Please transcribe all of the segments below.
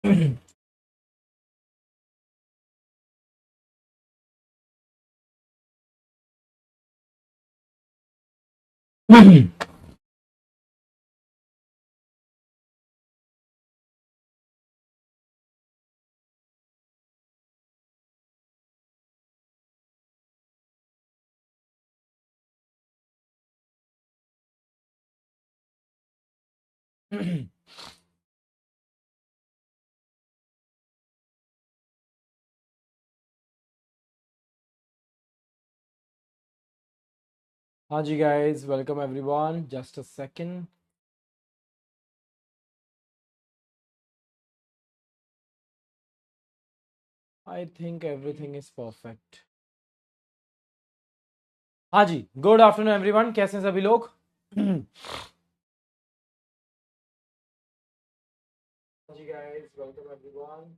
हाँ जी guys, welcome everyone. Just a second. I think everything is perfect. हाँ जी, गुड आफ्टरनून एवरीवन। कैसे हैं सभी लोग? हाँ जी गाइस, वेलकम एवरीवन।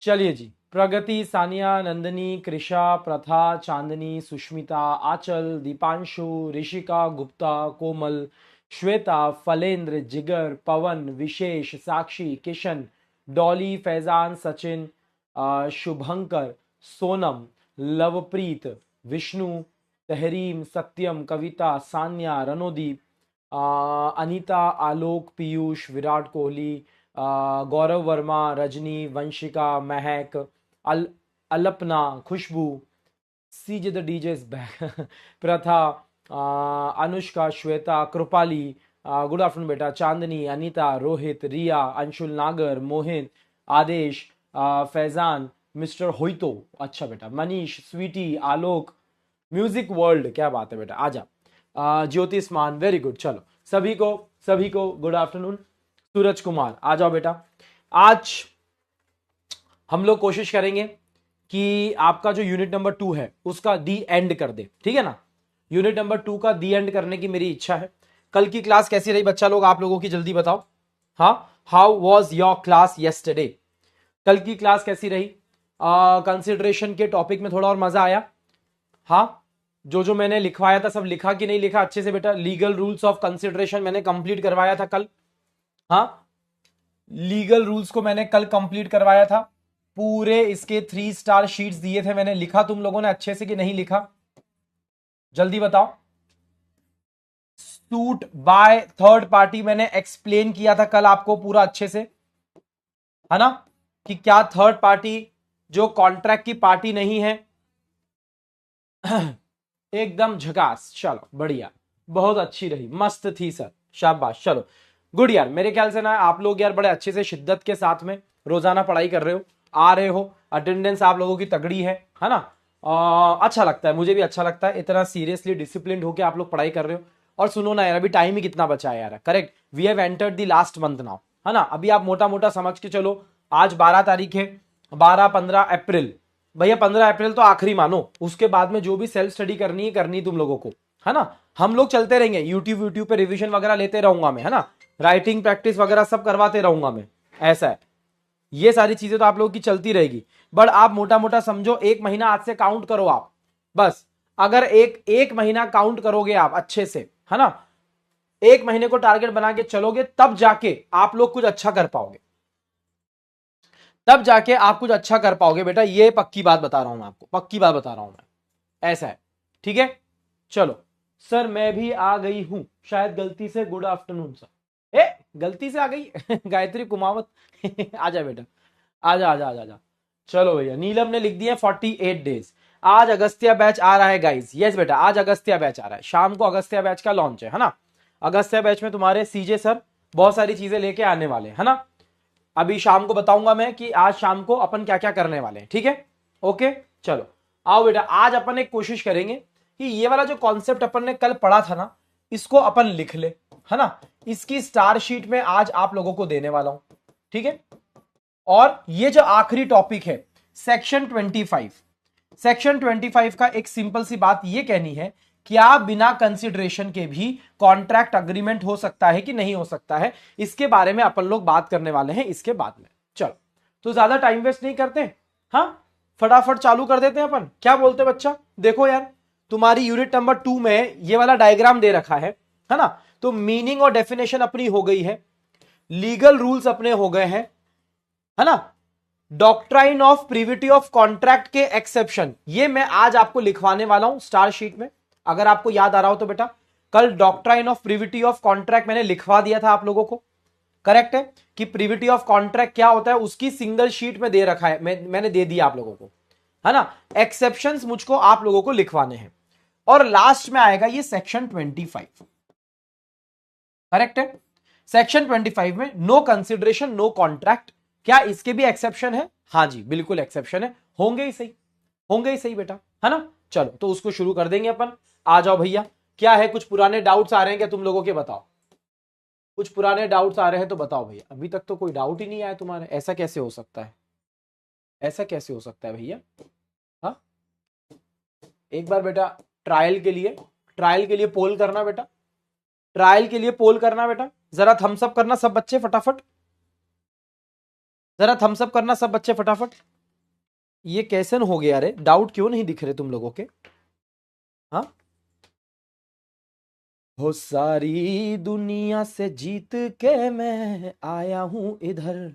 चलिए जी। प्रगति, सानिया, नंदनी, कृषा, प्रथा, चांदनी, सुष्मिता, आंचल, दीपांशु, ऋषिका, गुप्ता, कोमल, श्वेता, फलेंद्र, जिगर, पवन, विशेष, साक्षी, किशन, डॉली, फैजान, सचिन, शुभंकर, सोनम, लवप्रीत, विष्णु, तहरीम, सत्यम, कविता, सान्या, रणोदीप, अनीता, आलोक, पीयूष, विराट कोहली, गौरव वर्मा, रजनी, वंशिका, महक, अल अलपना, खुशबू, सीजे द डीजे इज बैक, प्रथा, अनुष्का, श्वेता, कृपाली, गुड आफ्टरनून बेटा, चांदनी, अनीता, रोहित, रिया, अंशुल, नागर, मोहित, आदेश, फैजान, मिस्टर होइतो, अच्छा बेटा, मनीष, स्वीटी, आलोक, म्यूजिक वर्ल्ड, क्या बात है बेटा, आजा, ज्योतिषमान, वेरी गुड। चलो, सभी को गुड आफ्टरनून। सूरज कुमार, आ जाओ बेटा। आज हम लोग कोशिश करेंगे कि आपका जो यूनिट नंबर 2 है उसका दी एंड कर दे, ठीक है ना। यूनिट नंबर 2 का दी एंड करने की मेरी इच्छा है। कल की क्लास कैसी रही बच्चा लोग, आप लोगों की जल्दी बताओ। हाँ, how was your class yesterday? कल की क्लास कैसी रही? कंसिडरेशन के टॉपिक में थोड़ा और मजा आया? हाँ, जो मैंने लिखवाया था सब लिखा कि नहीं लिखा अच्छे से बेटा? लीगल रूल्स ऑफ कंसिडरेशन मैंने कंप्लीट करवाया था कल। हाँ, लीगल रूल्स को मैंने कल कंप्लीट करवाया था। पूरे इसके 3 स्टार शीट्स दिए थे मैंने। लिखा तुम लोगों ने अच्छे से कि नहीं लिखा? जल्दी बताओ। सूट बाय थर्ड पार्टी मैंने एक्सप्लेन किया था कल आपको पूरा अच्छे से, है ना, कि क्या थर्ड पार्टी जो कॉन्ट्रैक्ट की पार्टी नहीं है। एकदम झकास, चलो बढ़िया, बहुत अच्छी रही, मस्त थी सर, शाबाश। चलो गुड यार, मेरे ख्याल से ना आप लोग यार बड़े अच्छे से शिद्दत के साथ में रोजाना पढ़ाई कर रहे हो, आ रहे हो, अटेंडेंस आप लोगों की तगड़ी है ना। अच्छा लगता है, मुझे भी अच्छा लगता है इतना सीरियसली डिसिप्लिन होकर आप लोग पढ़ाई कर रहे हो। और सुनो ना यार, अभी टाइम ही कितना बचा है यार, correct, we have entered the last month now, है ना। अभी आप मोटा मोटा समझ के चलो, आज 12 तारीख है, 12-15 अप्रैल, भैया 15 अप्रैल तो आखिरी मानो, उसके बाद में जो भी सेल्फ स्टडी करनी है करनी तुम लोगों को, है ना। हम लोग चलते रहेंगे, यूट्यूब पे रिवीजन वगैरह लेते रहूंगा मैं, है ना, राइटिंग प्रैक्टिस वगैरह सब करवाते रहूंगा मैं, ऐसा है। ये सारी चीजें तो आप लोगों की चलती रहेगी। बट आप मोटा मोटा समझो, एक महीना आज से काउंट करो आप, बस। अगर एक एक महीना काउंट करोगे आप अच्छे से, है ना, एक महीने को टारगेट बना के चलोगे, तब जाके आप लोग कुछ अच्छा कर पाओगे, तब जाके आप कुछ अच्छा कर पाओगे बेटा। ये पक्की बात बता रहा हूं मैं आपको, पक्की बात बता रहा हूं मैं, ऐसा है, ठीक है। चलो सर, मैं भी आ गई हूं शायद गलती से, गुड आफ्टरनून सर। गलती से आ गई गायत्री कुमावत आजा बेटा, आजा आजा आजा आजा। चलो भैया, नीलम ने लिख दिया 48 डेज। आज अगस्त्या बैच आ रहा है गाइस, यस बेटा, आज अगस्त्या बैच आ रहा है, शाम को अगस्त्या बैच का लॉन्च है ना। अगस्त्या बैच में तुम्हारे सीजे सर बहुत सारी चीजें लेके आने वाले हैं, है ना। अभी शाम को बताऊंगा मैं कि आज शाम को अपन क्या क्या करने वाले हैं, ठीक है, ओके। चलो आओ बेटा, आज अपन एक कोशिश करेंगे कि ये वाला जो कॉन्सेप्ट अपन ने कल पढ़ा था ना, इसको अपन लिख ले, है ना। इसकी स्टार शीट में आज आप लोगों को देने वाला हूं, ठीक है। और ये जो आखिरी टॉपिक है, सेक्शन 25, सेक्शन 25 का एक सिंपल सी बात ये कहनी है, क्या बिना कंसिडरेशन के भी कॉन्ट्रैक्ट अग्रीमेंट हो सकता है कि नहीं हो सकता है, इसके बारे में अपन लोग बात करने वाले हैं इसके बाद में। चलो, तो ज्यादा टाइम वेस्ट नहीं करते, हाँ, फटाफट चालू कर देते हैं अपन, क्या बोलते बच्चा? देखो यार, तुम्हारी यूनिट नंबर 2 में ये वाला डायग्राम दे रखा है ना, तो मीनिंग और डेफिनेशन अपनी हो गई है। लीगल रूल्स अपने हो गए हैं, है ना। Doctrine of privity of contract के एक्सेप्शन, ये मैं आज आपको लिखवाने वाला हूं स्टार शीट में, अगर आपको याद आ रहा हो तो बेटा। कल doctrine of privity of contract मैंने लिखवा दिया था आप लोगों को, करेक्ट है कि प्रिविटी ऑफ कॉन्ट्रैक्ट क्या होता है, उसकी सिंगल शीट में दे रखा है, मैंने दे दिया आप लोगों को, है ना। एक्सेप्शंस मुझको आप लोगों को लिखवाने हैं। और लास्ट में आएगा ये सेक्शन 25, करेक्ट है। सेक्शन 25 में नो कंसिडरेशन नो कॉन्ट्रैक्ट, क्या इसके भी एक्सेप्शन है? हाँ जी बिल्कुल एक्सेप्शन है, होंगे ही सही, होंगे ही सही बेटा, है ना। चलो तो उसको शुरू कर देंगे अपन। आ जाओ भैया, क्या है, कुछ पुराने डाउट्स आ रहे हैं क्या तुम लोगों के? बताओ, कुछ पुराने डाउट्स आ रहे हैं तो बताओ भैया। अभी तक तो कोई डाउट ही नहीं आया तुम्हारे, ऐसा कैसे हो सकता है, ऐसा कैसे हो सकता है भैया? हाँ, एक बार बेटा ट्रायल के लिए, ट्रायल के लिए पोल करना बेटा, ट्रायल के लिए पोल करना बेटा, जरा थम्स अप करना सब बच्चे फटाफट, जरा थम्स अप करना सब बच्चे फटाफट। ये कैसे हो गया रे, डाउट क्यों नहीं दिख रहे तुम लोगों के? हाँ, हो सारी दुनिया से जीत के मैं आया हूं इधर,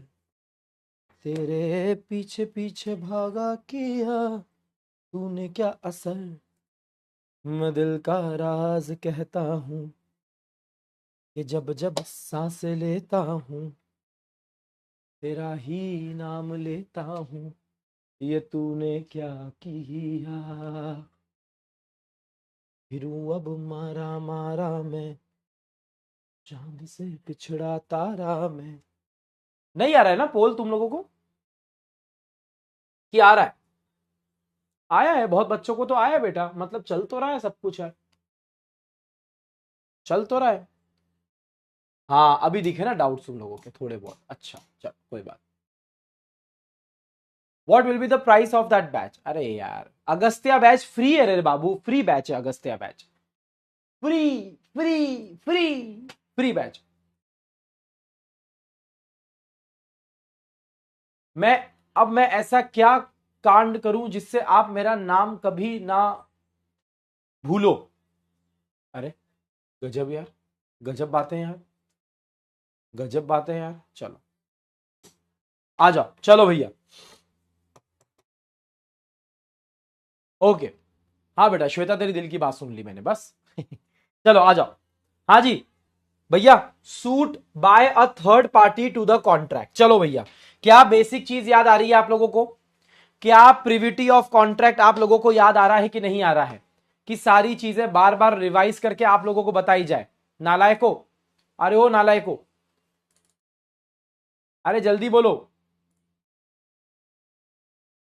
तेरे पीछे पीछे भागा किया तूने क्या असर, मैं दिल का राज कहता हूं कि जब जब सांस लेता हूं तेरा ही नाम लेता हूं, ये तूने क्या किया, फिरूं अब मारा मारा मैं चांद से पिछड़ा तारा मैं। नहीं आ रहा है ना पोल तुम लोगों को कि आ रहा है? आया है, बहुत बच्चों को तो आया है बेटा, मतलब चल तो रहा है, सब कुछ है, चल तो रहा है। हाँ अभी दिखे ना डाउट तुम लोगों के थोड़े बहुत, अच्छा चल कोई बात। What will be the price of that batch? अरे यार अगस्त्या बैच फ्री है रे बाबू, फ्री बैच है Agastya batch, free free free free batch. मैं अब मैं ऐसा क्या कांड करूं जिससे आप मेरा नाम कभी ना भूलो? अरे गजब यार, गजब बातें यार, गजब बातें यार। चलो आ जाओ, चलो भैया ओके। हाँ बेटा श्वेता तेरी दिल की बात सुन ली मैंने बस चलो आ जाओ। हाँ जी भैया, suit by a third party to the contract. चलो भैया, क्या बेसिक चीज याद आ रही है आप लोगों को? क्या प्रिविटी ऑफ कॉन्ट्रैक्ट आप लोगों को याद आ रहा है कि नहीं आ रहा है? कि सारी चीजें बार बार रिवाइज करके आप लोगों को बताई जाए? नालायको, अरे ओ नालायको, अरे जल्दी बोलो।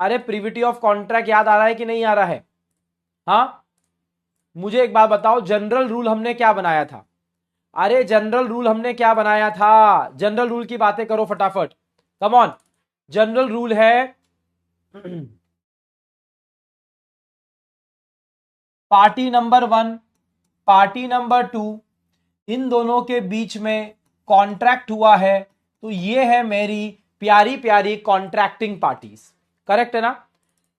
अरे प्रिविटी ऑफ कॉन्ट्रैक्ट याद आ रहा है कि नहीं आ रहा है? हाँ मुझे एक बात बताओ, जनरल रूल हमने क्या बनाया था? अरे जनरल रूल हमने क्या बनाया था? जनरल रूल की बातें करो फटाफट, कम ऑन। जनरल रूल है पार्टी नंबर 1, पार्टी नंबर 2, इन दोनों के बीच में कॉन्ट्रैक्ट हुआ है, तो ये है मेरी प्यारी प्यारी कॉन्ट्रैक्टिंग पार्टीज, करेक्ट है ना।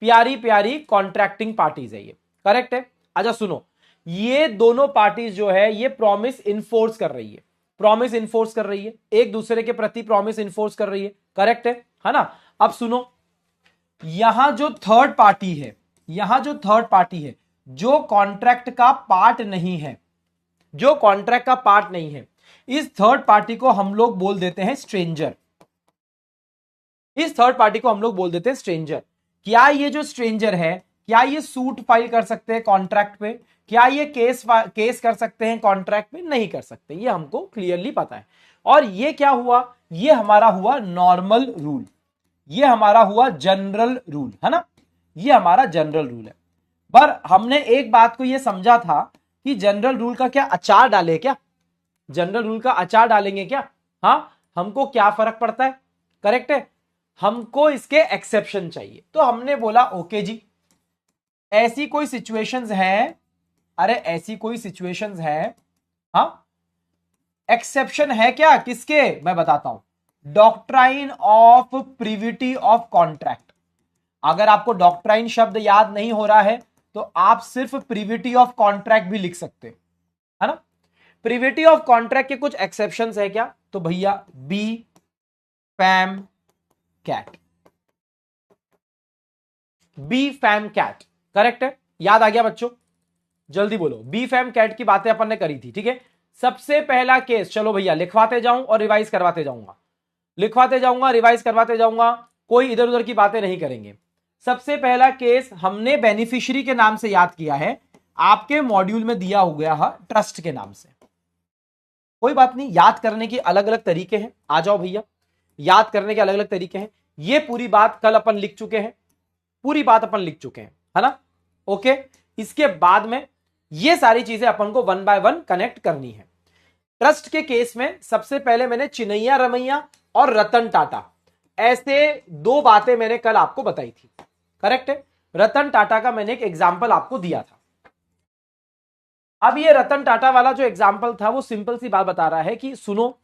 प्यारी प्यारी कॉन्ट्रैक्टिंग पार्टीज है ये, करेक्ट है। अच्छा सुनो, ये दोनों पार्टीज जो है ये प्रॉमिस इन्फोर्स कर रही है, प्रॉमिस इन्फोर्स कर रही है, एक दूसरे के प्रति प्रॉमिस इन्फोर्स कर रही है, करेक्ट है ना। अब सुनो, यहां जो थर्ड पार्टी है, यहां जो थर्ड पार्टी है, जो कॉन्ट्रैक्ट का पार्ट नहीं है, जो कॉन्ट्रैक्ट का पार्ट नहीं है, इस थर्ड पार्टी को हम लोग बोल देते हैं स्ट्रेंजर, इस थर्ड पार्टी को हम लोग बोल देते हैं स्ट्रेंजर। क्या ये जो स्ट्रेंजर है, क्या ये सूट फाइल कर सकते हैं कॉन्ट्रैक्ट पे? क्या ये केस कर सकते हैं कॉन्ट्रैक्ट पे? नहीं कर सकते, ये हमको क्लियरली पता है। और ये क्या हुआ, ये हमारा हुआ नॉर्मल रूल, ये हमारा हुआ जनरल रूल, है ना, ये हमारा जनरल रूल है। पर हमने एक बात को ये समझा था कि जनरल रूल का क्या अचार डाले क्या? जनरल रूल का अचार डालेंगे क्या? हाँ, हमको क्या फर्क पड़ता है, करेक्ट है, हमको इसके एक्सेप्शन चाहिए। तो हमने बोला ओके जी, ऐसी कोई सिचुएशंस हैं, अरे ऐसी कोई सिचुएशंस हैं, हाँ एक्सेप्शन है क्या किसके, मैं बताता हूं, doctrine of privity of contract. अगर आपको डॉक्ट्राइन शब्द याद नहीं हो रहा है तो आप सिर्फ प्रिविटी ऑफ कॉन्ट्रैक्ट भी लिख सकते, है ना। प्रिविटी ऑफ कॉन्ट्रैक्ट के कुछ एक्सेप्शंस है क्या? तो भैया बी फैम कैट, बी फैम कैट करेक्ट है। याद आ गया बच्चों, जल्दी बोलो। बी फैम कैट की बातें अपन ने करी थी, ठीक है। सबसे पहला केस, चलो भैया लिखवाते जाऊं और रिवाइज करवाते जाऊंगा, लिखवाते जाऊंगा रिवाइज करवाते जाऊंगा, कोई इधर उधर की बातें नहीं करेंगे। सबसे पहला केस हमने बेनिफिशियरी के नाम से याद किया है, आपके मॉड्यूल में दिया हो गया है ट्रस्ट के नाम से। कोई बात नहीं, याद करने की अलग अलग तरीके हैं, आ जाओ भैया, याद करने के अलग अलग तरीके हैं। ये पूरी बात कल अपन लिख चुके हैं, पूरी बात अपन लिख चुके हैं, है ना। ओके, इसके बाद में ये सारी चीजें अपन को वन बाय वन कनेक्ट करनी है। ट्रस्ट के केस में सबसे पहले मैंने चिन्नैया रमैया और रतन टाटा, ऐसे दो बातें मैंने कल आपको बताई थी, करेक्ट है। रतन टाटा का मैंने एक एग्जाम्पल आपको दिया था। अब ये रतन टाटा वाला जो एग्जाम्पल था वो सिंपल सी बात बता रहा है कि सुनो,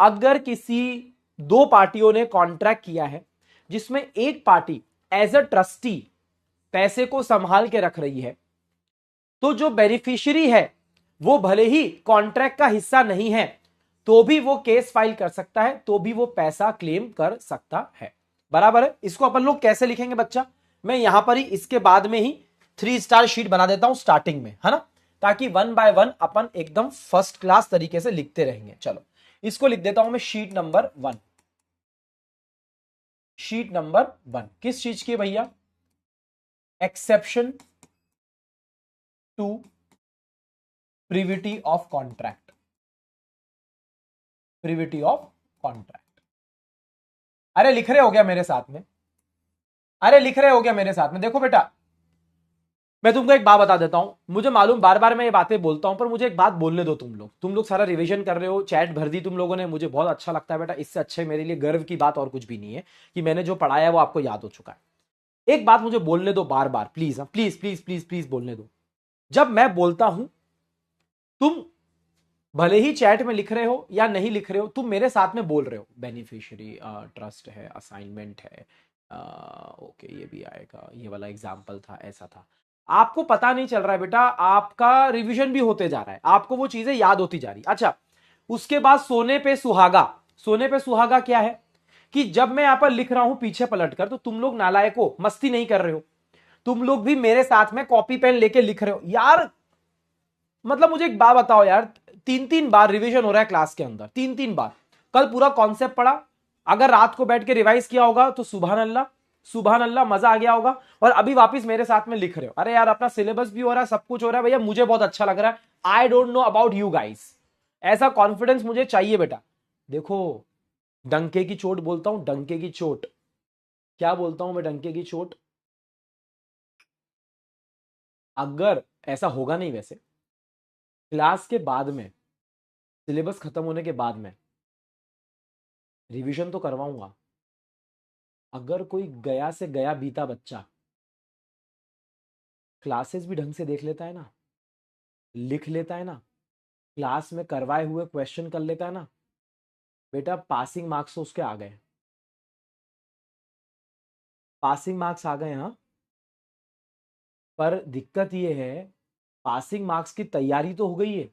अगर किसी दो पार्टियों ने कॉन्ट्रैक्ट किया है जिसमें एक पार्टी एज अ ट्रस्टी पैसे को संभाल के रख रही है, तो जो बेनिफिशियरी है वो भले ही कॉन्ट्रैक्ट का हिस्सा नहीं है तो भी वो केस फाइल कर सकता है, तो भी वो पैसा क्लेम कर सकता है, बराबर है। इसको अपन लोग कैसे लिखेंगे बच्चा, मैं यहां पर ही इसके बाद में ही 3 स्टार शीट बना देता हूं स्टार्टिंग में, है ना, ताकि वन बाय वन अपन एकदम फर्स्ट क्लास तरीके से लिखते रहेंगे। चलो इसको लिख देता हूं मैं शीट नंबर 1। शीट नंबर 1 किस चीज की भैया, exception to privity of contract, privity of contract. अरे लिख रहे हो गया मेरे साथ में, अरे लिख रहे हो गया मेरे साथ में। देखो बेटा, मैं तुमको एक बात बता देता हूं, मुझे मालूम बार बार मैं ये बातें बोलता हूं, पर मुझे एक बात बोलने दो। तुम लोग सारा रिवीजन कर रहे हो, चैट भर दी तुम लोगों ने, मुझे बहुत अच्छा लगता है बेटा। इससे अच्छे मेरे लिए गर्व की बात और कुछ भी नहीं है कि मैंने जो पढ़ाया है वो आपको याद हो चुका है। एक बात मुझे बोलने दो बार बार, please, please please please please बोलने दो। जब मैं बोलता हूं, तुम भले ही चैट में लिख रहे हो या नहीं लिख रहे हो, तुम मेरे साथ में बोल रहे हो बेनिफिशियरी, ट्रस्ट है, असाइनमेंट है, ओके ये भी आएगा, ये वाला एग्जाम्पल था, ऐसा था। आपको पता नहीं चल रहा है बेटा, आपका रिवीजन भी होते जा रहा है, आपको वो चीजें याद होती जा रही। अच्छा, उसके बाद सोने पे सुहागा। सोने पे सुहागा क्या है कि जब मैं यहां पर लिख रहा हूं पीछे पलटकर, तो तुम लोग नालायको मस्ती नहीं कर रहे हो, तुम लोग भी मेरे साथ में कॉपी पेन लेके लिख रहे हो यार। मतलब मुझे एक बात बताओ यार, 3 बार रिवीजन हो रहा है क्लास के अंदर, 3 बार। कल पूरा कॉन्सेप्ट पढ़ा, अगर रात को बैठ के रिवाइज किया होगा तो सुभान अल्लाह, सुभान अल्लाह, मजा आ गया होगा। और अभी वापस मेरे साथ में लिख रहे हो, अरे यार अपना सिलेबस भी हो रहा है, सब कुछ हो रहा है भैया, मुझे बहुत अच्छा लग रहा है। I don't know about you guys, ऐसा कॉन्फिडेंस मुझे चाहिए बेटा। देखो, डंके की चोट बोलता हूं, डंके की चोट। क्या बोलता हूं मैं, डंके की चोट। अगर ऐसा होगा नहीं, वैसे क्लास के बाद में, सिलेबस खत्म होने के बाद में रिवीजन तो करवाऊंगा। अगर कोई गया से गया बीता बच्चा क्लासेस भी ढंग से देख लेता है ना, लिख लेता है ना, क्लास में करवाए हुए क्वेश्चन कर लेता है ना, बेटा पासिंग मार्क्स तो उसके आ गए, पासिंग मार्क्स आ गए। हाँ, पर दिक्कत ये है, पासिंग मार्क्स की तैयारी तो हो गई है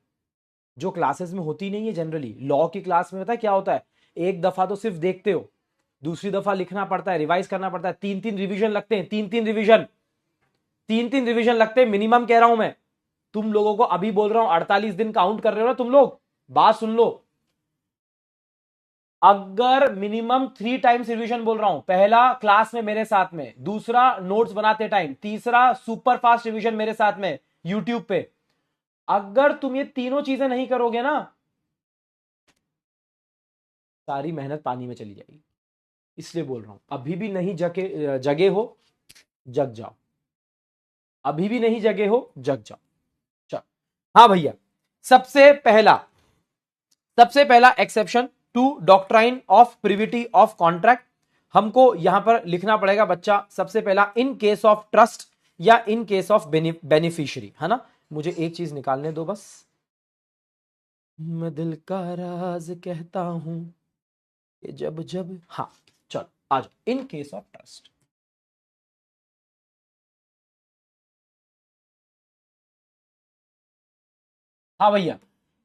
जो क्लासेस में होती नहीं है जनरली। लॉ की क्लास में पता है क्या होता है, एक दफा तो सिर्फ देखते हो, दूसरी दफा लिखना पड़ता है, रिवाइज करना पड़ता है, 3 रिवीजन लगते हैं, 3 रिवीजन, 3 रिवीजन लगते हैं मिनिमम, कह रहा हूं मैं। तुम लोगों को अभी बोल रहा हूं, 48 दिन काउंट कर रहे हो ना तुम लोग, बात सुन लो। अगर मिनिमम 3 टाइम्स रिवीजन बोल रहा हूं, पहला क्लास में मेरे साथ में, दूसरा नोट्स बनाते टाइम, तीसरा सुपर फास्ट रिवीजन मेरे साथ में यूट्यूब पे, अगर तुम ये तीनों चीजें नहीं करोगे ना, सारी मेहनत पानी में चली जाएगी। इसलिए बोल रहा हूं, अभी भी नहीं जगे हो, जग जाओ। अभी भी नहीं जगे हो, जग जाओ। चल, हाँ भैया, सबसे पहला, सबसे पहला exception to doctrine of privity of contract हमको यहां पर लिखना पड़ेगा बच्चा। सबसे पहला, इन केस ऑफ ट्रस्ट या इन केस ऑफ बेनिफिशियरी, है ना। मुझे एक चीज निकालने दो बस, मैं दिल का राज कहता हूं कि जब जब, हाँ चल आ जाओ, इन केस ऑफ ट्रस्ट। हाँ भैया,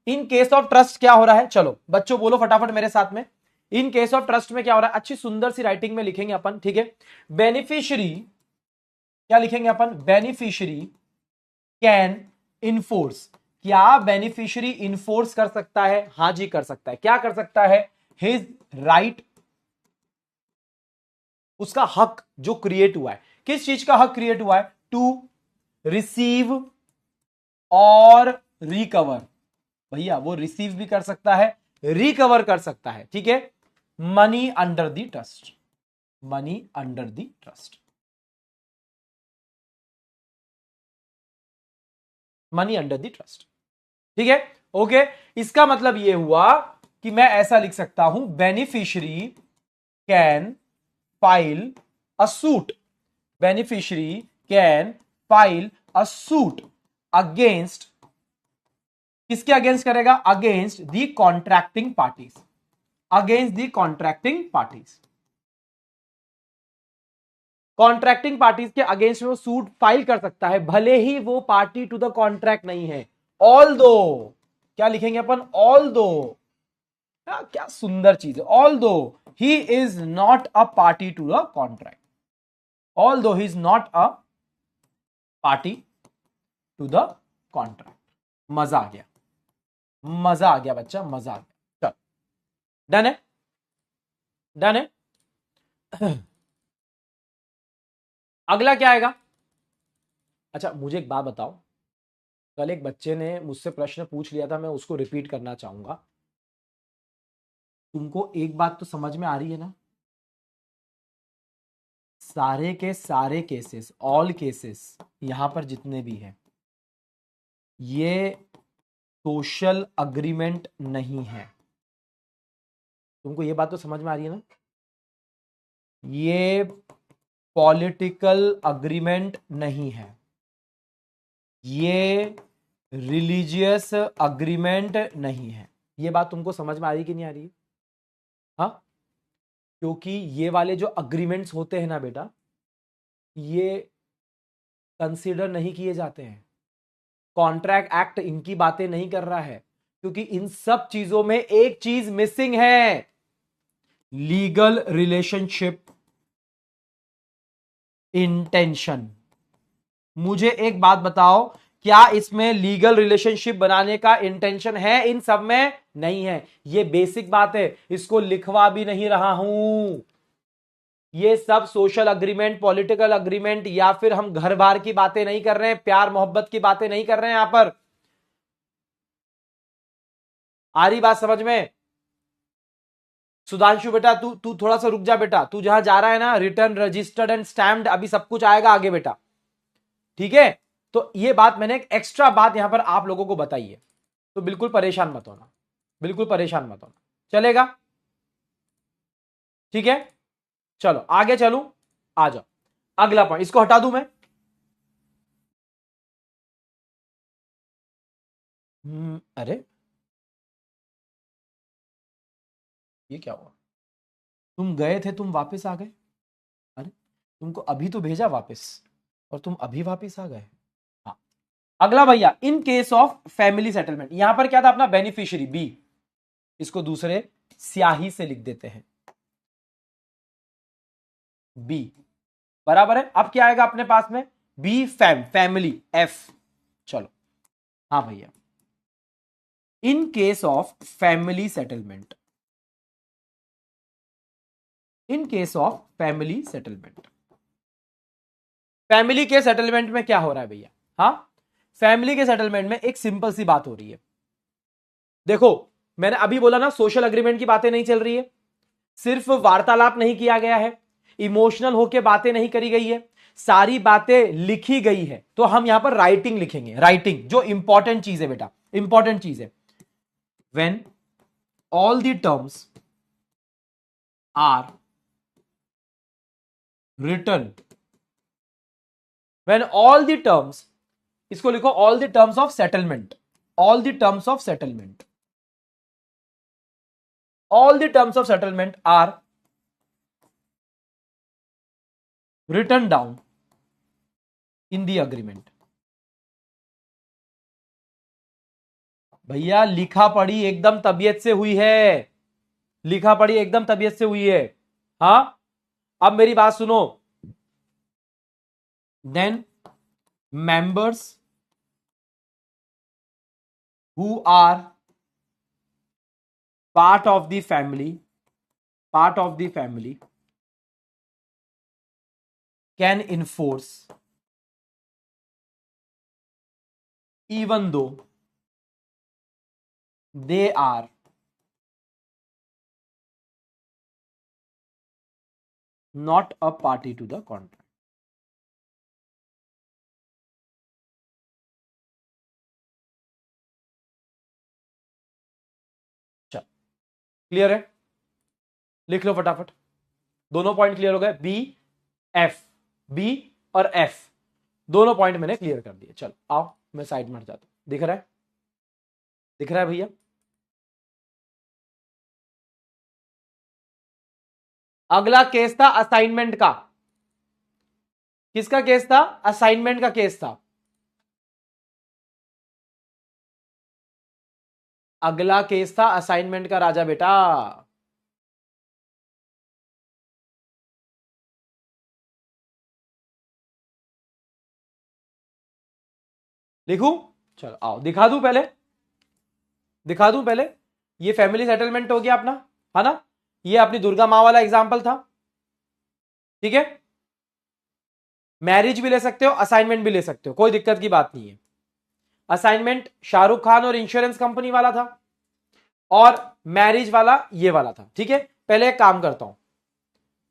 इन केस ऑफ ट्रस्ट क्या हो रहा है, चलो बच्चों बोलो फटाफट मेरे साथ में, इन केस ऑफ ट्रस्ट में क्या हो रहा है, अच्छी सुंदर सी राइटिंग में लिखेंगे अपन, ठीक है। बेनिफिशियरी, क्या लिखेंगे अपन, बेनिफिशियरी कैन इनफोर्स, क्या बेनिफिशियरी इनफोर्स कर सकता है, हां जी कर सकता है, क्या कर सकता है, हिज राइट, उसका हक जो क्रिएट हुआ है, किस चीज का हक क्रिएट हुआ है, टू रिसीव और रिकवर, भैया वो रिसीव भी कर सकता है, रिकवर कर सकता है, ठीक है, money under the trust, money under the trust, money under the trust, ठीक है, ओके। इसका मतलब यह हुआ कि मैं ऐसा लिख सकता हूं, beneficiary can file a suit, beneficiary can file a suit against, किसके अगेंस्ट करेगा, against the contracting parties, against the contracting parties, contracting parties के अगेंस्ट में वो सूट फाइल कर सकता है, भले ही वो पार्टी टू द कॉन्ट्रैक्ट नहीं है, ऑल दो, क्या लिखेंगे अपन, ऑल दो, क्या सुंदर चीज है, although he is not a party to the contract, although he is not a party to the contract, मजा आ गया, मजा आ गया बच्चा, मजा आ गया, चल डन है, डन है। अगला क्या आएगा, अच्छा मुझे एक बात बताओ, कल एक बच्चे ने मुझसे प्रश्न पूछ लिया था, मैं उसको रिपीट करना चाहूंगा, तुमको एक बात तो समझ में आ रही है ना, सारे के सारे केसेस, ऑल केसेस यहां पर जितने भी हैं, ये सोशल अग्रीमेंट नहीं है, तुमको ये बात तो समझ में आ रही है ना, ये पॉलिटिकल अग्रीमेंट नहीं है, ये रिलीजियस अग्रीमेंट नहीं है, ये बात तुमको समझ में आ रही कि नहीं आ रही है, हाँ, क्योंकि ये वाले जो अग्रीमेंट्स होते हैं ना बेटा, ये कंसीडर नहीं किए जाते हैं, कॉन्ट्रैक्ट एक्ट इनकी बातें नहीं कर रहा है, क्योंकि इन सब चीजों में एक चीज मिसिंग है, लीगल रिलेशनशिप इंटेंशन। मुझे एक बात बताओ, क्या इसमें लीगल रिलेशनशिप बनाने का इंटेंशन है, इन सब में नहीं है, ये बेसिक बात है, इसको लिखवा भी नहीं रहा हूं, ये सब सोशल अग्रीमेंट, पॉलिटिकल अग्रीमेंट, या फिर हम घर बार की बातें नहीं कर रहे हैं, प्यार मोहब्बत की बातें नहीं कर रहे हैं यहां पर, आ रही बात समझ में, सुधांशु बेटा तू तू थोड़ा सा रुक जा बेटा, तू जहां जा रहा है ना, रिटर्न रजिस्टर्ड एंड स्टैम्प्ड, अभी सब कुछ आएगा आगे बेटा, ठीक है। तो ये बात मैंने एक एक्स्ट्रा बात यहां पर आप लोगों को बताई है, तो बिल्कुल परेशान मत होना, बिल्कुल परेशान मत होना, चलेगा, ठीक है, चलो आगे चलूं, आ जाओ, अगला पॉइंट, इसको हटा दूं मैं, अरे ये क्या हुआ, तुम गए थे, तुम वापस आ गए, अरे तुमको अभी तो भेजा वापस, और तुम अभी वापस आ गए, हाँ। अगला भैया, इन केस ऑफ फैमिली सेटलमेंट, यहां पर क्या था अपना बेनिफिशियरी बी, इसको दूसरे स्याही से लिख देते हैं, बी बराबर है, अब क्या आएगा अपने पास में, बी फैमिली, एफ, चलो, हाँ भैया, इन case of family settlement, in case of family settlement, family के सेटलमेंट में क्या हो रहा है भैया, हाँ, फैमिली के सेटलमेंट में एक सिंपल सी बात हो रही है, देखो मैंने अभी बोला ना, सोशल अग्रीमेंट की बातें नहीं चल रही है, सिर्फ वार्तालाप नहीं किया गया है, इमोशनल होके बातें नहीं करी गई है, सारी बातें लिखी गई है, तो हम यहां पर राइटिंग लिखेंगे, राइटिंग जो इंपॉर्टेंट चीज है बेटा, इंपॉर्टेंट चीज है, when all the terms are written, when all the terms, इसको लिखो all the terms of settlement, all the terms of settlement, all the terms of settlement are written down in the agreement, भैया लिखा पढ़ी एकदम तबीयत से हुई है, लिखा पढ़ी एकदम तबीयत से हुई है। हाँ, अब मेरी बात सुनो। Then members who are part of the family, part of the family can enforce even though they are not a party to the contract. चल, क्लियर है? लिख लो फटाफट, दोनों पॉइंट क्लियर हो गए। बी एफ, बी और एफ दोनों point मैंने क्लियर कर दिए। चलो आओ, मैं साइड में हट जाता हूं। दिख रहा है? दिख रहा है भैया? अगला केस था असाइनमेंट का। किसका केस था? असाइनमेंट का केस था। अगला केस था असाइनमेंट का राजा बेटा। लिखूं? चलो आओ दिखा दूं पहले, दिखा दूं पहले। ये फैमिली सेटलमेंट हो गया अपना, है ना? ये अपनी दुर्गा माँ वाला एग्जांपल था, ठीक है? मैरिज भी ले सकते हो, असाइनमेंट भी ले सकते हो, कोई दिक्कत की बात नहीं है। असाइनमेंट शाहरुख खान और इंश्योरेंस कंपनी वाला था, और मैरिज वाला ये वाला था, ठीक है? पहले एक काम करता हूं,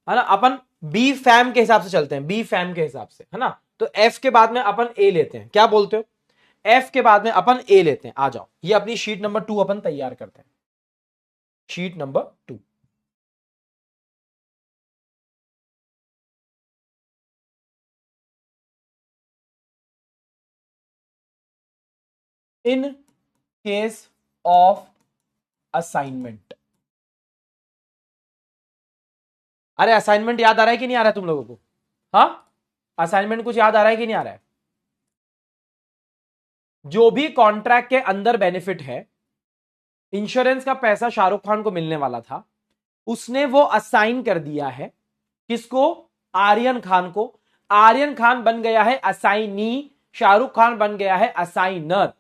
है ना, अपन बी फैम के हिसाब से चलते हैं, बी फैम के हिसाब से, है ना? तो एफ के बाद में अपन ए लेते हैं, क्या बोलते हो? एफ के बाद में अपन ए लेते हैं। आ जाओ, ये अपनी शीट नंबर 2 अपन तैयार करते हैं, sheet number 2। In case of assignment, अरे असाइनमेंट याद आ रहा है कि नहीं आ रहा है तुम लोगों को? हाँ, असाइनमेंट कुछ याद आ रहा है कि नहीं आ रहा है? जो भी कॉन्ट्रैक्ट के अंदर बेनिफिट है, इंश्योरेंस का पैसा शाहरुख खान को मिलने वाला था, उसने वो असाइन कर दिया है। किसको? आर्यन खान को। आर्यन खान बन गया है असाइनी, शाहरुख खान बन गया है असाइनर।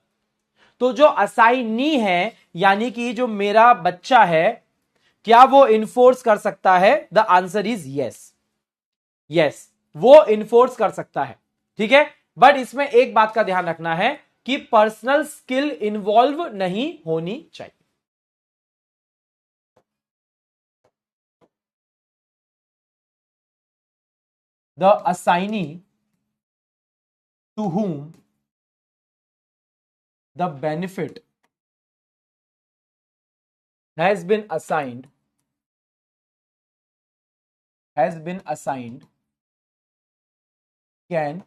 तो जो असाइनी है, यानी कि जो मेरा बच्चा है, क्या वो इन्फोर्स कर सकता है? The answer is yes, yes वो इन्फोर्स कर सकता है, ठीक है? बट इसमें एक बात का ध्यान रखना है कि पर्सनल स्किल इन्वॉल्व नहीं होनी चाहिए। The assignee to whom the benefit has been assigned can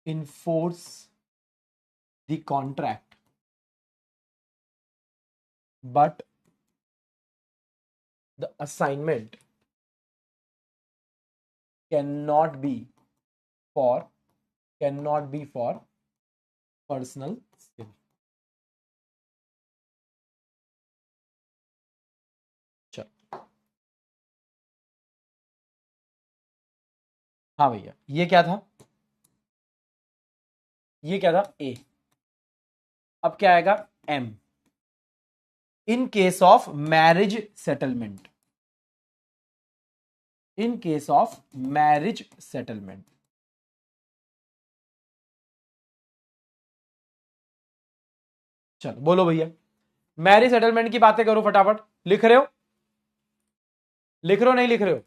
enforce the contract, but the assignment cannot be for personal skill. चलो, हाँ भैया, ये क्या था? ये क्या था? ए। अब क्या आएगा? M. In case of marriage settlement, in case of marriage settlement. चलो बोलो भैया, मैरिज सेटलमेंट की बातें करो फटाफट। लिख रहे हो? लिख रहे हो नहीं लिख रहे हो?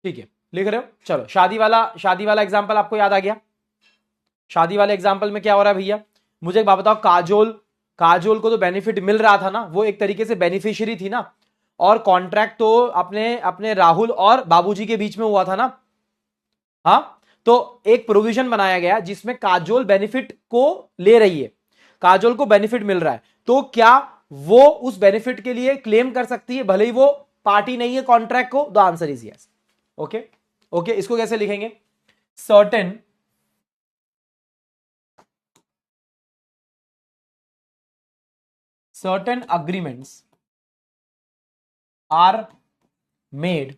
ठीक है, लिख रहे हो? चलो, शादी वाला एग्जांपल आपको याद आ गया? शादी वाले एग्जांपल में क्या हो रहा है भैया? मुझे एक बात बताओ, काजोल काजोल को तो बेनिफिट मिल रहा था ना, वो एक तरीके से बेनिफिशियरी थी ना, और कॉन्ट्रैक्ट तो अपने अपने राहुल और बाबूजी के बीच में हुआ था ना। हाँ, तो एक प्रोविजन बनाया गया जिसमें काजोल बेनिफिट को ले रही है, काजोल को बेनिफिट मिल रहा है, तो क्या वो उस बेनिफिट के लिए क्लेम कर सकती है भले ही वो पार्टी नहीं है कॉन्ट्रैक्ट को? The answer is yes. Okay okay, इसको कैसे लिखेंगे? Certain certain agreements are made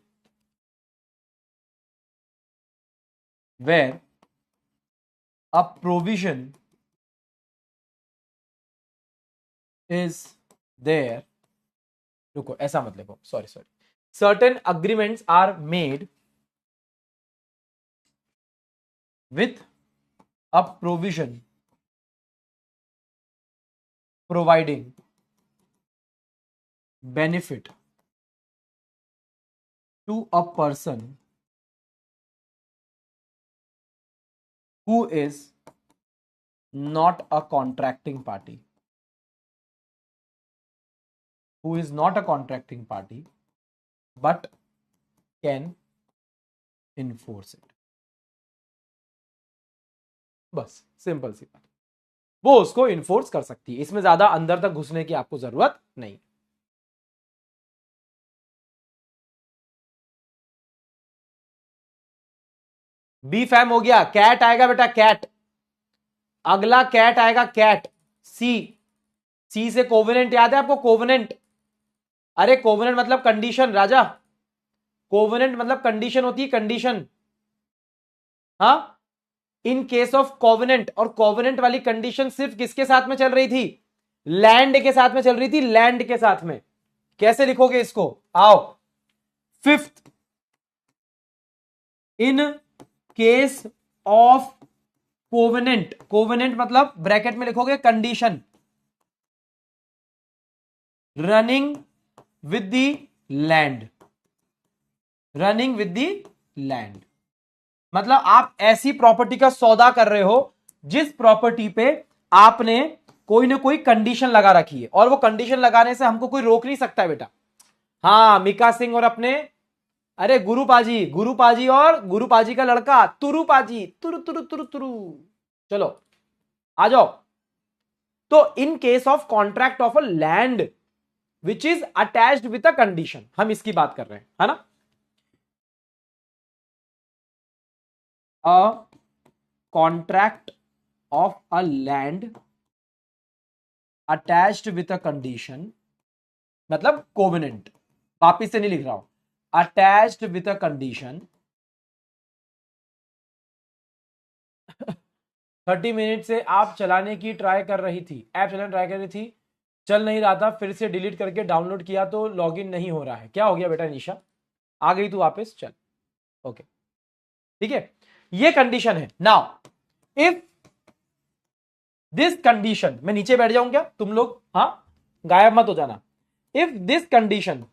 where a provision is there. रुको, ऐसा मत लिखो, sorry sorry. certain agreements are made with a provision providing benefit to a person who is not a contracting party, who is not a contracting party but can enforce it. बस simple सी बात, वो उसको enforce कर सकती है, इसमें ज्यादा अंदर तक घुसने की आपको जरूरत नहीं। बी फैम हो गया, कैट आएगा बेटा, कैट, अगला कैट आएगा, कैट। सी, सी से कोवेनेंट याद है आपको? कोवेनेंट, अरे कोवेनेंट मतलब कंडीशन राजा, कोवेनेंट मतलब कंडीशन होती है, कंडीशन। हाँ, इन केस ऑफ कोवेनेंट, और कोवेनेंट वाली कंडीशन सिर्फ किसके साथ में चल रही थी? लैंड के साथ में चल रही थी, लैंड के साथ में। कैसे लिखोगे इसको? आओ, fifth, in case of covenant, covenant मतलब ब्रैकेट में लिखोगे condition running with the land, running with the land मतलब आप ऐसी प्रॉपर्टी का सौदा कर रहे हो जिस प्रॉपर्टी पे आपने कोई ना कोई कंडीशन लगा रखी है, और वो कंडीशन लगाने से हमको कोई रोक नहीं सकता है बेटा। हाँ, मिका सिंह और अपने, अरे गुरुपाजी, गुरुपाजी और गुरुपाजी का लड़का तुरुपाजी, तुरु तुरु तुरु तुरु। चलो आ जाओ। तो इन case of contract of a land which is attached with a condition, हम इसकी बात कर रहे हैं, है ना। A contract of a land attached with a condition मतलब कोवेनेंट, वापिस से नहीं लिख रहा हूं, attached with a condition 30 minute से आप चलाने की ट्राई कर रही थी, ऐप चलाने ट्राई कर रही थी, चल नहीं रहा था, फिर से डिलीट करके डाउनलोड किया तो लॉगिन नहीं हो रहा है। क्या हो गया बेटा निशा? आ गई तू वापस? चल ओके, ठीक है, ये कंडीशन है। नाउ इफ दिस कंडीशन, मैं नीचे बैठ जाऊं क्या तुम लोग? हाँ, गायब मत हो जाना। इफ दिस कंडीशन,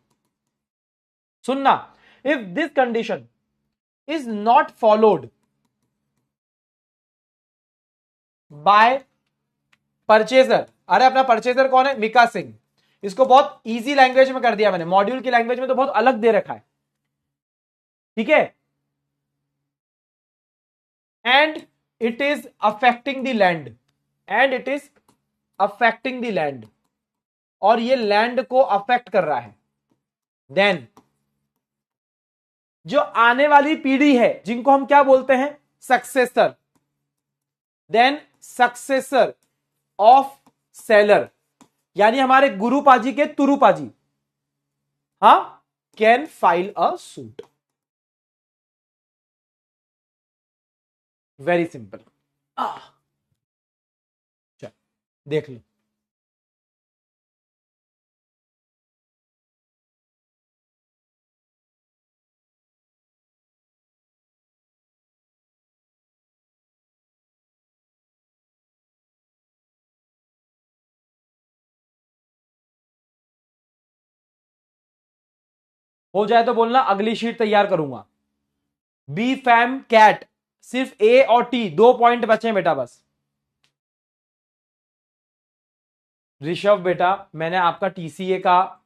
सुनना, if this condition is not followed by purchaser, अरे अपना परचेजर कौन है? मिका सिंह। इसको बहुत इजी लैंग्वेज में कर दिया मैंने, मॉड्यूल की लैंग्वेज में तो बहुत अलग दे रखा है, ठीक है। And it is affecting the land, and it is affecting the land, और ये लैंड को अफेक्ट कर रहा है, देन जो आने वाली पीढ़ी है जिनको हम क्या बोलते हैं? Successor, then successor of seller, यानी हमारे गुरुपाजी के तुरुपाजी, हाँ, can file a suit. Very simple. चल देख लो, हो जाए तो बोलना, अगली शीट तैयार करूंगा। बी फैम कैट, सिर्फ ए और टी, 2 पॉइंट बचे बेटा बस। ऋषभ बेटा, मैंने आपका टीसीए का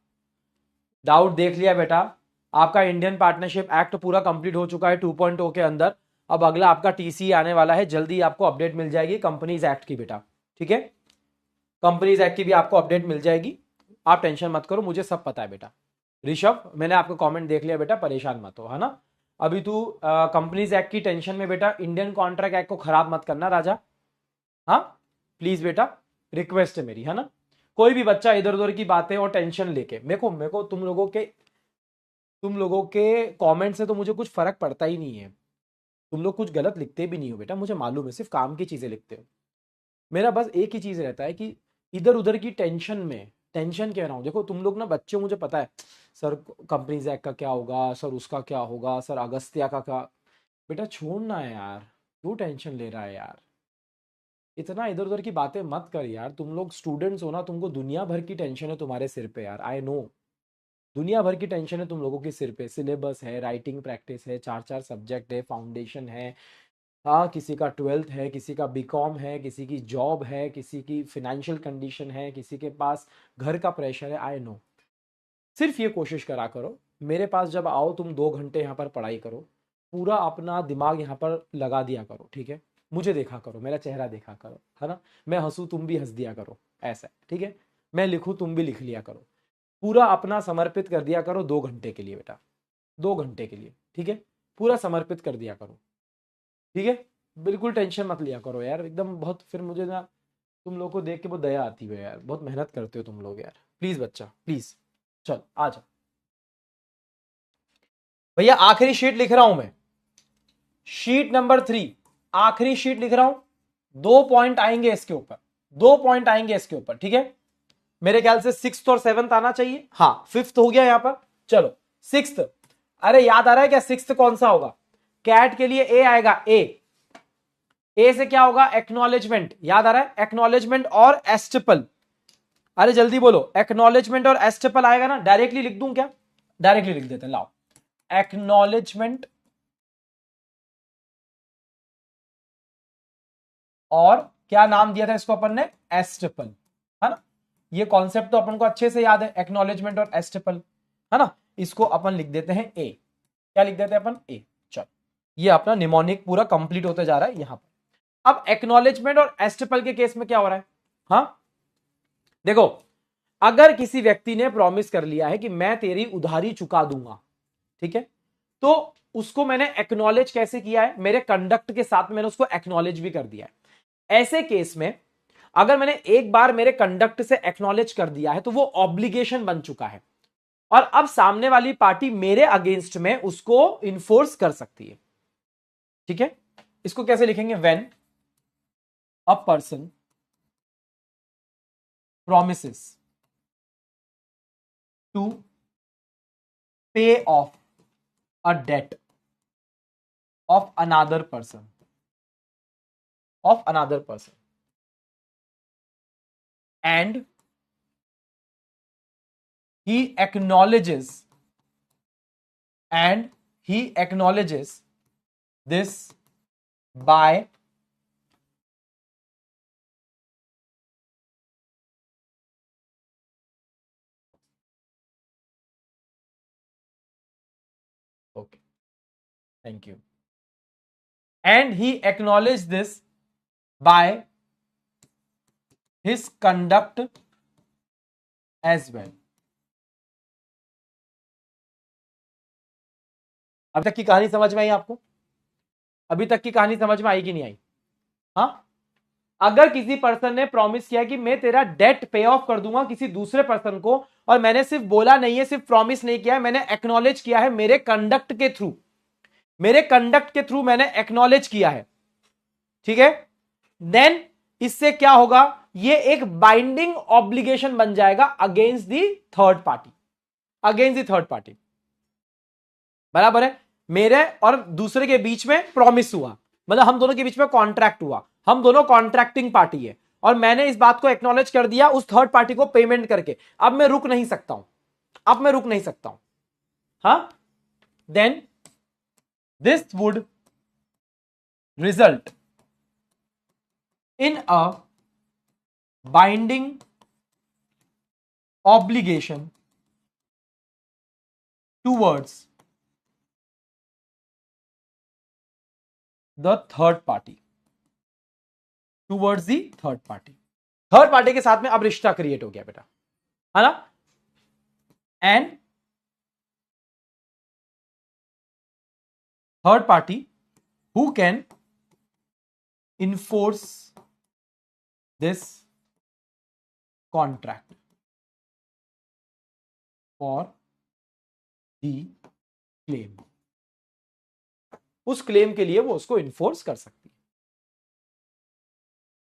डाउट देख लिया बेटा। आपका इंडियन पार्टनरशिप एक्ट पूरा कंप्लीट हो चुका है 2.0 के अंदर। अब अगला आपका टीसीए आने वाला है, जल्दी आपको अपडेट मिल जाएगी कंपनीज एक्ट की बेटा। ठीक है, कंपनीज एक्ट की भी आपको अपडेट मिल जाएगी, आप टेंशन मत करो, मुझे सब पता है बेटा। ऋषभ, मैंने आपका कमेंट देख लिया बेटा, परेशान मत हो, है ना। अभी तू कंपनीज एक्ट की टेंशन में बेटा इंडियन कॉन्ट्रैक्ट एक्ट को खराब मत करना राजा। हाँ प्लीज बेटा, रिक्वेस्ट है मेरी, है ना। कोई भी बच्चा इधर उधर की बातें और टेंशन लेके, मेरे को तुम लोगों के कमेंट से तो मुझे कुछ फर्क पड़ता ही नहीं है। तुम लोग कुछ गलत लिखते भी नहीं हो बेटा, मुझे मालूम है, सिर्फ काम की चीजें लिखते हो। मेरा बस एक ही चीज रहता है कि इधर उधर की टेंशन में टेंशन कह रहा हूँ। देखो तुम लोग ना बच्चे, मुझे पता है सर कंपनीज एक्ट का क्या होगा, सर उसका क्या होगा, सर अगस्त्या का क्या। बेटा छोड़ना है यार, क्यों टेंशन ले रहा है यार। इतना इधर उधर की बातें मत कर यार। तुम लोग स्टूडेंट्स हो ना, तुमको दुनिया भर की टेंशन है तुम्हारे सिर पे यार, आई नो। दुनिया भर की टेंशन है तुम लोगों के सिर पे, सिलेबस है, राइटिंग प्रैक्टिस है, चार चार सब्जेक्ट है, फाउंडेशन है। हाँ, किसी का 12th है, किसी का बीकॉम है, किसी की जॉब है, किसी की फिनेंशियल कंडीशन है, किसी के पास घर का प्रेशर है, आई नो। सिर्फ ये कोशिश करा करो, मेरे पास जब आओ तुम 2 घंटे यहाँ पर पढ़ाई करो, पूरा अपना दिमाग यहाँ पर लगा दिया करो, ठीक है। मुझे देखा करो, मेरा चेहरा देखा करो, है ना। मैं हंसूं तुम भी हंस दिया करो, ऐसा है, ठीक है। मैं लिखूं तुम भी लिख लिया करो। पूरा अपना समर्पित कर दिया करो 2 घंटे के लिए बेटा, 2 घंटे के लिए, ठीक है। पूरा समर्पित कर दिया करो, ठीक है। बिल्कुल टेंशन मत लिया करो यार एकदम। बहुत फिर मुझे ना तुम लोग को देख के बहुत दया आती है यार, बहुत मेहनत करते हो तुम लोग यार। प्लीज बच्चा प्लीज, चल आ जा भैया। आखिरी शीट लिख रहा हूं मैं, शीट नंबर 3, आखिरी शीट लिख रहा हूं। 2 पॉइंट आएंगे इसके ऊपर, 2 पॉइंट आएंगे इसके ऊपर, ठीक है। मेरे ख्याल से 6th और 7th आना चाहिए, हाँ 5th हो गया यहां पर। चलो 6th, अरे याद आ रहा है क्या 6th कौन सा होगा। कैट के लिए ए आएगा, ए से क्या होगा, एक्नॉलेजमेंट, याद आ रहा है, एक्नॉलेजमेंट और एस्टिपल। अरे जल्दी बोलो, एक्नॉलेजमेंट और एस्टिपल आएगा ना। डायरेक्टली लिख दूं क्या, डायरेक्टली लिख देते हैं, लाओ। एक्नॉलेजमेंट और क्या नाम दिया था इसको अपन ने, एस्टिपल, है ना। ये कॉन्सेप्ट तो अपन को अच्छे से याद है, एक्नॉलेजमेंट और एस्टिपल, है ना। इसको अपन लिख देते हैं ए, क्या लिख देते हैं अपन, ए। चलो ये अपना निमोनिक पूरा कंप्लीट होते जा रहा है यहां पर। अब एक्नॉलेजमेंट और एस्टिपल के केस में क्या हो रहा है, हाँ देखो, अगर किसी व्यक्ति ने प्रॉमिस कर लिया है कि मैं तेरी उधारी चुका दूंगा, ठीक है, तो उसको मैंने एक्नॉलेज कैसे किया है, मेरे कंडक्ट के साथ मैंने उसको एक्नॉलेज भी कर दिया है। ऐसे केस में अगर मैंने एक बार मेरे कंडक्ट से एक्नॉलेज कर दिया है तो वो ऑब्लिगेशन बन चुका है, और अब सामने वाली पार्टी मेरे अगेंस्ट में उसको इन्फोर्स कर सकती है, ठीक है। इसको कैसे लिखेंगे, when a person promises to pay off a debt of another person, and he acknowledges this by okay, thank you, and he acknowledges this by his conduct as well। अभी तक की कहानी समझ में आई आपको, अभी तक की कहानी समझ में आई कि नहीं आई, हाँ। अगर किसी पर्सन ने प्रॉमिस किया कि मैं तेरा डेट पे ऑफ कर दूंगा किसी दूसरे पर्सन को, और मैंने सिर्फ बोला नहीं है, सिर्फ प्रॉमिस नहीं किया है, मैंने एक्नॉलेज किया है मेरे कंडक्ट के थ्रू, मैंने एक्नॉलेज किया है, ठीक है। देन इससे क्या होगा, ये एक बाइंडिंग ऑब्लिगेशन बन जाएगा अगेंस्ट दी थर्ड पार्टी, बराबर है। मेरे और दूसरे के बीच में प्रॉमिस हुआ, मतलब हम दोनों के बीच में कॉन्ट्रैक्ट हुआ, हम दोनों कॉन्ट्रैक्टिंग पार्टी है, और मैंने इस बात को एक्नॉलेज कर दिया उस थर्ड पार्टी को पेमेंट करके। अब मैं रुक नहीं सकता हूं, हाँ। Then this would result in a binding obligation towards the third party, towards the third party. Third party के साथ में अब रिश्ता क्रिएट हो गया बेटा, है ना। And third party who can enforce this contract for the claim, उस क्लेम के लिए वो उसको इन्फोर्स कर सकती है।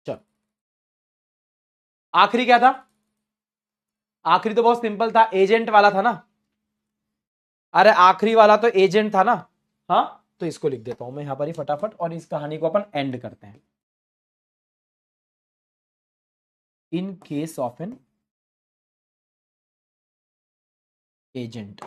चलो आखिरी क्या था? आखिरी तो बहुत सिंपल था, एजेंट वाला था ना। अरे आखिरी वाला तो एजेंट था ना। हाँ तो इसको लिख देता हूं मैं यहां पर ही फटाफट, और इस कहानी को अपन एंड करते हैं। इन केस ऑफ एन एजेंट,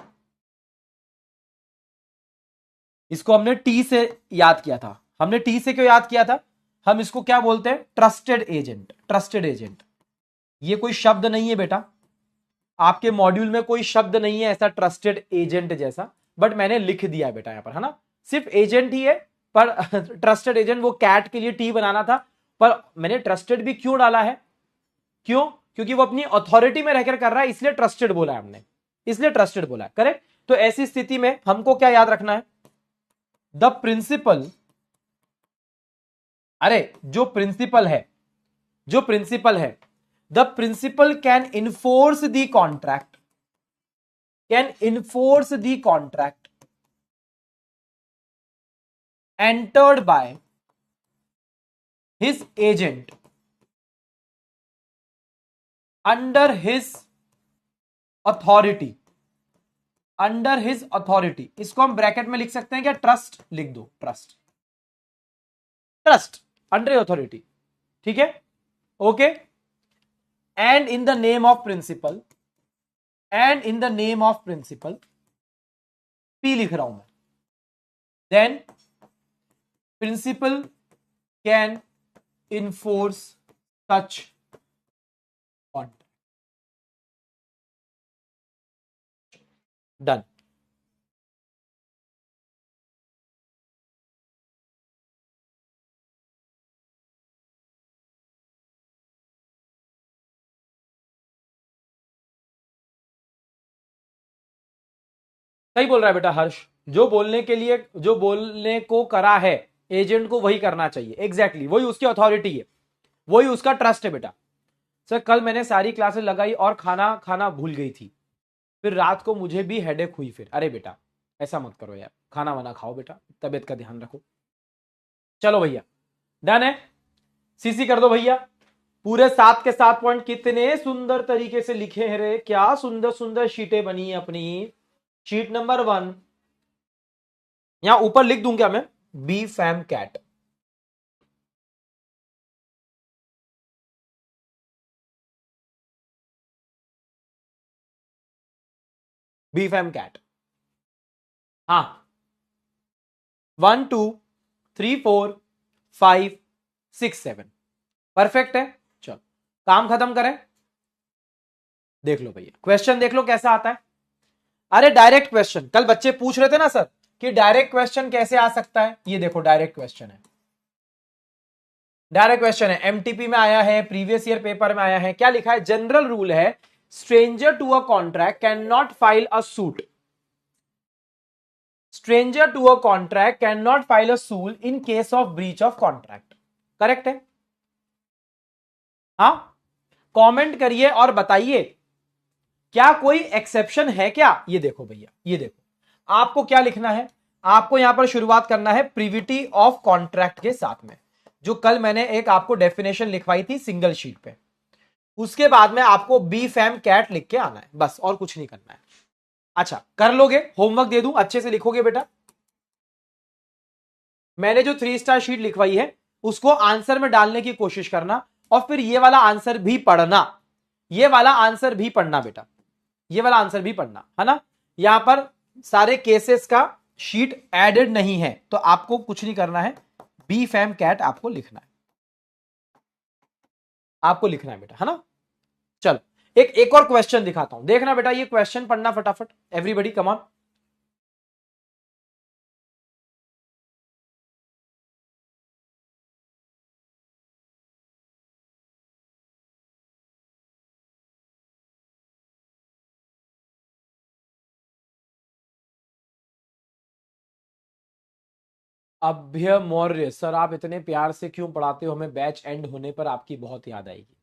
इसको हमने टी से याद किया था। हमने टी से क्यों याद किया था? हम इसको क्या बोलते हैं? Trusted agent. ट्रस्टेड एजेंट ये कोई शब्द नहीं है बेटा, आपके मॉड्यूल में कोई शब्द नहीं है ऐसा ट्रस्टेड एजेंट जैसा, बट मैंने लिख दिया है बेटा यहां पर, है ना। सिर्फ एजेंट ही है, पर ट्रस्टेड एजेंट वो कैट के लिए टी बनाना था, पर मैंने ट्रस्टेड भी क्यों डाला है? क्यों? क्योंकि वो अपनी अथॉरिटी में रहकर कर रहा है, इसलिए ट्रस्टेड बोला है हमने, इसलिए ट्रस्टेड बोला है। करेक्ट। तो ऐसी स्थिति में हमको क्या याद रखना है? द प्रिंसिपल, अरे जो प्रिंसिपल है, जो प्रिंसिपल है, the principal can enforce the contract, can enforce the contract entered by his agent under his authority, under his authority. इसको हम ब्रैकेट में लिख सकते हैं क्या? ट्रस्ट लिख दो, ट्रस्ट, ट्रस्ट अंडर अथॉरिटी, ठीक है, okay. And in the name of principal, and in the name of principal, P लिख रहा हूं मैं, then principal can enforce such contract. Done. सही बोल रहा है बेटा हर्ष, जो बोलने के लिए, जो बोलने को करा है एजेंट को वही करना चाहिए, एग्जैक्टली वही उसकी अथॉरिटी है, वही उसका ट्रस्ट है बेटा। सर कल मैंने सारी क्लासेस लगाई और खाना खाना भूल गई थी, फिर रात को मुझे भी हेडेक हुई फिर। अरे बेटा ऐसा मत करो यार, खाना वाना खाओ बेटा, तबीयत का ध्यान रखो। चलो भैया डन है, सीसी कर दो भैया। पूरे 7 के 7 पॉइंट कितने सुंदर तरीके से लिखे हैं रे, क्या सुंदर सुंदर शीटें बनी है अपनी। शीट नंबर 1 यहां ऊपर लिख दूं क्या मैं? बी फैम कैट, बी फैम कैट। हाँ 1 2 3 4 5 6 7 परफेक्ट है। चलो काम खत्म करें, देख लो भैया क्वेश्चन देख लो कैसा आता है। अरे डायरेक्ट क्वेश्चन, कल बच्चे पूछ रहे थे ना सर कि डायरेक्ट क्वेश्चन कैसे आ सकता है, ये देखो डायरेक्ट क्वेश्चन है, डायरेक्ट क्वेश्चन है, एमटीपी में आया है, प्रीवियस ईयर पेपर में आया है। क्या लिखा है? जनरल रूल है, stranger to a contract can not file a suit, stranger to a contract can not file a suit in case of breach of contract. Correct है? हाँ कमेंट करिए और बताइए क्या कोई एक्सेप्शन है क्या। ये देखो भैया, ये देखो आपको क्या लिखना है, आपको यहां पर शुरुआत करना है प्रिविटी ऑफ कॉन्ट्रैक्ट के साथ में, जो कल मैंने एक आपको डेफिनेशन लिखवाई थी सिंगल शीट पे। उसके बाद में आपको बी फैम कैट लिख के आना है, बस और कुछ नहीं करना है। अच्छा कर लोगे? होमवर्क दे दूं, अच्छे से लिखोगे बेटा? मैंने जो 3 स्टार शीट लिखवाई है उसको आंसर में डालने की कोशिश करना, और फिर ये वाला आंसर भी पढ़ना, ये वाला आंसर भी पढ़ना बेटा, ये वाला आंसर भी पढ़ना, है ना। यहां पर सारे केसेस का शीट एडेड नहीं है, तो आपको कुछ नहीं करना है, बी फैम कैट आपको लिखना है, आपको लिखना है बेटा, है ना। चलो एक और क्वेश्चन दिखाता हूं, देखना बेटा, ये क्वेश्चन पढ़ना फटाफट, everybody come on. Abhay Maurya sir, आप इतने प्यार से क्यों पढ़ाते हो हमें, बैच एंड होने पर आपकी बहुत याद आएगी।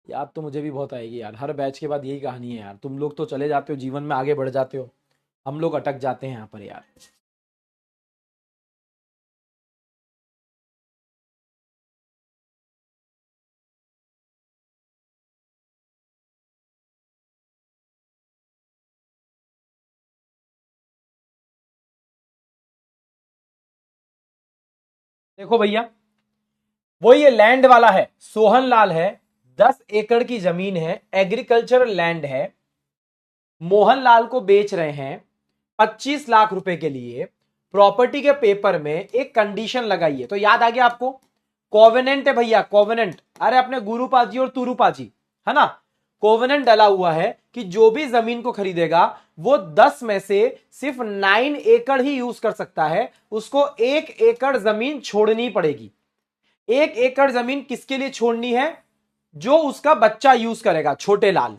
याद तो मुझे भी बहुत आएगी यार, हर बैच के बाद यही कहानी है यार, तुम लोग तो चले जाते हो जीवन में, आगे बढ़ जाते हो, हम लोग अटक जाते हैं यहाँ पर यार। देखो भैया, वो ये लैंड वाला है, सोहन लाल है, 10 एकड़ की जमीन है, एग्रीकल्चरल लैंड है, मोहनलाल को बेच रहे हैं 25 लाख रुपए के लिए। प्रॉपर्टी के पेपर में एक कंडीशन लगाई है, तो याद आ गया आपको, कोवेनेंट है भैया, कोवेनेंट, अरे अपने गुरुपाजी और तुरुपाजी, है ना, कोवेनेंट डाला हुआ है कि जो भी जमीन को खरीदेगा वो 10 में से सिर्फ 9 एकड़ ही यूज कर सकता है, उसको 1 एकड़ जमीन छोड़नी पड़ेगी। 1 एकड़ जमीन किसके लिए छोड़नी है, जो उसका बच्चा यूज करेगा, छोटे लाल,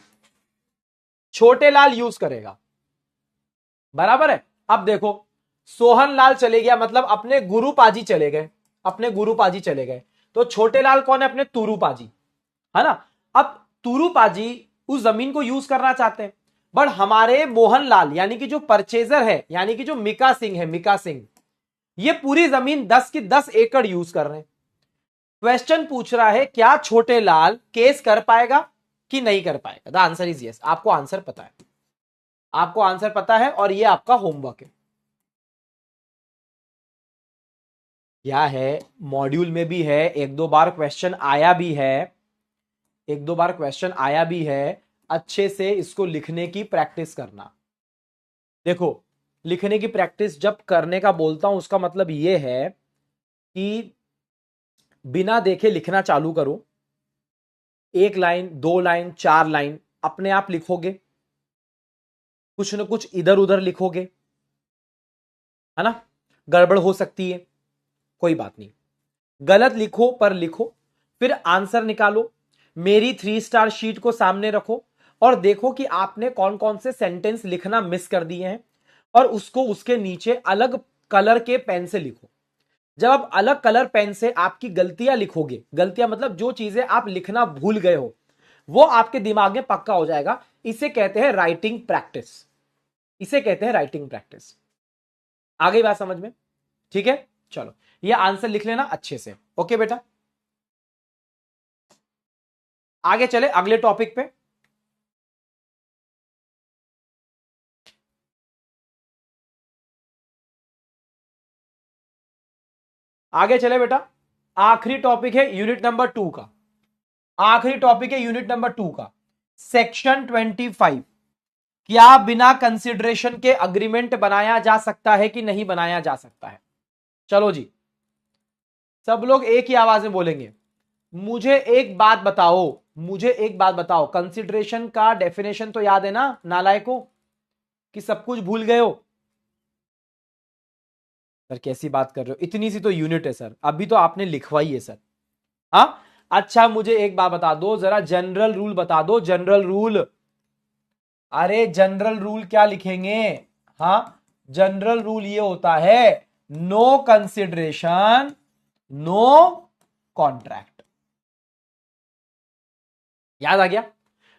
छोटे लाल यूज करेगा, बराबर है। अब देखो, सोहन लाल चले गया, मतलब अपने गुरु पाजी चले गए, अपने गुरु पाजी चले गए, तो छोटे लाल कौन है, अपने तुरु पाजी, है ना। अब तुरु पाजी उस जमीन को यूज करना चाहते हैं, बट हमारे मोहन लाल यानी कि जो परचेजर है, यानी कि जो मिका सिंह है, मिका सिंह, ये पूरी जमीन 10 की 10 एकड़ यूज कर रहे हैं। क्वेश्चन पूछ रहा है क्या छोटे लाल केस कर पाएगा कि नहीं कर पाएगा, द आंसर इज यस। आपको आंसर पता है, आपको आंसर पता है, और ये आपका होमवर्क है। क्या है, मॉड्यूल में भी है, एक दो बार क्वेश्चन आया भी है, एक दो बार क्वेश्चन आया भी है, अच्छे से इसको लिखने की प्रैक्टिस करना। देखो, लिखने की प्रैक्टिस जब करने का बोलता हूं, उसका मतलब ये है कि बिना देखे लिखना चालू करो, 1 लाइन 2 लाइन 4 लाइन अपने आप लिखोगे, कुछ न कुछ इधर उधर लिखोगे, है ना, गड़बड़ हो सकती है, कोई बात नहीं, गलत लिखो पर लिखो, फिर आंसर निकालो, मेरी 3 स्टार शीट को सामने रखो और देखो कि आपने कौन कौन से सेंटेंस लिखना मिस कर दिए हैं, और उसको उसके नीचे अलग कलर के पेन से लिखो। जब आप अलग कलर पेन से आपकी गलतियां लिखोगे, गलतियां मतलब जो चीजें आप लिखना भूल गए हो, वो आपके दिमाग में पक्का हो जाएगा। इसे कहते हैं राइटिंग प्रैक्टिस, इसे कहते हैं राइटिंग प्रैक्टिस। आ गई बात समझ में, ठीक है, चलो ये आंसर लिख लेना अच्छे से, ओके बेटा। आगे चले अगले टॉपिक पे। आगे चले बेटा, आखिरी टॉपिक है यूनिट नंबर 2 का, आखिरी टॉपिक है यूनिट नंबर 2 का, सेक्शन 25। क्या बिना कंसिडरेशन के अग्रीमेंट बनाया जा सकता है कि नहीं बनाया जा सकता है। चलो जी, सब लोग एक ही आवाज में बोलेंगे, मुझे एक बात बताओ, मुझे एक बात बताओ, कंसिडरेशन का डेफिनेशन तो याद है ना नालायकों, कि सब कुछ भूल गए हो। सर कैसी बात कर रहे हो, इतनी सी तो यूनिट है सर, अभी तो आपने लिखवाई है सर। हाँ, अच्छा मुझे एक बात बता दो जरा, जनरल रूल बता दो, जनरल रूल। अरे जनरल रूल क्या लिखेंगे, हाँ, जनरल रूल ये होता है, नो कंसिडरेशन नो कॉन्ट्रैक्ट। याद आ गया,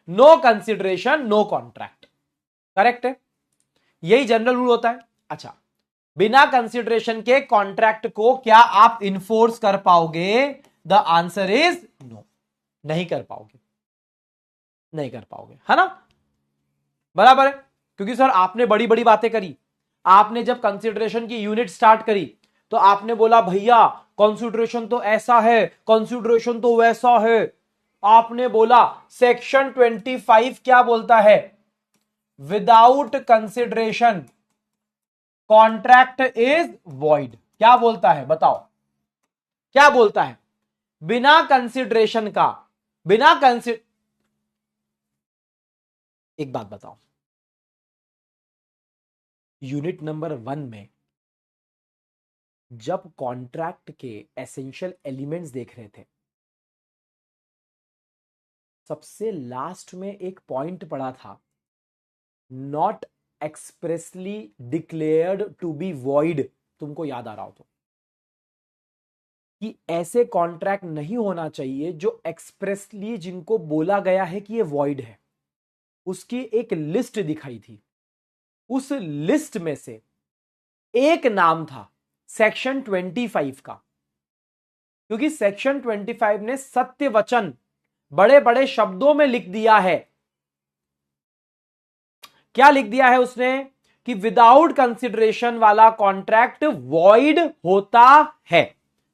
no consideration no contract, correct है, यही जनरल रूल होता है। अच्छा, बिना कंसिडरेशन के कॉन्ट्रैक्ट को क्या आप इन्फोर्स कर पाओगे, द आंसर इज नो, नहीं कर पाओगे, नहीं कर पाओगे, है ना, बराबर है। क्योंकि सर आपने बड़ी बड़ी बातें करी, आपने जब कंसिडरेशन की यूनिट स्टार्ट करी तो आपने बोला भैया कंसिडरेशन तो ऐसा है, कंसिडरेशन तो वैसा है, आपने बोला सेक्शन 25 क्या बोलता है, without consideration contract is void, क्या बोलता है बताओ, क्या बोलता है, बिना कंसिडरेशन का, बिना कंसिड एक बात बताओ, यूनिट नंबर 1 में जब कॉन्ट्रैक्ट के एसेंशियल एलिमेंट्स देख रहे थे, सबसे लास्ट में एक पॉइंट पड़ा था, not expressly declared to be void, तुमको याद आ रहा हो तो, कि ऐसे कॉन्ट्रैक्ट नहीं होना चाहिए जो एक्सप्रेसली, जिनको बोला गया है कि ये वॉइड है, उसकी एक लिस्ट दिखाई थी। उस लिस्ट में से एक नाम था सेक्शन 25 का, क्योंकि सेक्शन 25 ने सत्य वचन बड़े बड़े शब्दों में लिख दिया है। क्या लिख दिया है उसने? कि विदाउट कंसिडरेशन वाला कॉन्ट्रैक्ट वॉइड होता है।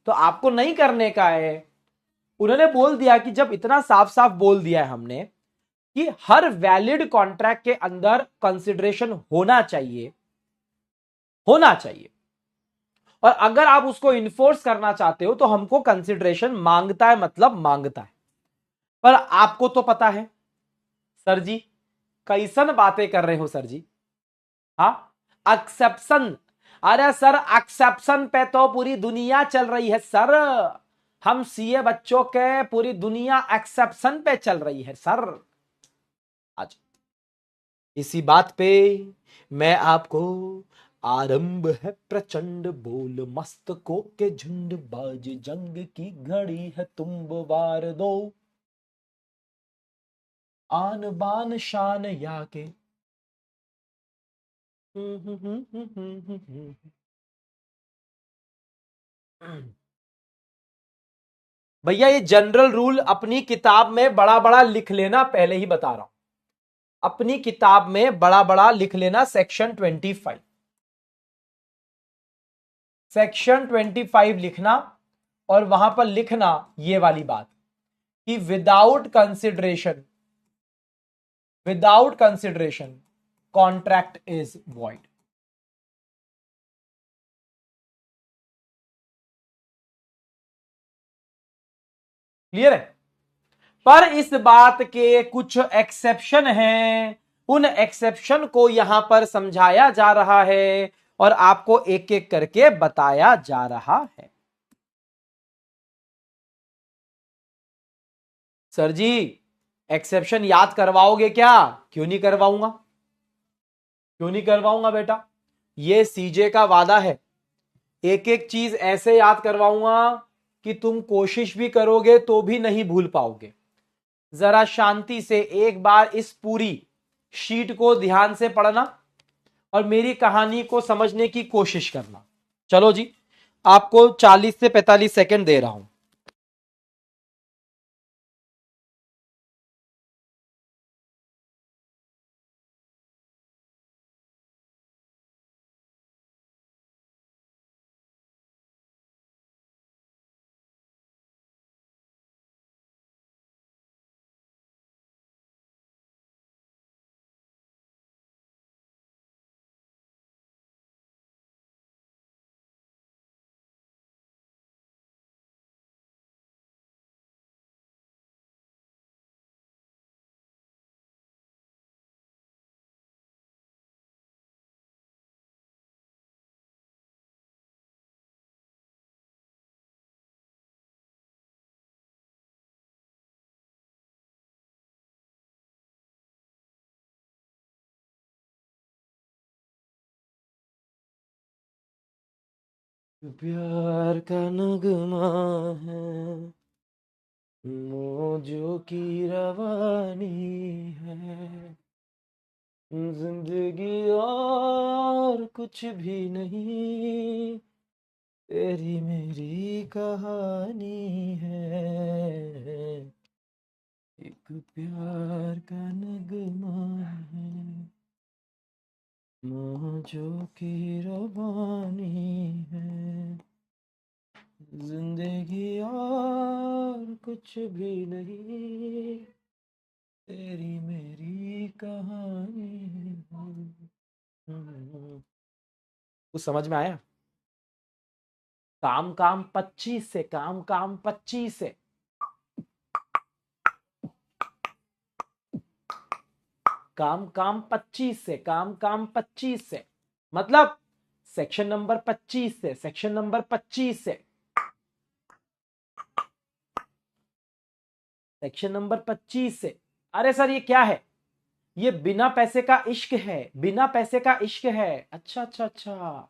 तो आपको नहीं करने का है। उन्होंने बोल दिया कि जब इतना साफ साफ बोल दिया है हमने कि हर वैलिड कॉन्ट्रैक्ट के अंदर कंसिडरेशन होना चाहिए, होना चाहिए, और अगर आप उसको इन्फोर्स करना चाहते हो तो हमको कंसिडरेशन मांगता है, मतलब मांगता है। पर आपको तो पता है सर जी, कैसन बातें कर रहे हो सर जी। हाँ, एक्सेप्शन, अरे सर एक्सेप्शन पे तो पूरी दुनिया चल रही है सर। हम सीए बच्चों के पूरी दुनिया एक्सेप्शन पे चल रही है सर। आज इसी बात पे मैं आपको, आरंभ है प्रचंड बोल मस्तकों के झुंड, बाज जंग की घड़ी है तुम वार दो, आन बान शान या के। भैया ये जनरल रूल अपनी किताब में बड़ा बड़ा लिख लेना, पहले ही बता रहा हूं, अपनी किताब में बड़ा बड़ा लिख लेना, सेक्शन 25, सेक्शन 25 लिखना, और वहां पर लिखना ये वाली बात कि without consideration contract is void. Clear है? पर इस बात के कुछ एक्सेप्शन हैं, उन एक्सेप्शन को यहां पर समझाया जा रहा है और आपको एक एक करके बताया जा रहा है। सर जी एक्सेप्शन याद करवाओगे क्या? क्यों नहीं करवाऊंगा, क्यों नहीं करवाऊंगा बेटा, ये सीजे का वादा है। एक एक चीज ऐसे याद करवाऊंगा कि तुम कोशिश भी करोगे तो भी नहीं भूल पाओगे। जरा शांति से एक बार इस पूरी शीट को ध्यान से पढ़ना और मेरी कहानी को समझने की कोशिश करना। चलो जी, आपको 40 से 45 सेकंड दे रहा हूं। प्यार का नगमा है, मौजों की रवानी है, जिंदगी और कुछ भी नहीं, तेरी मेरी कहानी है, एक प्यार का नगमा है, मौजों की रवानी है, जिंदगी और कुछ भी नहीं, तेरी मेरी कहानी है। कुछ समझ में आया? काम काम 25 से, काम काम 25 से, काम काम 25 से, काम काम 25 से, मतलब सेक्शन नंबर 25 से, सेक्शन नंबर 25 से, सेक्शन नंबर 25 से। अरे सर ये क्या है? ये बिना पैसे का इश्क है, बिना पैसे का इश्क है। अच्छा अच्छा अच्छा,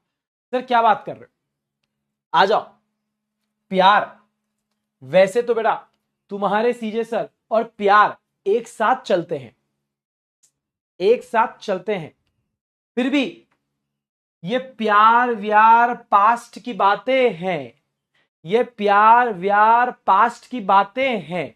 सर क्या बात कर रहे हो? आ जाओ। प्यार, वैसे तो बेटा तुम्हारे सीजे सर और प्यार एक साथ चलते हैं, एक साथ चलते हैं, फिर भी ये प्यार व्यार पास्ट की बातें हैं, ये प्यार व्यार पास्ट की बातें हैं।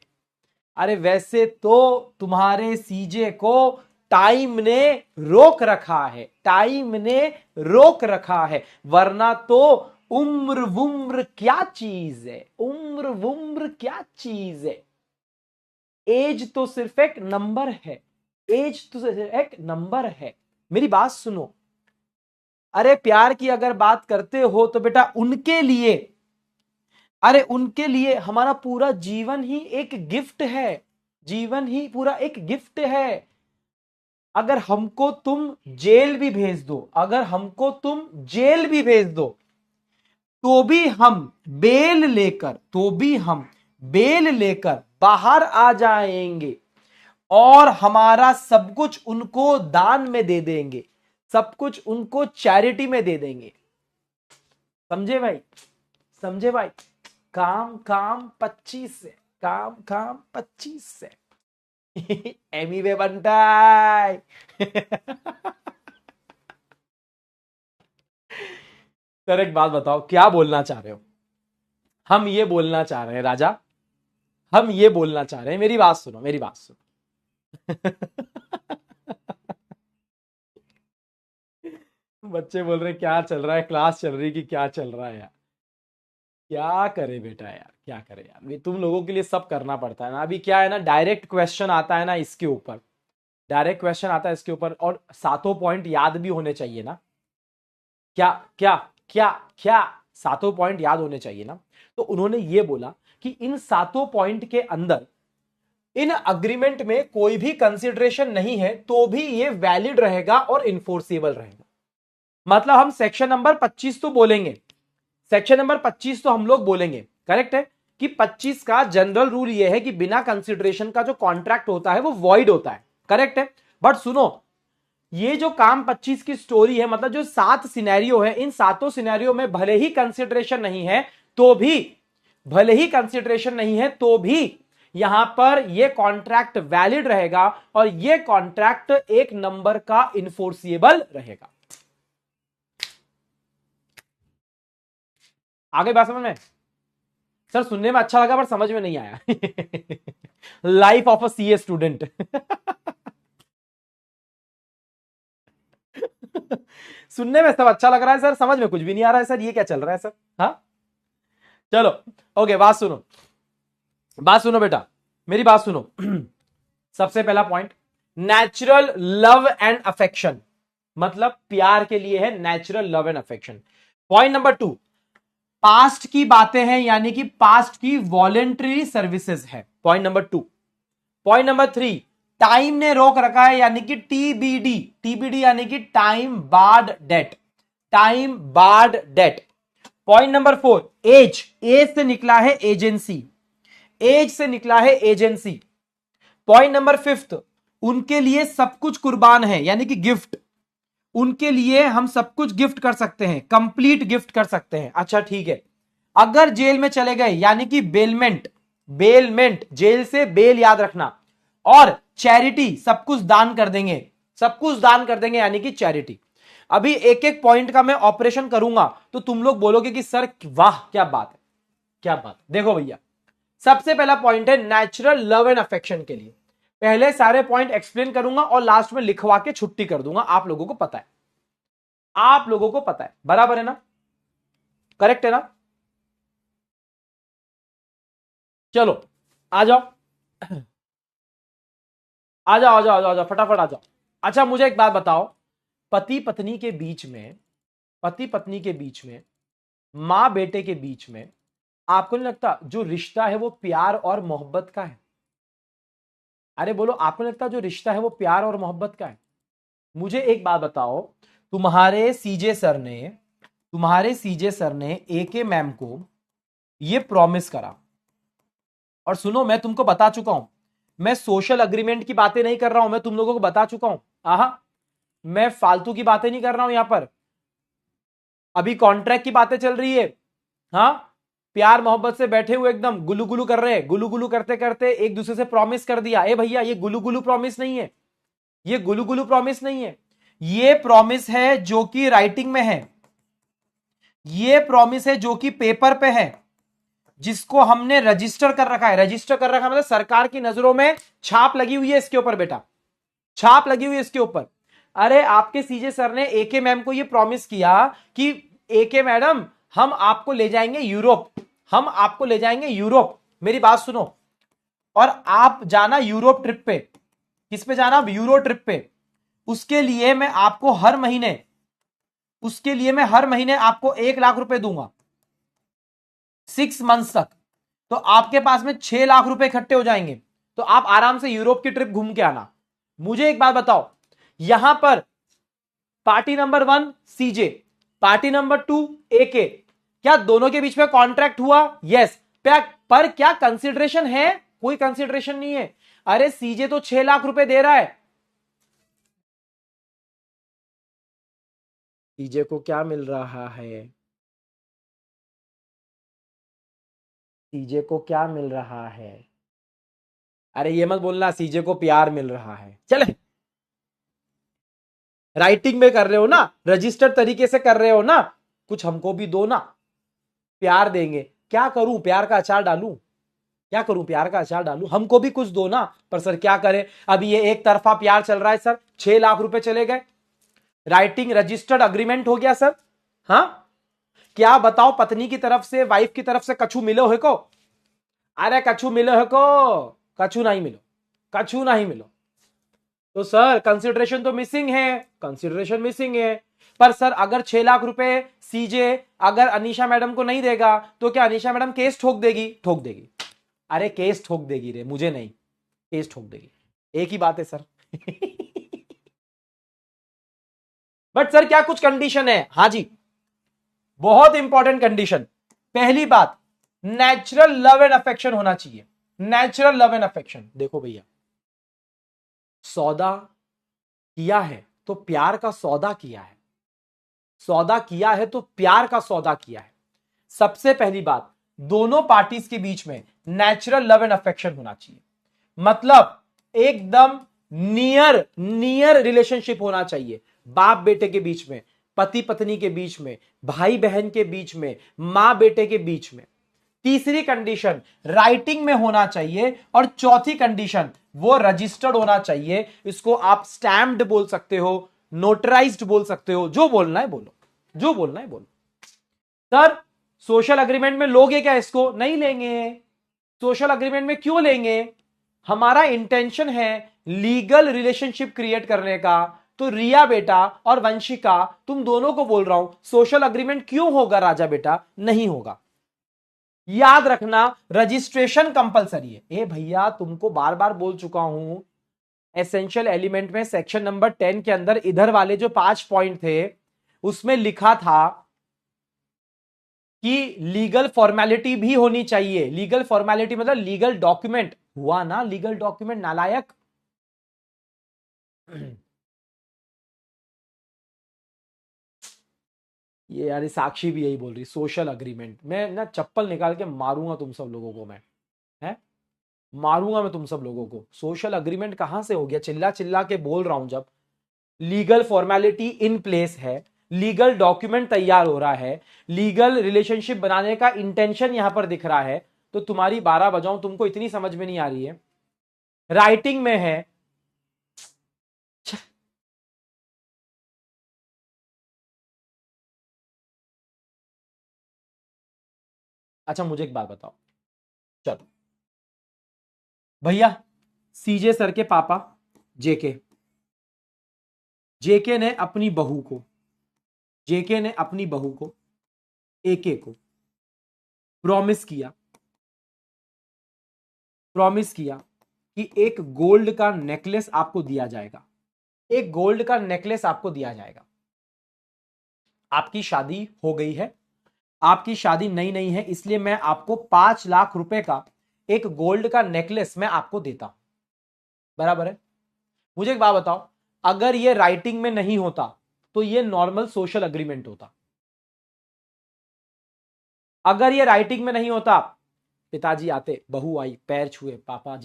अरे वैसे तो तुम्हारे सीजे को टाइम ने रोक रखा है, टाइम ने रोक रखा है, वरना तो उम्र वुम्र क्या चीज है, उम्र वुम्र क्या चीज है। एज तो सिर्फ एक नंबर है, एज तो सिर्फ एक नंबर है। मेरी बात सुनो, अरे प्यार की अगर बात करते हो तो बेटा उनके लिए, अरे उनके लिए हमारा पूरा जीवन ही एक गिफ्ट है, जीवन ही पूरा एक गिफ्ट है। अगर हमको तुम जेल भी भेज दो, अगर हमको तुम जेल भी भेज दो, तो भी हम बेल लेकर, तो भी हम बेल लेकर बाहर आ जाएंगे और हमारा सब कुछ उनको दान में दे देंगे, सब कुछ उनको चैरिटी में दे देंगे। समझे भाई, समझे भाई? काम काम 25 से, काम काम 25 से। एमी वे बनता है। सर एक बात बताओ, क्या बोलना चाह रहे हो? हम ये बोलना चाह रहे हैं राजा, हम ये बोलना चाह रहे हैं, मेरी बात सुनो, मेरी बात सुनो। बच्चे बोल रहे क्या चल रहा है, क्लास चल रही कि क्या चल रहा है यार? क्या करे बेटा यार, क्या करे यार, ये तुम लोगों के लिए सब करना पड़ता है ना। अभी क्या है ना, डायरेक्ट क्वेश्चन आता है ना इसके ऊपर, डायरेक्ट क्वेश्चन आता है इसके ऊपर, और सातों पॉइंट याद भी होने चाहिए ना। क्या क्या क्या क्या, सातों पॉइंट याद होने चाहिए ना। तो उन्होंने ये बोला कि इन सातों पॉइंट के अंदर इन अग्रीमेंट में कोई भी कंसिडरेशन नहीं है तो भी ये वैलिड रहेगा और इन्फोर्सेबल रहेगा। मतलब हम सेक्शन नंबर 25 तो बोलेंगे, सेक्शन नंबर 25 तो हम लोग बोलेंगे, करेक्ट है कि 25 का जनरल रूल यह है कि बिना कंसिडरेशन का जो कॉन्ट्रैक्ट होता है वो वॉइड होता है, करेक्ट है। बट सुनो, ये जो काम 25 की स्टोरी है, मतलब जो 7 सिनेरियो है, इन सातों सिनेरियो में भले ही कंसिडरेशन नहीं है तो भी, भले ही कंसिडरेशन नहीं है तो भी यहां पर ये कॉन्ट्रैक्ट वैलिड रहेगा और ये कॉन्ट्रैक्ट एक नंबर का इन्फोर्सिएबल रहेगा। आगे बात समझ में? सर सुनने में अच्छा लगा पर समझ में नहीं आया। Life of a CA student. सुनने में सब अच्छा लग रहा है सर, समझ में कुछ भी नहीं आ रहा है सर, ये क्या चल रहा है सर? हाँ चलो, ओके बात सुनो, बात सुनो बेटा, मेरी बात सुनो। सबसे पहला point, natural love and affection, मतलब प्यार के लिए है natural love and affection. Point number 2, past की बातें हैं यानी कि पास्ट की वॉलेंट्री सर्विसेज है, point number 2। Point number 3, time ने रोक रखा है यानी कि टीबीडी, टीबीडी यानी कि time barred debt, time barred debt. Point number 4, एज, एज से निकला है एजेंसी, एज से निकला है एजेंसी। पॉइंट नंबर 5, उनके लिए सब कुछ कुर्बान है यानी कि गिफ्ट, उनके लिए हम सब कुछ गिफ्ट कर सकते हैं, कंप्लीट गिफ्ट कर सकते हैं। अच्छा ठीक है, अगर जेल में चले गए यानी कि बेलमेंट, बेलमेंट जेल से बेल याद रखना, और चैरिटी सब कुछ दान कर देंगे, सब कुछ दान कर देंगे यानी कि चैरिटी। अभी एक एक पॉइंट का मैं ऑपरेशन करूंगा तो तुम लोग बोलोगे कि सर वाह क्या बात है, क्या बात। देखो भैया, सबसे पहला पॉइंट है नेचुरल लव एंड अफेक्शन के लिए, पहले सारे पॉइंट एक्सप्लेन करूंगा और लास्ट में लिखवा के छुट्टी कर दूंगा, आप लोगों को पता है, आप लोगों को पता है, बराबर है ना, करेक्ट है ना? चलो आ जाओ, आ जाओ आ जाओ आ जाओ फटाफट आ जाओ। अच्छा मुझे एक बात बताओ, पति पत्नी के बीच में, पति पत्नी के बीच में माँ बेटे के बीच में आपको नहीं लगता जो रिश्ता है वो प्यार और मोहब्बत का है? अरे बोलो, आपको नहीं लगता जो रिश्ता है वो प्यार और मोहब्बत का है? मुझे एक बात बताओ, तुम्हारे सीजे सर ने एके मैम को ये प्रॉमिस करा, और सुनो मैं तुमको बता चुका हूं, मैं सोशल अग्रीमेंट की बातें नहीं कर रहा हूं, मैं तुम लोगों को बता चुका हूं। आहा, मैं फालतू की बातें नहीं कर रहा हूं यहां पर, अभी कॉन्ट्रैक्ट की बातें चल रही है। हाँ, प्यार मोहब्बत से बैठे हुए एकदम गुलू गुलू कर रहे हैं, गुलू गुलू करते करते एक दूसरे से प्रॉमिस कर दिया। ए भैया, ये गुलू गुलू प्रॉमिस नहीं है, ये गुलू गुलू प्रॉमिस नहीं है, ये प्रॉमिस है जो कि राइटिंग में है, ये प्रॉमिस है जो कि पेपर पे है, जिसको हमने रजिस्टर कर रखा है। रजिस्टर कर रखा मतलब सरकार की नजरों में छाप लगी हुई है इसके ऊपर बेटा, छाप लगी हुई है इसके ऊपर। अरे आपके सीजे सर ने एके मैम को यह प्रॉमिस किया कि एके मैडम, हम आपको ले जाएंगे यूरोप, हम आपको ले जाएंगे यूरोप, मेरी बात सुनो, और आप जाना यूरोप ट्रिप पे। किस पे जाना? यूरो ट्रिप पे। उसके लिए मैं आपको हर महीने, उसके लिए मैं हर महीने आपको 1 लाख रुपए दूंगा 6 मंथ्स तक, तो आपके पास में 6 लाख रुपए इकट्ठे हो जाएंगे, तो आप आराम से यूरोप की ट्रिप घूम के आना। मुझे एक बात बताओ, यहां पर पार्टी नंबर 1 सीजे, पार्टी नंबर 2 एके, क्या दोनों के बीच में कॉन्ट्रैक्ट हुआ? यस। पर क्या कंसिडरेशन है? कोई कंसिडरेशन नहीं है। अरे सीजे तो 6 लाख रुपए दे रहा है, सीजे को क्या मिल रहा है? सीजे को क्या मिल रहा है? अरे ये मत बोलना सीजे को प्यार मिल रहा है। चले, राइटिंग में कर रहे हो ना, रजिस्टर्ड तरीके से कर रहे हो ना, कुछ हमको भी दो ना, प्यार देंगे। क्या करूं, प्यार का अचार डालूं? क्या करूं, प्यार का अचार डालूं? हमको भी कुछ दो ना। पर सर क्या करें, अभी ये एक तरफा प्यार चल रहा है सर, 6 लाख रुपए चले गए, राइटिंग रजिस्टर्ड अग्रीमेंट हो गया सर। हाँ, क्या बताओ, पत्नी की तरफ से, वाइफ की तरफ से कछु मिलो है को? अरे कछु मिलो है को? कछु नहीं मिलो, कछु नहीं मिलो। तो सर कंसिडरेशन तो मिसिंग है, कंसिडरेशन मिसिंग है। पर सर अगर 6 लाख रुपए सीजे अगर अनीशा मैडम को नहीं देगा, तो क्या अनीशा मैडम केस ठोक देगी? ठोक देगी। अरे केस ठोक देगी रे, मुझे नहीं, केस ठोक देगी, एक ही बात है सर। बट सर क्या कुछ कंडीशन है? हाँ जी, बहुत इंपॉर्टेंट कंडीशन। पहली बात, नेचुरल लव एंड अफेक्शन होना चाहिए, नेचुरल लव एंड अफेक्शन। देखो भैया, सौदा किया है तो प्यार का सौदा किया है, सौदा किया है तो प्यार का सौदा किया है। सबसे पहली बात, दोनों पार्टीज के बीच में नेचुरल लव एंड अफेक्शन होना चाहिए, मतलब एकदम नियर नियर रिलेशनशिप होना चाहिए, बाप बेटे के बीच में, पति पत्नी के बीच में, भाई बहन के बीच में, मां बेटे के बीच में। तीसरी कंडीशन, राइटिंग में होना चाहिए, और चौथी कंडीशन, वो रजिस्टर्ड होना चाहिए। इसको आप स्टैम्प्ड बोल सकते हो, नोटराइज्ड बोल सकते हो, जो बोलना है बोलो, जो बोलना है बोलो। सर सोशल अग्रीमेंट में लोगे क्या? इसको नहीं लेंगे। सोशल अग्रीमेंट में क्यों लेंगे? हमारा इंटेंशन है लीगल रिलेशनशिप क्रिएट करने का। तो रिया बेटा और वंशिका, तुम दोनों को बोल रहा हूं, सोशल अग्रीमेंट क्यों होगा राजा बेटा? नहीं होगा। याद रखना, रजिस्ट्रेशन कंपलसरी है। ए भैया, तुमको बार बार बोल चुका हूं, एसेंशियल एलिमेंट में सेक्शन नंबर 10 के अंदर इधर वाले जो 5 पॉइंट थे, उसमें लिखा था कि लीगल फॉर्मेलिटी भी होनी चाहिए। लीगल फॉर्मेलिटी मतलब लीगल डॉक्यूमेंट, हुआ ना लीगल डॉक्यूमेंट, नालायक। ये यार साक्षी भी यही बोल रही, सोशल अग्रीमेंट। मैं ना चप्पल निकाल के मारूंगा तुम सब लोगों को, मैं है मारूंगा मैं तुम सब लोगों को। सोशल अग्रीमेंट कहां से हो गया? चिल्ला चिल्ला के बोल रहा हूं, जब लीगल फॉर्मेलिटी इन प्लेस है, लीगल डॉक्यूमेंट तैयार हो रहा है, लीगल रिलेशनशिप बनाने का इंटेंशन यहां पर दिख रहा है, तो तुम्हारी 12 बजाऊं तुमको इतनी समझ में नहीं आ रही है? राइटिंग में है। अच्छा मुझे एक बात बताओ, चलो भैया, सीजे सर के पापा जेके, जेके ने अपनी बहू को जेके ने अपनी बहू को एक एक को प्रॉमिस किया कि एक गोल्ड का नेकलेस आपको दिया जाएगा, एक गोल्ड का नेकलेस आपको दिया जाएगा। आपकी शादी हो गई है, आपकी शादी नई नई है, इसलिए मैं आपको 5 लाख रुपए का एक गोल्ड का नेकलेस मैं आपको देता हूं, बराबर है। मुझे एक बात बताओ, अगर ये राइटिंग में नहीं होता तो ये नॉर्मल सोशल अग्रीमेंट होता। अगर ये राइटिंग में नहीं होता, पिताजी आते, बहू आई, पैर छुए, पापा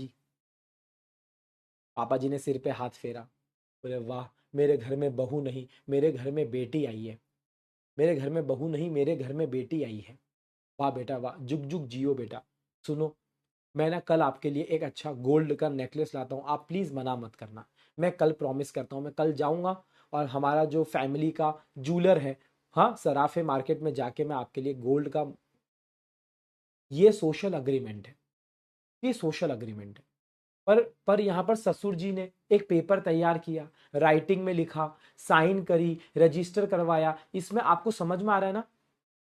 जी ने सिर पे हाथ फेरा, बोले वाह, मेरे घर में बहू नहीं, मेरे घर में बेटी आई है, मेरे घर में बहू नहीं, मेरे घर में बेटी आई है, वाह बेटा वाह, जुग जुग जियो बेटा। सुनो, मैं ना कल आपके लिए एक अच्छा गोल्ड का नेकलेस लाता हूँ, आप प्लीज मना मत करना। मैं कल प्रॉमिस करता हूँ, मैं कल जाऊंगा और हमारा जो फैमिली का जूलर है, हाँ, सराफे मार्केट में जाके मैं आपके लिए गोल्ड का, ये सोशल अग्रीमेंट है, ये सोशल अग्रीमेंट है। पर यहां पर ससुर जी ने एक पेपर तैयार किया, राइटिंग में लिखा, साइन करी, रजिस्टर करवाया। इसमें आपको समझ में आ रहा है ना,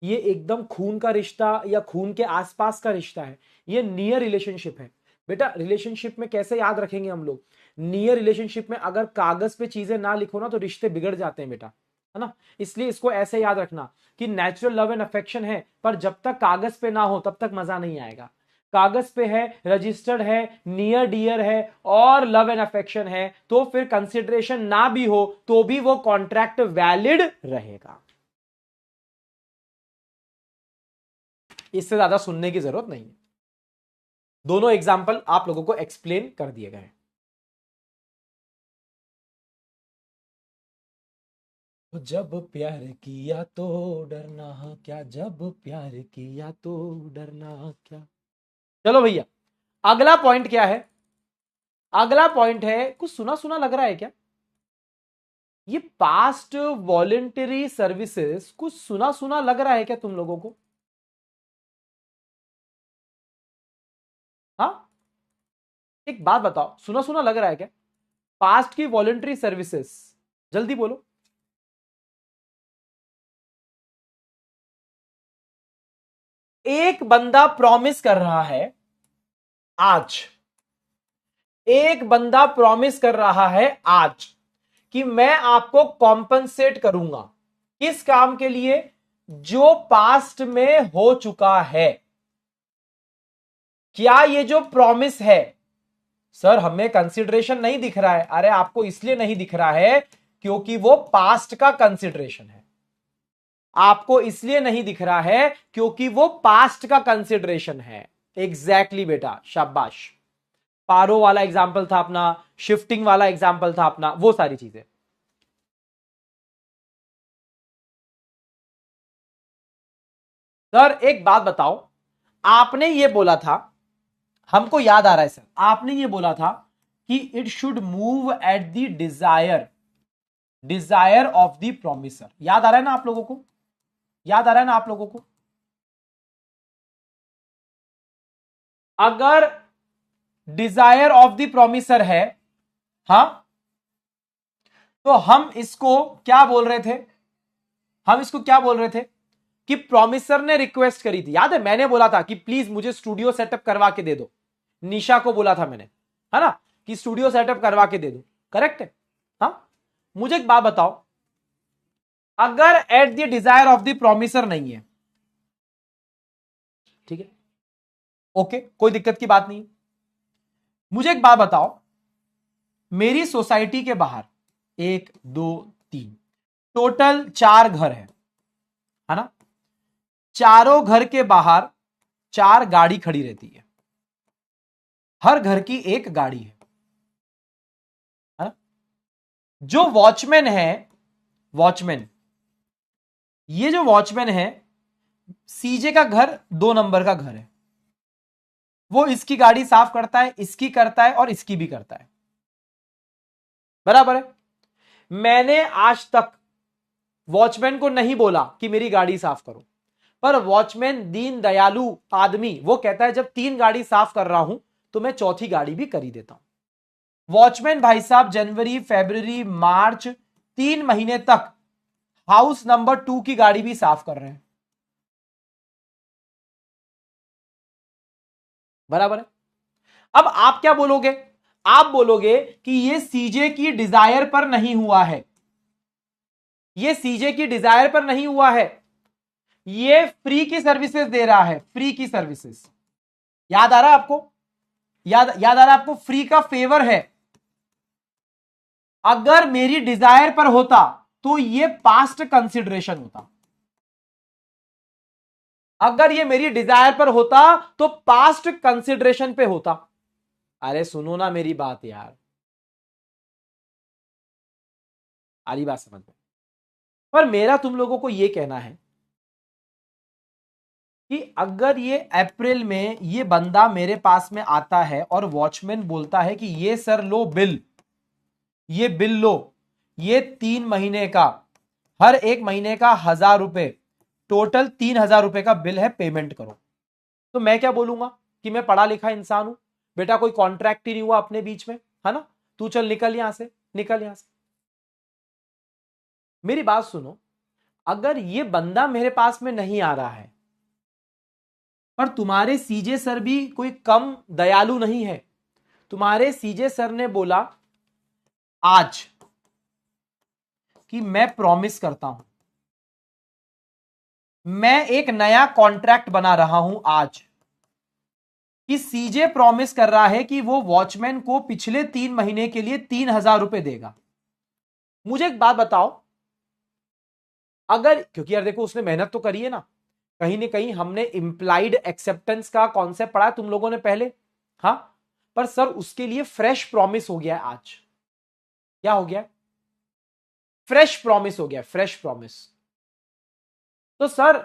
ये एकदम खून का रिश्ता या खून के आसपास का रिश्ता है, ये नियर रिलेशनशिप है। बेटा रिलेशनशिप में कैसे याद रखेंगे हम लोग, नियर रिलेशनशिप में अगर कागज पे चीजें ना लिखो ना तो रिश्ते बिगड़ जाते हैं बेटा, है ना। इसलिए इसको ऐसे याद रखना कि नेचुरल लव एंड अफेक्शन है, पर जब तक कागज पे ना हो तब तक मजा नहीं आएगा। कागज पे है, रजिस्टर्ड है, नियर डियर है और लव एंड अफेक्शन है, तो फिर कंसिडरेशन ना भी हो तो भी वो कॉन्ट्रैक्ट वैलिड रहेगा। इससे ज्यादा सुनने की जरूरत नहीं है, दोनों एग्जाम्पल आप लोगों को एक्सप्लेन कर दिए गए। जब प्यार किया तो डरना क्या, जब प्यार किया तो डरना क्या। चलो भैया, अगला पॉइंट क्या है, अगला पॉइंट है, कुछ सुना सुना लग रहा है क्या, ये पास्ट वॉलेंटरी सर्विसेज कुछ सुना सुना लग रहा है क्या तुम लोगों को? हाँ, एक बात बताओ, सुना सुना लग रहा है क्या पास्ट की वॉलेंटरी सर्विसेज? जल्दी बोलो। एक बंदा प्रॉमिस कर रहा है आज, एक बंदा प्रॉमिस कर रहा है आज कि मैं आपको कॉम्पनसेट करूंगा, किस काम के लिए, जो पास्ट में हो चुका है। क्या ये जो प्रॉमिस है, सर हमें कंसिडरेशन नहीं दिख रहा है, अरे आपको इसलिए नहीं दिख रहा है क्योंकि वो पास्ट का कंसिडरेशन है, आपको इसलिए नहीं दिख रहा है क्योंकि वो पास्ट का कंसिडरेशन है। एग्जैक्टली बेटा, शाबाश। पारो वाला एग्जाम्पल था अपना, शिफ्टिंग वाला एग्जाम्पल था अपना, वो सारी चीजें। सर एक बात बताओ, आपने ये बोला था, हमको याद आ रहा है सर, आपने ये बोला था कि it should move at the desire of the promisor. याद आ रहा है ना आप लोगों को, याद आ रहा है ना आप लोगों को? अगर डिजायर ऑफ द प्रोमिसर है, हाँ, तो हम इसको क्या बोल रहे थे, हम इसको क्या बोल रहे थे कि प्रोमिसर ने रिक्वेस्ट करी थी। याद है मैंने बोला था कि प्लीज मुझे स्टूडियो सेटअप करवा के दे दो, निशा को बोला था मैंने, है ना, कि स्टूडियो सेटअप करवा के दे दो, करेक्ट है। हाँ, मुझे एक बात बताओ, अगर at the desire of the promisor नहीं है, ठीक है, ओके, कोई दिक्कत की बात नहीं। मुझे एक बात बताओ, मेरी सोसाइटी के बाहर 1 2 3 टोटल 4 घर है ना, चारों घर के बाहर 4 गाड़ी खड़ी रहती है, हर घर की एक गाड़ी है ना। जो वॉचमैन है, वॉचमैन, ये जो वॉचमैन है, सीजे का घर 2 नंबर का घर है, वो इसकी गाड़ी साफ करता है, इसकी करता है और इसकी भी करता है, बराबर है। मैंने आज तक वॉचमैन को नहीं बोला कि मेरी गाड़ी साफ करो, पर वॉचमैन दीन दयालु आदमी, वो कहता है जब 3 गाड़ी साफ कर रहा हूं तो मैं चौथी गाड़ी भी कर ही देता हूं। वॉचमैन भाई साहब जनवरी फरवरी मार्च 3 महीने तक हाउस नंबर 2 की गाड़ी भी साफ कर रहे हैं, बराबर है। अब आप क्या बोलोगे, आप बोलोगे कि ये सीजे की डिजायर पर नहीं हुआ है, ये सीजे की डिजायर पर नहीं हुआ है, ये फ्री की सर्विसेज दे रहा है, फ्री की सर्विसेज। याद आ रहा है आपको, याद आ रहा है आपको, फ्री का फेवर है। अगर मेरी डिजायर पर होता तो ये पास्ट कंसिडरेशन होता, अगर ये मेरी डिजायर पर होता तो पास्ट कंसिडरेशन पे होता। अरे सुनो ना मेरी बात यार, आ रही बात समझ में। पर मेरा तुम लोगों को यह कहना है कि अगर ये अप्रैल में ये बंदा मेरे पास में आता है और वॉचमैन बोलता है कि ये सर लो बिल, ये बिल लो, ये 3 महीने का, हर एक महीने का 1,000 रुपए, टोटल 3,000 रुपए का बिल है, पेमेंट करो, तो मैं क्या बोलूंगा कि मैं पढ़ा लिखा इंसान हूं, बेटा कोई कॉन्ट्रैक्ट ही नहीं हुआ अपने बीच में, है ना, तू चल निकल यहां से, निकल यहां से। मेरी बात सुनो, अगर ये बंदा मेरे पास में नहीं आ रहा है, पर तुम्हारे सीजे सर भी कोई कम दयालु नहीं है, तुम्हारे सीजे सर ने बोला आज कि मैं प्रॉमिस करता हूं, मैं एक नया कॉन्ट्रैक्ट बना रहा हूं आज, कि सीजे प्रॉमिस कर रहा है कि वो वॉचमैन को पिछले 3 महीने के लिए 3,000 रुपए देगा। मुझे एक बात बताओ, अगर, क्योंकि यार देखो उसने मेहनत तो करी है ना कहीं हमने इंप्लाइड एक्सेप्टेंस का कॉन्सेप्ट पढ़ा तुम लोगों ने पहले, हाँ, पर सर उसके लिए फ्रेश प्रॉमिस हो गया है आज। क्या हो गया, फ्रेश प्रॉमिस हो गया, फ्रेश प्रॉमिस। तो सर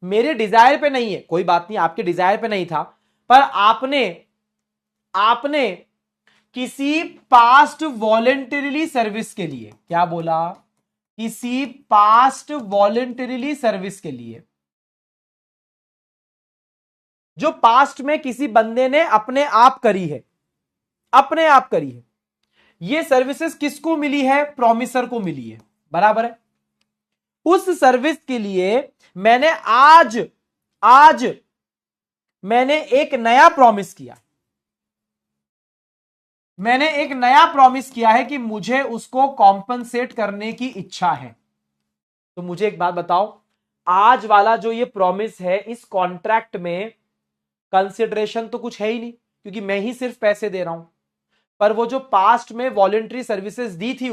मेरे डिजायर पे नहीं है, कोई बात नहीं, आपके डिजायर पे नहीं था, पर आपने किसी पास्ट वॉलेंटरीली सर्विस के लिए, क्या बोला, किसी पास्ट वॉलेंटरीली सर्विस के लिए, जो पास्ट में किसी बंदे ने अपने आप करी है, अपने आप करी है, ये सर्विसेज किसको मिली है, प्रॉमिसर को मिली है, बराबर है। उस सर्विस के लिए मैंने आज मैंने एक नया प्रॉमिस किया, मैंने एक नया प्रॉमिस किया है कि मुझे उसको कॉम्पनसेट करने की इच्छा है। तो मुझे एक बात बताओ, आज वाला जो ये प्रॉमिस है, इस कॉन्ट्रैक्ट में कंसिडरेशन तो कुछ है ही नहीं, क्योंकि मैं ही सिर्फ पैसे दे रहा हूं, पर वो जो पास्ट में वॉलेंट्री सर्विसेज दी थी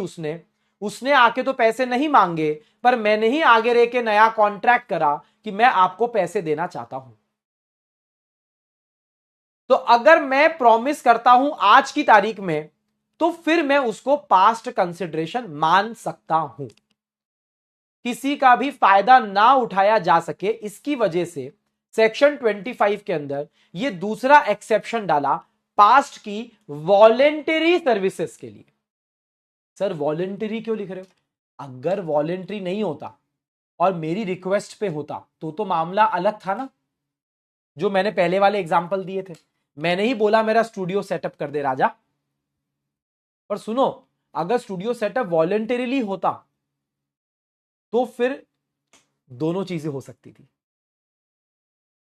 उसने आके तो पैसे नहीं मांगे, पर मैंने ही आगे रह के नया कॉन्ट्रैक्ट करा कि मैं आपको पैसे देना चाहता हूं। तो अगर मैं प्रॉमिस करता हूं आज की तारीख में, तो फिर मैं उसको पास्ट कंसिडरेशन मान सकता हूं, किसी का भी फायदा ना उठाया जा सके, इसकी वजह से सेक्शन 25 के अंदर ये दूसरा एक्सेप्शन डाला पास्ट की वॉलेंटरी सर्विसेज के लिए। सर वॉलेंटरी क्यों लिख रहे हो, अगर वॉलेंटरी नहीं होता और मेरी रिक्वेस्ट पे होता तो मामला अलग था ना, जो मैंने पहले वाले एग्जांपल दिए थे, मैंने ही बोला मेरा स्टूडियो सेटअप कर दे राजा। पर सुनो, अगर स्टूडियो सेटअप वॉलेंटरीली होता तो फिर दोनों चीजें हो सकती थी,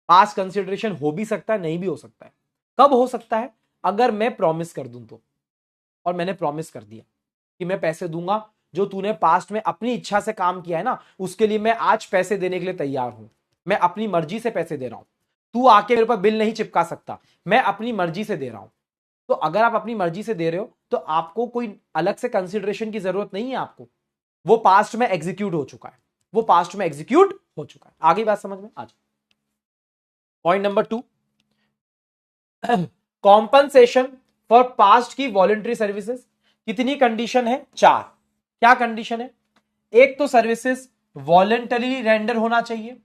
पास्ट कंसिडरेशन हो भी सकता है, नहीं भी हो सकता है। कब हो सकता है, अगर मैं प्रॉमिस कर दूं तो, और मैंने प्रॉमिस कर दिया कि मैं पैसे दूंगा, जो तूने पास्ट में अपनी इच्छा से काम किया है ना, उसके लिए मैं आज पैसे देने के लिए तैयार हूं, मैं अपनी मर्जी से पैसे दे रहा हूं, तू आके मेरे पर बिल नहीं चिपका सकता, मैं अपनी मर्जी से दे रहा हूं। तो अगर आप अपनी मर्जी से दे रहे हो तो आपको कोई अलग से कंसिडरेशन की जरूरत नहीं है आपको, वो पास्ट में एग्जीक्यूट हो चुका है, वो पास्ट में एग्जीक्यूट हो चुका है। आगे बात समझ में आ जाए। Point number 2, compensation for past की वॉलंटरी सर्विसेज। कितनी कंडीशन है, 4। क्या कंडीशन है, एक तो सर्विसेज वॉलंटरी रेंडर होना चाहिए,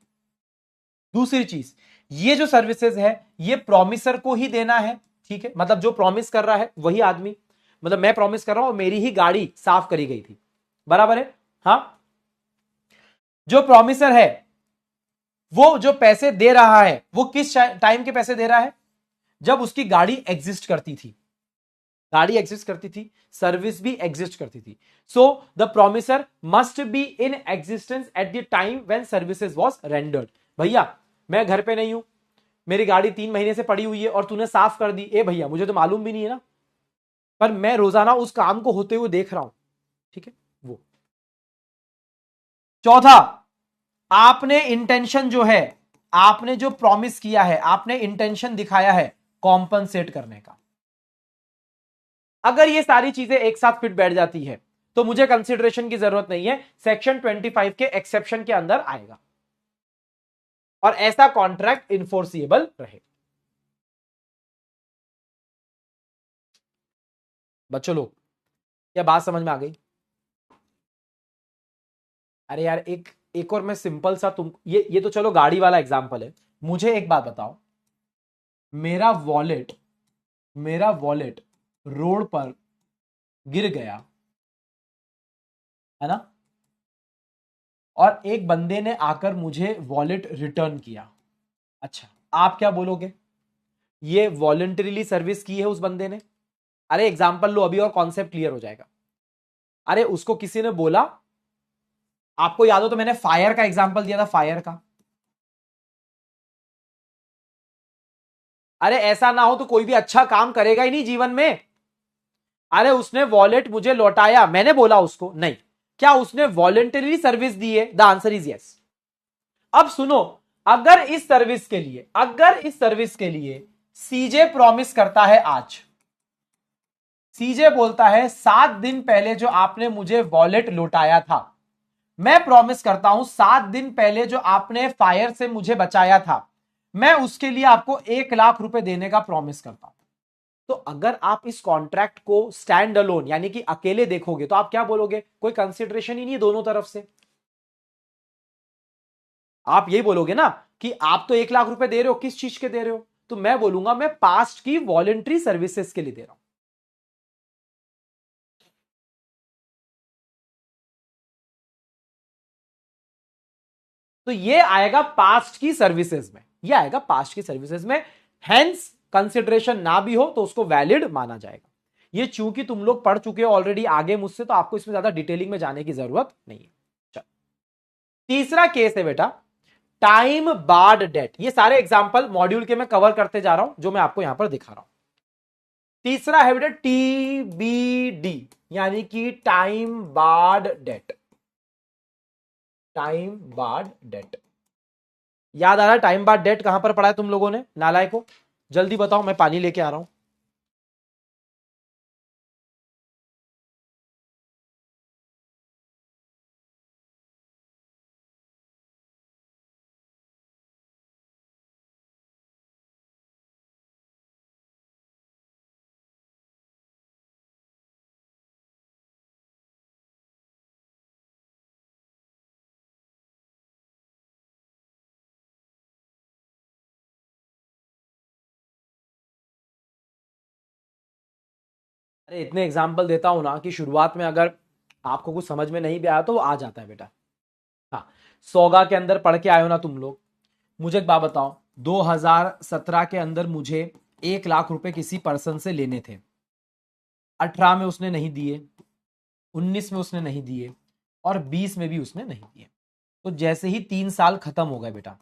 दूसरी चीज ये जो सर्विसेज है ये प्रॉमिसर को ही देना है, ठीक है, मतलब जो प्रॉमिस कर रहा है वही आदमी, मतलब मैं प्रॉमिस कर रहा हूं और मेरी ही गाड़ी साफ करी गई थी, बराबर है, हाँ। जो प्रॉमिसर है वो जो पैसे दे रहा है वो किस टाइम के पैसे दे रहा है, जब उसकी गाड़ी एग्जिस्ट करती थी, गाड़ी एग्जिस्ट करती थी, सर्विस भी एग्जिस्ट करती थी। So the promiser must be in existence at the time when services was rendered. भैया मैं घर पे नहीं हूं, मेरी गाड़ी 3 महीने से पड़ी हुई है और तूने साफ कर दी, ए भैया मुझे तो मालूम भी नहीं है ना, पर मैं रोजाना उस काम को होते हुए देख रहा हूं, ठीक है वो। चौथा, आपने इंटेंशन जो है, आपने जो प्रॉमिस किया है, आपने इंटेंशन दिखाया है कॉम्पनसेट करने का। अगर ये सारी चीजें एक साथ फिट बैठ जाती है तो मुझे कंसिडरेशन की जरूरत नहीं है, सेक्शन 25 के एक्सेप्शन के अंदर आएगा और ऐसा कॉन्ट्रैक्ट इन्फोर्सिएबल रहे। बच्चों लोग, क्या बात समझ में आ गई? अरे यार एक और मैं सिंपल सा, तुम ये तो चलो गाड़ी वाला एग्जांपल है, मुझे एक बात बताओ, मेरा वॉलेट रोड पर गिर गया है ना, और एक बंदे ने आकर मुझे वॉलेट रिटर्न किया। अच्छा, आप क्या बोलोगे? ये वॉलंटरीली सर्विस की है उस बंदे ने। अरे एग्जांपल लो अभी और कॉन्सेप्ट क्लियर हो जाएगा। अरे उसको किसी ने बोला, आपको याद हो तो मैंने फायर का एग्जांपल दिया था, फायर का। अरे ऐसा ना हो तो कोई भी अच्छा काम करेगा ही नहीं जीवन में। अरे उसने वॉलेट मुझे लौटाया, मैंने बोला उसको नहीं, क्या उसने वॉलंटरी सर्विस दी है? The answer is yes. अब सुनो, अगर इस सर्विस के लिए सीजे प्रॉमिस करता है, आज सीजे बोलता है 7 दिन पहले जो आपने मुझे वॉलेट लौटाया था, मैं प्रॉमिस करता हूं 7 दिन पहले जो आपने फायर से मुझे बचाया था, मैं उसके लिए आपको 1 लाख रुपए देने का प्रॉमिस करता हूं। तो अगर आप इस कॉन्ट्रैक्ट को स्टैंड अलोन यानी कि अकेले देखोगे तो आप क्या बोलोगे? कोई कंसिडरेशन ही नहीं है दोनों तरफ से। आप यही बोलोगे ना कि आप तो 1 लाख रुपए दे रहे हो, किस चीज के दे रहे हो? तो मैं बोलूंगा मैं पास्ट की वॉलेंट्री सर्विसेज के लिए दे रहा हूं। तो ये आएगा पास्ट की सर्विसेज में, ये आएगा पास्ट की सर्विसेज में। हेंस कंसिडरेशन ना भी हो तो उसको वैलिड माना जाएगा। ये चूंकि तुम लोग पढ़ चुके हो ऑलरेडी आगे मुझसे, तो आपको इसमें ज्यादा डिटेलिंग में जाने की जरूरत नहीं है। चल, तीसरा केस है बेटा टाइम बार्ड डेट। ये सारे एग्जांपल मॉड्यूल के मैं कवर करते जा रहा हूं, जो मैं आपको यहां पर दिखा रहा हूं। तीसरा है बेटा टीबीडी, यानी कि time barred debt. Time barred debt याद आ रहा है? टाइम बार्ड डेट कहां पर पढ़ा है तुम लोगों ने नालायकों? जल्दी बताओ, मैं पानी लेके आ रहा हूं। अरे इतने एग्जाम्पल देता हूं ना कि शुरुआत में अगर आपको कुछ समझ में नहीं भी आया तो वो आ जाता है बेटा। हाँ, सोगा के अंदर पढ़ के आए हो ना तुम लोग। मुझे एक बात बताओ, 2017 के अंदर मुझे 1 लाख रुपए किसी पर्सन से लेने थे। 18 में उसने नहीं दिए, 19 में उसने नहीं दिए, और 20 में भी उसने नहीं दिए। तो जैसे ही 3 साल खत्म हो गए बेटा,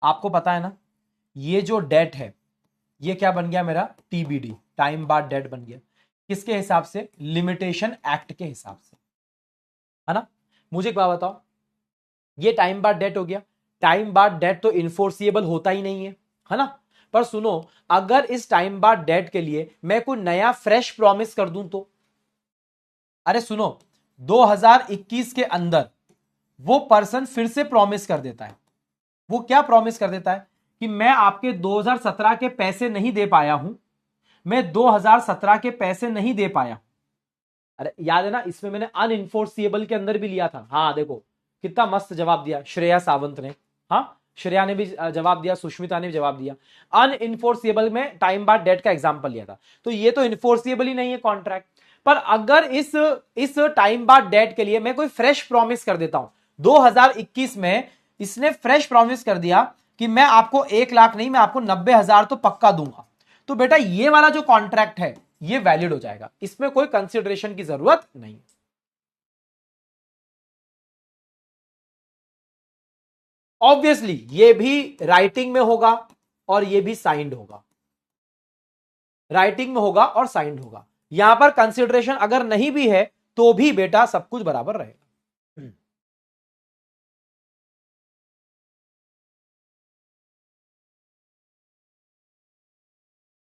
आपको पता है ना, ये जो डेट है ये क्या बन गया मेरा? टीबीडी, टाइम बार्ड डेट बन गया। किसके हिसाब से? लिमिटेशन एक्ट के हिसाब से, है ना। मुझे एक बात बताओ, ये टाइम बार्ड डेट हो गया। टाइम बार्ड डेट तो इन्फोर्सिएबल होता ही नहीं है ना। पर सुनो, अगर इस टाइम बार्ड डेट के लिए मैं कोई नया फ्रेश प्रॉमिस कर दूं तो, अरे सुनो, 2021 के अंदर वो पर्सन फिर से प्रॉमिस कर देता है। वो क्या प्रॉमिस कर देता है? कि मैं आपके 2017 के पैसे नहीं दे पाया हूं, मैं 2017 के पैसे नहीं दे पाया। अरे याद है ना, इसमें मैंने अनइंफोर्सिएबल के अंदर भी लिया था। हाँ देखो कितना मस्त जवाब दिया श्रेया सावंत ने। हाँ, श्रेया ने भी जवाब दिया, सुष्मिता ने भी जवाब दिया। अनइंफोर्सिएबल में टाइम बार्ड डेट का एग्जांपल लिया था। तो ये तो इन्फोर्सिएबल ही नहीं है कॉन्ट्रैक्ट। पर अगर इस टाइम बार्ड डेट के लिए मैं कोई फ्रेश प्रॉमिस कर देता हूं, 2021 में इसने फ्रेश प्रॉमिस कर दिया कि मैं आपको 1 लाख नहीं, मैं आपको 90,000 तो पक्का दूंगा, तो बेटा ये वाला जो कॉन्ट्रैक्ट है ये वैलिड हो जाएगा, इसमें कोई कंसिडरेशन की जरूरत नहीं। ऑब्वियसली ये भी राइटिंग में होगा, और ये भी साइंड होगा, राइटिंग में होगा और साइंड होगा। यहां पर कंसिडरेशन अगर नहीं भी है तो भी बेटा सब कुछ बराबर रहेगा।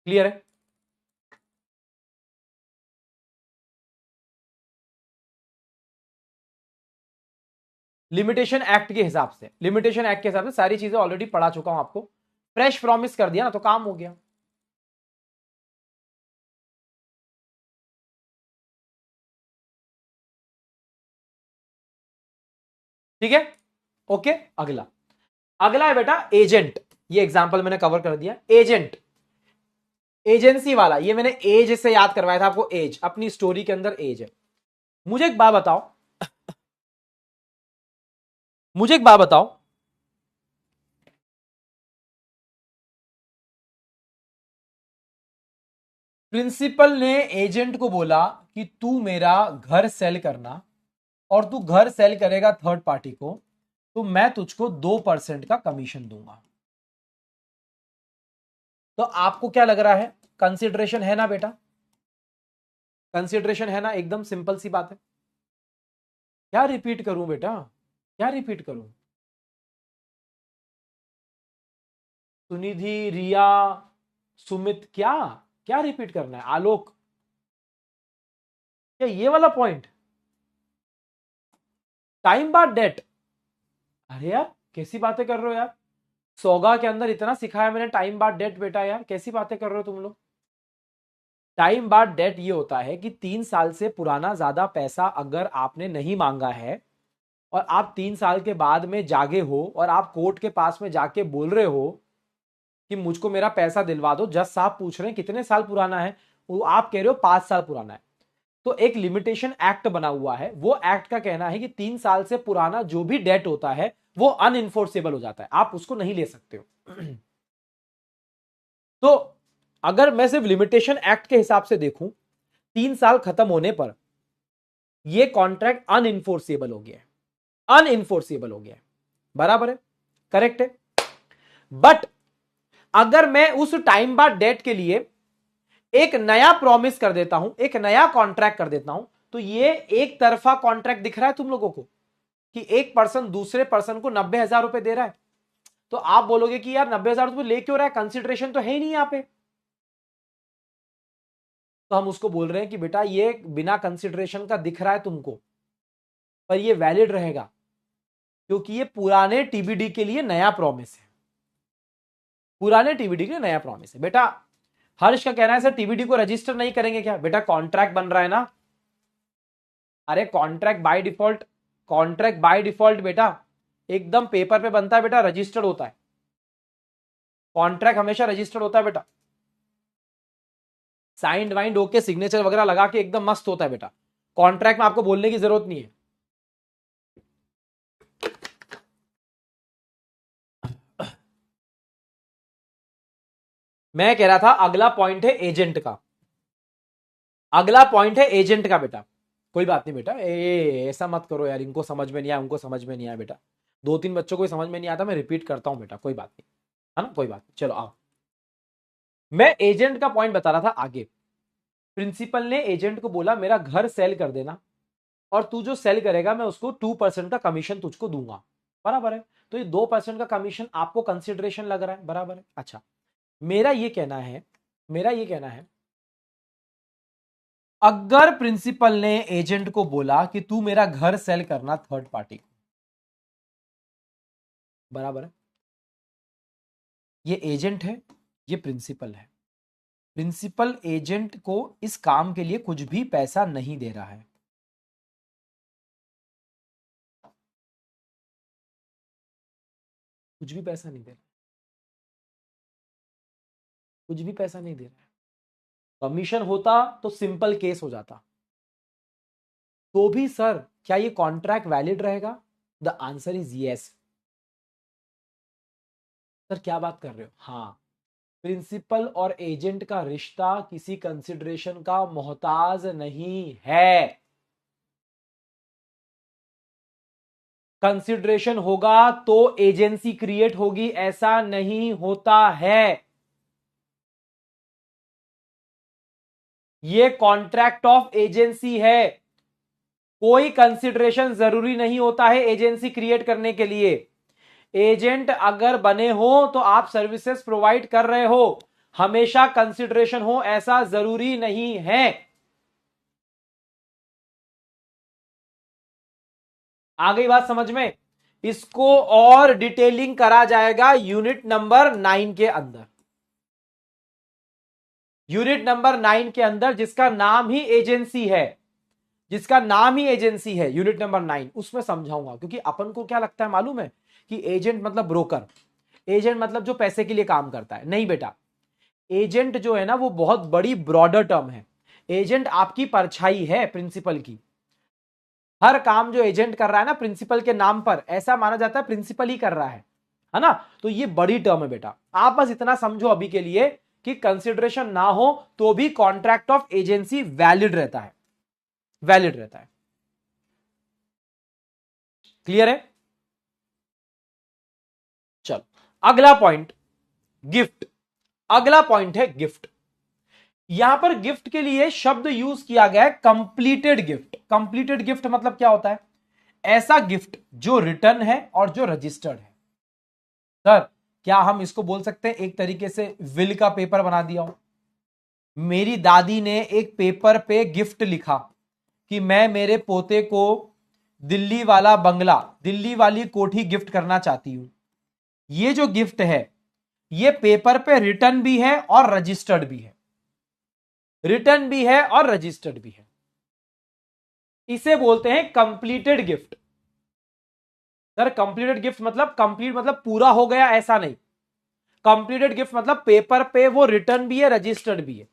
क्लियर है? लिमिटेशन एक्ट के हिसाब से, लिमिटेशन एक्ट के हिसाब से सारी चीजें ऑलरेडी पढ़ा चुका हूं आपको। फ्रेश प्रॉमिस कर दिया ना तो काम हो गया। ठीक है, ओके। अगला, अगला है बेटा एजेंट। ये एग्जांपल मैंने कवर कर दिया। एजेंट, एजेंसी वाला, ये मैंने एज से याद करवाया था आपको। एज अपनी स्टोरी के अंदर एज है। मुझे एक बात बताओ, मुझे एक बात बताओ, प्रिंसिपल ने एजेंट को बोला कि तू मेरा घर सेल करना, और तू घर सेल करेगा थर्ड पार्टी को, तो मैं तुझको 2% का कमीशन दूंगा। तो आपको क्या लग रहा है? कंसिडरेशन है ना बेटा? कंसिडरेशन है ना? एकदम सिंपल सी बात है। क्या रिपीट करूं बेटा, क्या रिपीट करूं? सुनिधि, रिया, सुमित, क्या क्या रिपीट करना है? आलोक, क्या ये वाला पॉइंट? टाइम बाद डेट? अरे यार कैसी बातें कर रहे हो यार, सोगा के अंदर इतना सिखाया मैंने टाइम बाद डेट बेटा, यार कैसी बातें कर रहे हो तुम लोग। टाइम बाद डेट ये होता है कि 3 साल से पुराना ज्यादा पैसा अगर आपने नहीं मांगा है और आप 3 साल के बाद में जागे हो और आप कोर्ट के पास में जाके बोल रहे हो कि मुझको मेरा पैसा दिलवा दो, जज साहब पूछ रहे हैं कितने साल पुराना है, वो आप कह रहे हो 5 साल पुराना है, तो एक लिमिटेशन एक्ट बना हुआ है। वो एक्ट का कहना है कि 3 साल से पुराना जो भी डेट होता है वो अनइंफोर्सेबल हो जाता है, आप उसको नहीं ले सकते हो। तो अगर मैं सिर्फ लिमिटेशन एक्ट के हिसाब से देखूं, 3 साल खत्म होने पर ये कॉन्ट्रैक्ट अनइंफोर्सेबल हो गया है, अनइंफोर्सेबल हो गया है, बराबर है, करेक्ट है। बट अगर मैं उस टाइम बाद डेट के लिए एक नया प्रॉमिस कर देता हूं, एक नया कॉन्ट्रैक्ट कर देता हूं, तो ये एक तरफा कॉन्ट्रैक्ट दिख रहा है तुम लोगों को कि एक पर्सन दूसरे पर्सन को 90,000 रुपए दे रहा है। तो आप बोलोगे कि यार 90,000 रुपए ले क्यों रहा है, कंसिडरेशन तो है ही नहीं यहां पे। तो हम उसको बोल रहे हैं कि बेटा ये बिना कंसिडरेशन का दिख रहा है तुमको, पर ये वैलिड रहेगा क्योंकि ये पुराने टीबीडी के लिए नया प्रॉमिस है, पुराने टीबीडी के लिए नया प्रॉमिस है। बेटा हर्ष का कहना है सर टीबीडी को रजिस्टर नहीं करेंगे क्या? बेटा कॉन्ट्रैक्ट बन रहा है ना। अरे contract by default, contract by default बेटा एकदम पेपर पे बनता है बेटा, रजिस्टर्ड होता है। कॉन्ट्रैक्ट हमेशा रजिस्टर्ड होता है बेटा, साइंड वाइंड होके सिग्नेचर वगैरह लगा के एकदम मस्त होता है बेटा। कॉन्ट्रैक्ट में आपको बोलने की जरूरत नहीं है। मैं कह रहा था अगला पॉइंट है एजेंट का, अगला पॉइंट है एजेंट का बेटा। कोई बात नहीं बेटा, ऐसा मत करो यार, इनको समझ में नहीं आया, उनको समझ में नहीं आया बेटा, 2-3 बच्चों को समझ में नहीं आता, मैं रिपीट करता हूं बेटा, कोई बात नहीं, है ना, कोई बात नहीं। चलो आओ, मैं एजेंट का पॉइंट बता रहा था आगे। प्रिंसिपल ने एजेंट को बोला मेरा घर सेल कर देना, और तू जो सेल करेगा मैं उसको 2% का कमीशन तुझको दूंगा, बराबर है। तो ये 2% का कमीशन आपको कंसिडरेशन लग रहा है, बराबर है। अच्छा, मेरा ये कहना है, मेरा ये कहना है, अगर प्रिंसिपल ने एजेंट को बोला कि तू मेरा घर सेल करना थर्ड पार्टी को, बराबर है, ये एजेंट है, ये प्रिंसिपल है। प्रिंसिपल एजेंट को इस काम के लिए कुछ भी पैसा नहीं दे रहा है, कुछ भी पैसा नहीं दे रहा, कुछ भी पैसा नहीं दे रहा है। कमीशन होता तो सिंपल केस हो जाता, तो भी सर क्या ये कॉन्ट्रैक्ट वैलिड रहेगा? The answer is yes. Sir क्या बात कर रहे हो? हाँ, प्रिंसिपल और एजेंट का रिश्ता किसी कंसिडरेशन का मोहताज नहीं है। कंसिडरेशन होगा तो एजेंसी क्रिएट होगी, ऐसा नहीं होता है। ये कॉन्ट्रैक्ट ऑफ एजेंसी है, कोई कंसिडरेशन जरूरी नहीं होता है एजेंसी क्रिएट करने के लिए। एजेंट अगर बने हो तो आप सर्विसेज प्रोवाइड कर रहे हो, हमेशा कंसिडरेशन हो ऐसा जरूरी नहीं है। आ गई बात समझ में? इसको और डिटेलिंग करा जाएगा यूनिट नंबर 9 के अंदर। यूनिट नंबर 9 के अंदर जिसका नाम ही एजेंसी है, जिसका नाम ही एजेंसी है, यूनिट नंबर 9, उसमें समझाऊंगा। क्योंकि अपन को क्या लगता है मालूम है कि एजेंट मतलब ब्रोकर, एजेंट मतलब जो पैसे के लिए काम करता है। नहीं बेटा, एजेंट जो है ना वो बहुत बड़ी ब्रॉडर टर्म है। एजेंट आपकी परछाई है प्रिंसिपल की। हर काम जो एजेंट कर रहा है ना प्रिंसिपल के नाम पर, ऐसा माना जाता है प्रिंसिपल ही कर रहा है ना। तो ये बड़ी टर्म है बेटा। आप बस इतना समझो अभी के लिए कि कंसिडरेशन ना हो तो भी कॉन्ट्रैक्ट ऑफ एजेंसी वैलिड रहता है, वैलिड रहता है। क्लियर है? चलो अगला पॉइंट, गिफ्ट। अगला पॉइंट है गिफ्ट। यहां पर गिफ्ट के लिए शब्द यूज किया गया है कंप्लीटेड गिफ्ट। कंप्लीटेड गिफ्ट मतलब क्या होता है? ऐसा गिफ्ट जो रिटर्न है और जो रजिस्टर्ड है। सर क्या हम इसको बोल सकते हैं एक तरीके से विल का पेपर बना दिया हो? मेरी दादी ने एक पेपर पे गिफ्ट लिखा कि मैं मेरे पोते को दिल्ली वाला बंगला, दिल्ली वाली कोठी गिफ्ट करना चाहती हूं। ये जो गिफ्ट है ये पेपर पे रिटर्न भी है और रजिस्टर्ड भी है, रिटर्न भी है और रजिस्टर्ड भी है। इसे बोलते हैं completed gift. Sir completed gift मतलब, कंप्लीट मतलब पूरा हो गया ऐसा नहीं। कंप्लीटेड गिफ्ट मतलब पेपर पे वो रिटर्न भी है रजिस्टर्ड भी है।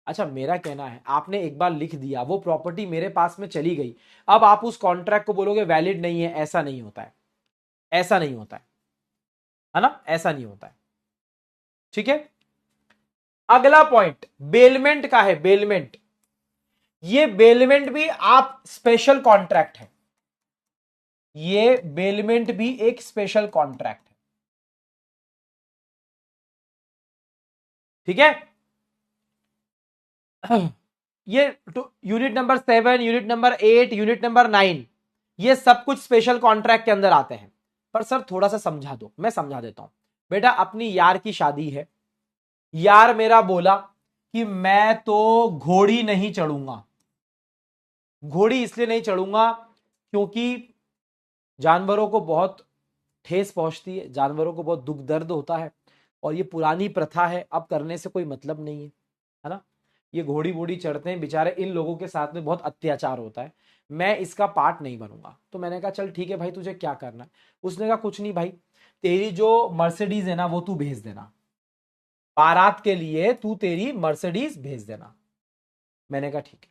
अच्छा मेरा कहना है आपने एक बार लिख दिया, वो प्रॉपर्टी मेरे पास में चली गई, अब आप उस कॉन्ट्रैक्ट को बोलोगे वैलिड नहीं है, ऐसा नहीं होता है, ऐसा नहीं होता है ना, ऐसा नहीं होता है। ठीक है, अगला पॉइंट बेलमेंट का है। बेलमेंट, ये बेलमेंट भी आप स्पेशल कॉन्ट्रैक्ट है, ये बेलमेंट भी एक स्पेशल कॉन्ट्रैक्ट है। ठीक है, ये unit number 7, unit number 8, unit number 9, ये सब कुछ स्पेशल कॉन्ट्रैक्ट के अंदर आते हैं। पर सर थोड़ा सा समझा दो, मैं समझा देता हूं। बेटा अपनी यार की शादी है, यार मेरा बोला कि मैं तो घोड़ी नहीं चढ़ूंगा। घोड़ी इसलिए नहीं चढ़ूंगा क्योंकि जानवरों को बहुत ठेस पहुंचती है, जानवरों को बहुत दुख दर्द होता है, और ये पुरानी प्रथा है, अब करने से कोई मतलब नहीं है ना। ये घोड़ी वोड़ी चढ़ते हैं बेचारे, इन लोगों के साथ में बहुत अत्याचार होता है, मैं इसका पार्ट नहीं बनूंगा। तो मैंने कहा चल ठीक है भाई, तुझे क्या करना है? उसने कहा कुछ नहीं भाई, तेरी जो मर्सिडीज है ना वो तू भेज देना, बारात के लिए तू तेरी मर्सिडीज भेज देना। मैंने कहा ठीक है।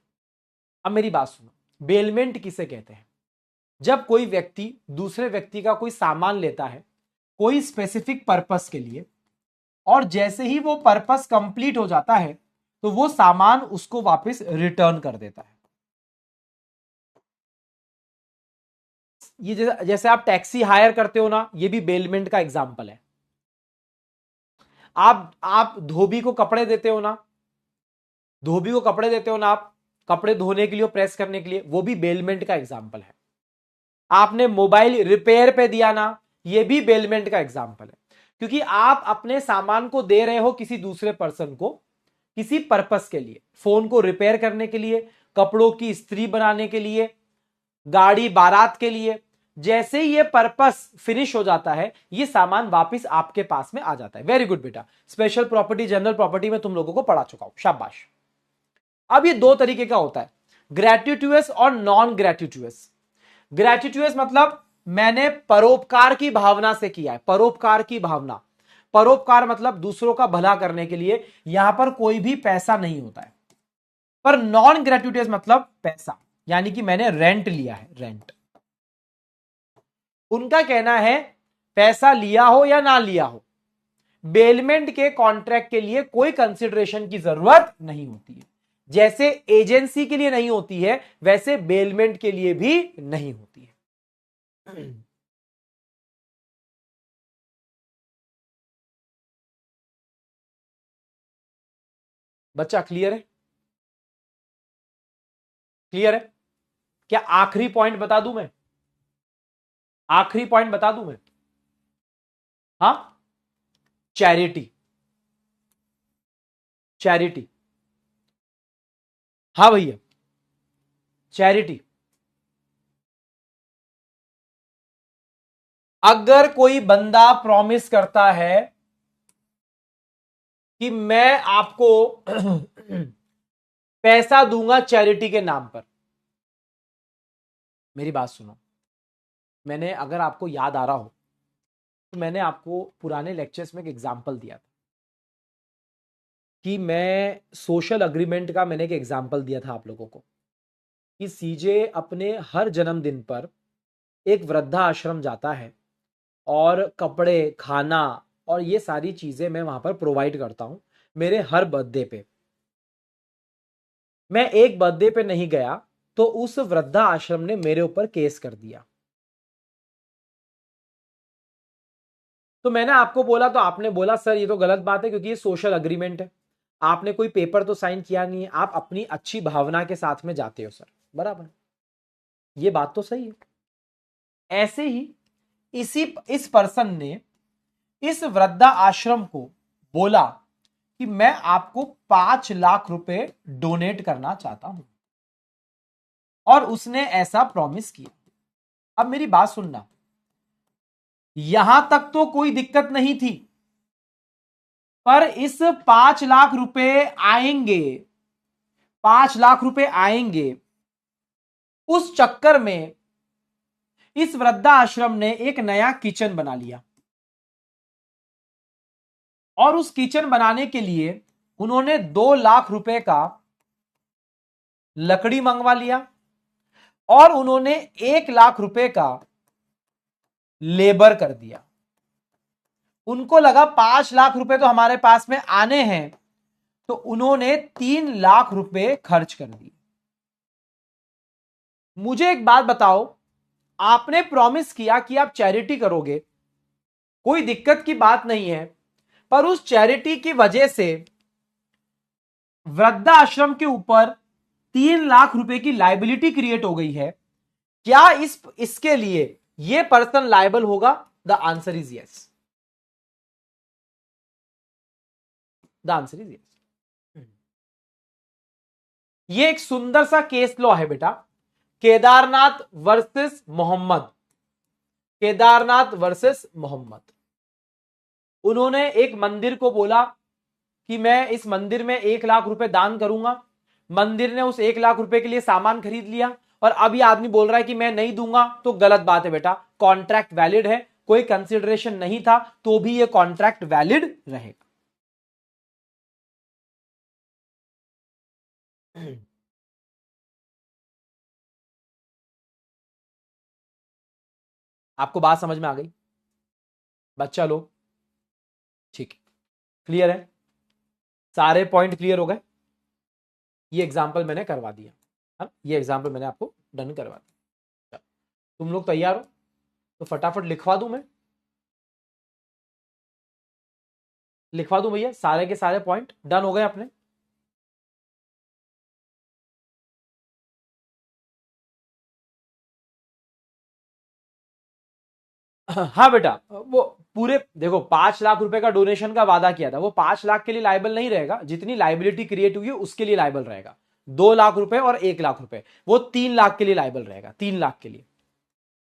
अब मेरी बात सुनो, बेलमेंट किसे कहते हैं? जब कोई व्यक्ति दूसरे व्यक्ति का कोई सामान लेता है कोई स्पेसिफिक पर्पस के लिए, और जैसे ही वो पर्पस कंप्लीट हो जाता है तो वो सामान उसको वापस रिटर्न कर देता है। ये जैसे आप टैक्सी हायर करते हो ना, ये भी बेलमेंट का एग्जांपल है। आप धोबी को कपड़े देते हो ना, धोबी को कपड़े देते हो ना आप, कपड़े धोने के लिए, प्रेस करने के लिए, वो भी बेलमेंट का एग्जांपल है। आपने मोबाइल रिपेयर पे दिया ना, ये भी बेलमेंट का एग्जांपल है। क्योंकि आप अपने सामान को दे रहे हो किसी दूसरे पर्सन को किसी पर्पस के लिए, फोन को रिपेयर करने के लिए, कपड़ों की इस्त्री बनाने के लिए, गाड़ी बारात के लिए। जैसे ही ये पर्पस फिनिश हो जाता है ये सामान वापस आपके पास में आ जाता है। वेरी गुड बेटा, स्पेशल प्रॉपर्टी, जनरल प्रॉपर्टी में तुम लोगों को पढ़ा चुका हूं, शाबाश। अब ये दो तरीके का होता है, ग्रेट्यूटुअस और नॉन ग्रेट्यूटुअस। ग्रेट्यूटुअस मतलब मैंने परोपकार की भावना से किया है, परोपकार की भावना। परोपकार मतलब दूसरों का भला करने के लिए, यहां पर कोई भी पैसा नहीं होता है। पर नॉन ग्रेट्यूटुअस मतलब पैसा, यानी कि मैंने रेंट लिया है, रेंट। उनका कहना है पैसा लिया हो या ना लिया हो, बेलमेंट के कॉन्ट्रैक्ट के लिए कोई कंसिडरेशन की जरूरत नहीं होती है। जैसे एजेंसी के लिए नहीं होती है वैसे बेलमेंट के लिए भी नहीं होती है। बच्चा क्लियर है? क्लियर है? क्या आखिरी पॉइंट बता दूं मैं? आखिरी पॉइंट बता दूं मैं? हाँ, चैरिटी। चैरिटी, हाँ भैया, चैरिटी। अगर कोई बंदा प्रॉमिस करता है कि मैं आपको पैसा दूंगा चैरिटी के नाम पर, मेरी बात सुनो। मैंने, अगर आपको याद आ रहा हो, तो मैंने आपको पुराने लेक्चर्स में एक एग्जांपल दिया था कि मैं सोशल अग्रीमेंट का मैंने एक एग्जांपल दिया था आप लोगों को कि सीजे अपने हर जन्मदिन पर एक वृद्धा आश्रम जाता है और कपड़े, खाना और ये सारी चीजें मैं वहां पर प्रोवाइड करता हूं मेरे हर बर्थडे पे। मैं एक बर्थडे पे नहीं गया तो उस वृद्धा आश्रम ने मेरे ऊपर केस कर दिया। तो मैंने आपको बोला, तो आपने बोला सर ये तो गलत बात है क्योंकि ये सोशल अग्रीमेंट है, आपने कोई पेपर तो साइन किया नहीं है, आप अपनी अच्छी भावना के साथ में जाते हो सर, बराबर। ये बात तो सही है। ऐसे ही इस पर्सन ने इस वृद्धा आश्रम को बोला कि मैं आपको 5 लाख रुपए डोनेट करना चाहता हूं, और उसने ऐसा प्रॉमिस किया। अब मेरी बात सुनना, यहां तक तो कोई दिक्कत नहीं थी, पर इस 5 लाख रुपए आएंगे, 5 लाख रुपए आएंगे, उस चक्कर में इस वृद्धा आश्रम ने एक नया किचन बना लिया, और उस किचन बनाने के लिए उन्होंने 2 लाख रुपए का लकड़ी मंगवा लिया, और उन्होंने 1 लाख रुपए का लेबर कर दिया। उनको लगा 5 लाख रुपए तो हमारे पास में आने हैं, तो उन्होंने 3 लाख रुपए खर्च कर दिए। मुझे एक बात बताओ, आपने प्रॉमिस किया कि आप चैरिटी करोगे, कोई दिक्कत की बात नहीं है, पर उस चैरिटी की वजह से वृद्धा आश्रम के ऊपर 3 लाख रुपए की लाइबिलिटी क्रिएट हो गई है। क्या इसके लिए ये पर्सन लायबल होगा? The answer is yes. The answer is yes. ये एक सुंदर सा केस लॉ है बेटा, केदारनाथ वर्सेस मोहम्मद। केदारनाथ वर्सेस मोहम्मद। उन्होंने एक मंदिर को बोला कि मैं इस मंदिर में 1 लाख रुपए दान करूंगा, मंदिर ने उस 1 लाख रुपए के लिए सामान खरीद लिया, और अब ये आदमी बोल रहा है कि मैं नहीं दूंगा, तो गलत बात है बेटा। कॉन्ट्रैक्ट वैलिड है, कोई कंसिडरेशन नहीं था, तो भी ये कॉन्ट्रैक्ट वैलिड रहेगा। आपको बात समझ में आ गई बच्चा लोग? ठीक है, क्लियर है? सारे पॉइंट क्लियर हो गए? ये एग्जाम्पल मैंने करवा दिया, हाँ, ये एग्जाम्पल मैंने आपको डन करवा दिया। तुम लोग तैयार हो तो फटाफट लिखवा दूं मैं, लिखवा दूं भैया, सारे के सारे पॉइंट डन हो गए अपने। हाँ बेटा, वो पूरे देखो, 5 लाख रुपए का डोनेशन का वादा किया था, वो 5 लाख के लिए लाइबल नहीं रहेगा, जितनी लाइबिलिटी क्रिएट हुई है उसके लिए लाइबल रहेगा। 2 लाख रुपए और 1 लाख रुपए, वो 3 लाख के लिए लाइबल रहेगा। 3 लाख के लिए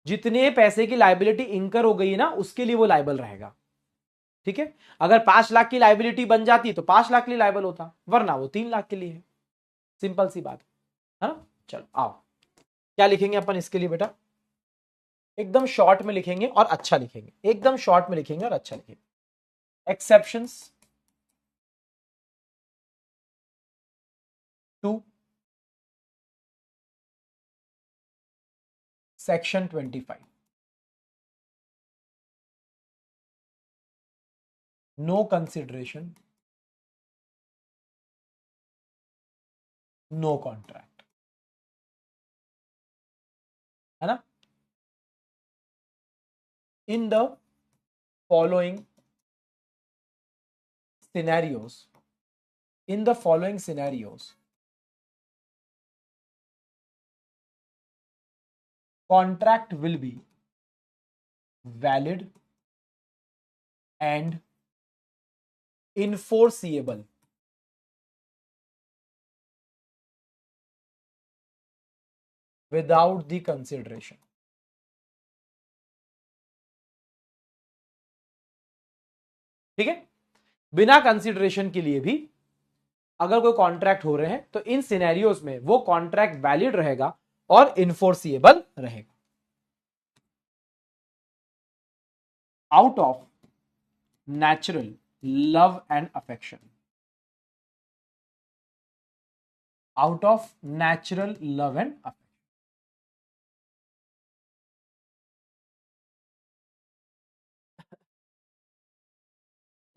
जितने पैसे की लाइबिलिटी इंकर हो गई है ना, उसके लिए वो लाइबल रहेगा। ठीक है, अगर 5 लाख की लाइबिलिटी बन जाती तो 5 लाख के लिए लाइबल होता, वरना वो 3 लाख के लिए है। सिंपल सी बात है ना। चलो आओ, क्या लिखेंगे अपन इसके लिए बेटा? एकदम शॉर्ट में लिखेंगे और अच्छा लिखेंगे, एकदम शॉर्ट में लिखेंगे और अच्छा लिखेंगे। Exceptions to section 25, no consideration, no contract, है ना। in the following scenarios, contract will be valid and enforceable without the consideration. ठीक है, बिना कंसिडरेशन के लिए भी अगर कोई कॉन्ट्रैक्ट हो रहे हैं तो इन सिनेरियोज में वो कॉन्ट्रैक्ट वैलिड रहेगा और इन्फोर्सिएबल रहेगा. Out of natural love and affection, out of natural love and affection.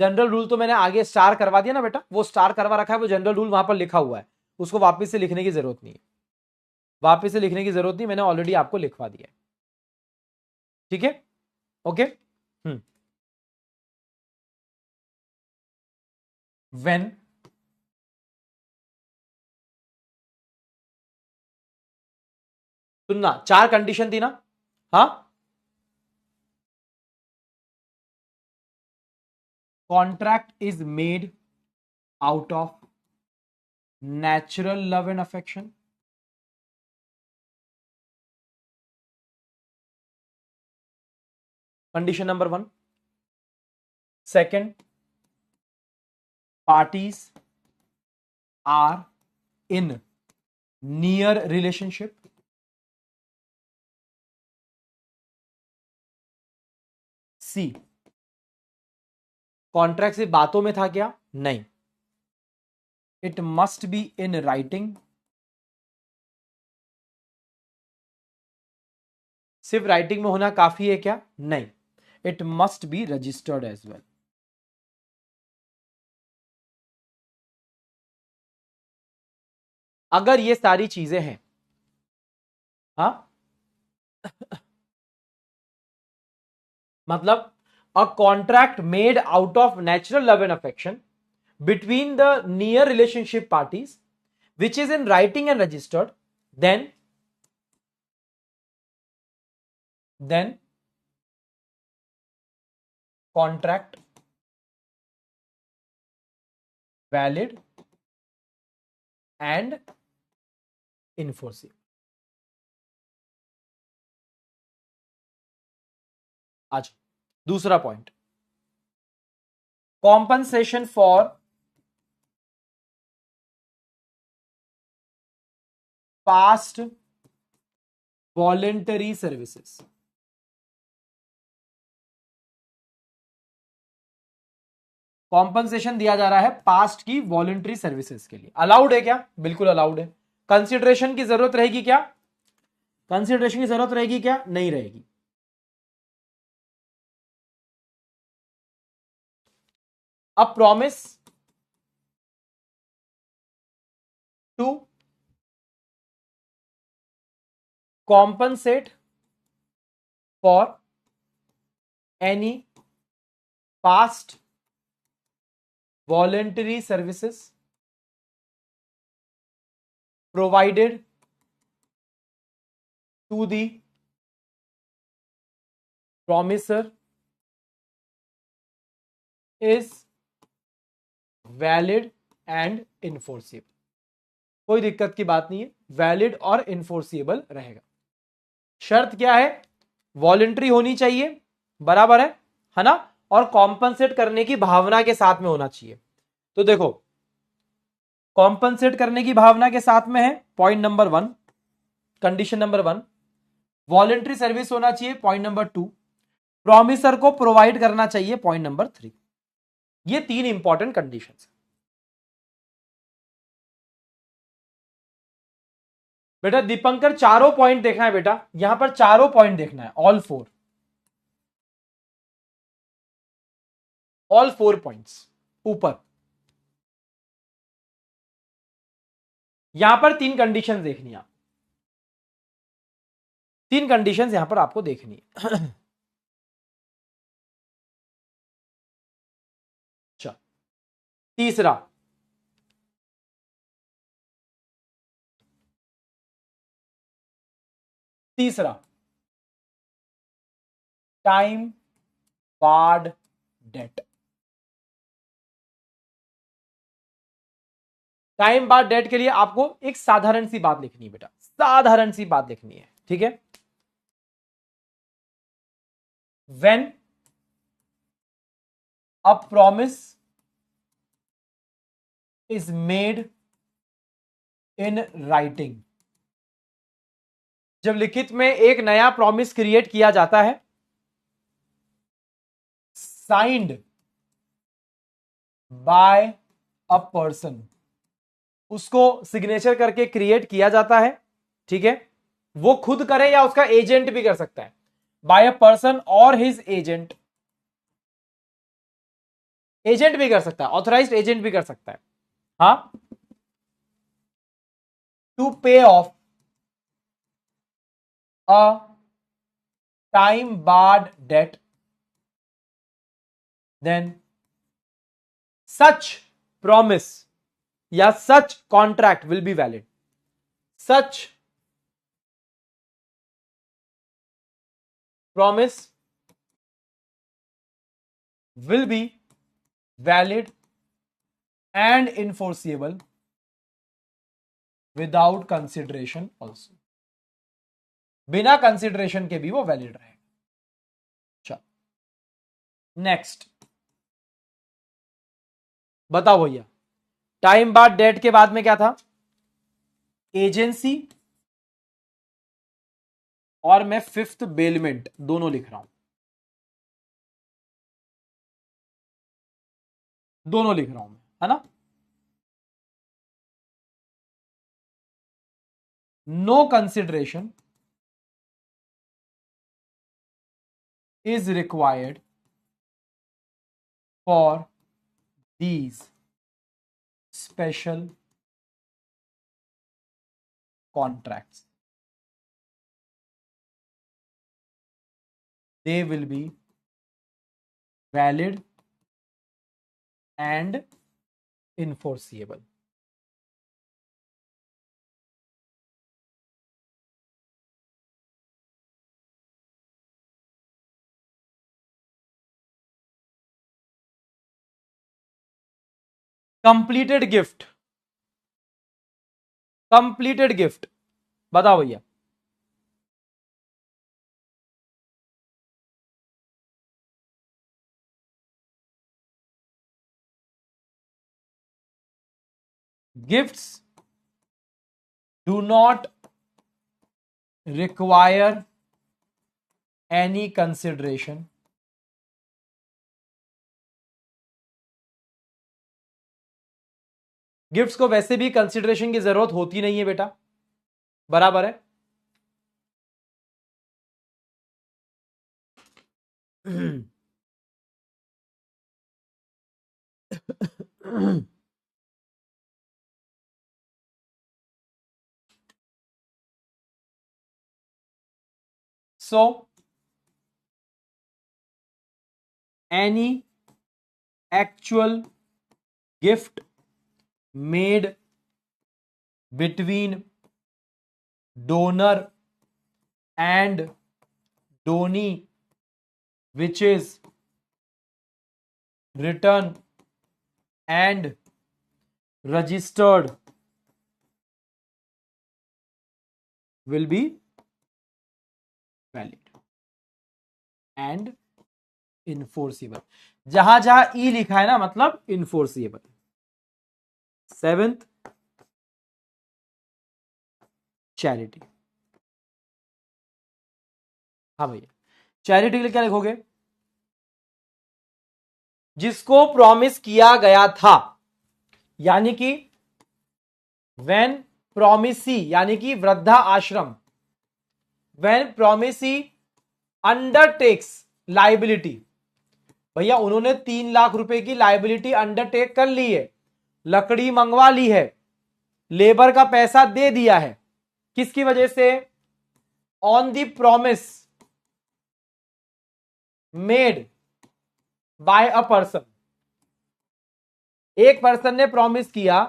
General rule तो मैंने आगे स्टार करवा दिया ना बेटा, वो स्टार करवा रखा है, वो जनरल रूल वहां पर लिखा हुआ है, उसको वापस से लिखने की जरूरत नहीं है, वापस से लिखने की जरूरत नहीं, मैंने ऑलरेडी आपको लिखवा दिया है. ठीक है, ओके. व्हेन सुनना, 4 कंडीशन थी ना. हाँ, contract is made out of natural love and affection, condition number 1. Second, parties are in near relationship. C, contract सिर्फ बातों में था क्या? नहीं, it must be in writing. सिर्फ राइटिंग में होना काफी है क्या? नहीं, it must be registered as well. अगर ये सारी चीजें हैं, हाँ मतलब a contract made out of natural love and affection between the near relationship parties which is in writing and registered, then contract valid and enforceable. आज दूसरा point, compensation for past voluntary services. Compensation दिया जा रहा है past की voluntary services के लिए. Allowed है क्या? बिल्कुल अलाउड है. कंसिडरेशन की जरूरत रहेगी क्या? कंसिडरेशन की जरूरत रहेगी क्या? नहीं रहेगी. A promise to compensate for any past voluntary services provided to the promisor is valid and enforceable. कोई दिक्कत की बात नहीं है, वैलिड और इन्फोर्सिबल रहेगा. शर्त क्या है? वॉलेंट्री होनी चाहिए, बराबर है ना, और कॉम्पनसेट करने की भावना के साथ में होना चाहिए. तो देखो, कॉम्पनसेट करने की भावना के साथ में है, point number 1. Condition number 1, voluntary service होना चाहिए, पॉइंट नंबर 2. प्रॉमिसर को प्रोवाइड करना चाहिए, पॉइंट नंबर 3. ये 3 इंपॉर्टेंट कंडीशंस. बेटा दीपंकर चारों पॉइंट देखना है बेटा, यहां पर चारों पॉइंट देखना है, ऑल 4 पॉइंट्स ऊपर. यहां पर 3 कंडीशंस देखनी है, 3 कंडीशंस यहां पर आपको देखनी है. तीसरा, time barred debt. Time barred debt के लिए आपको एक साधारण सी बात लिखनी है बेटा, साधारण सी बात लिखनी है, ठीक है। When a promise is made in writing, जब लिखित में एक नया प्रॉमिस क्रिएट किया जाता है, साइंड बाय अ पर्सन, उसको सिग्नेचर करके क्रिएट किया जाता है, ठीक है। वो खुद करे या उसका एजेंट भी कर सकता है, बाय अ पर्सन और हिज एजेंट, एजेंट भी कर सकता है, ऑथराइज्ड एजेंट भी कर सकता है, हाँ। To pay off a time barred debt, then such promise या such contract will be valid, such promise will be valid and enforceable without consideration also, बिना कंसिडरेशन के भी वो वैलिड रहेगा। चलो नेक्स्ट बताओ भैया, टाइम बाद डेट के बाद में क्या था, एजेंसी और मैं फिफ्थ बेलमेंट दोनों लिख रहा हूं, दोनों लिख रहा हूं मैं, है ना। No consideration is required for these special contracts. They will be valid and enforceable. Completed gift, completed gift बताओ भैया, gifts do not require any consideration, gifts को वैसे भी कंसिडरेशन की जरूरत होती नहीं है बेटा, बराबर है। So any actual gift made between donor and donee which is written and registered will be valid and enforceable, जहां जहां ई लिखा है ना मतलब enforceable। सेवेंथ, चैरिटी, हाँ भैया, चैरिटी के लिए क्या लिखोगे, जिसको प्रॉमिस किया गया था, यानी कि व्हेन प्रॉमिसी यानी कि वृद्धा आश्रम, व्हेन प्रॉमिसी अंडरटेक्स लाइबिलिटी, भैया उन्होंने 3 लाख रुपए की लाइबिलिटी अंडरटेक कर ली है, लकड़ी मंगवा ली है, लेबर का पैसा दे दिया है, किसकी वजह से, on the promise made by a person, एक पर्सन ने प्रॉमिस किया,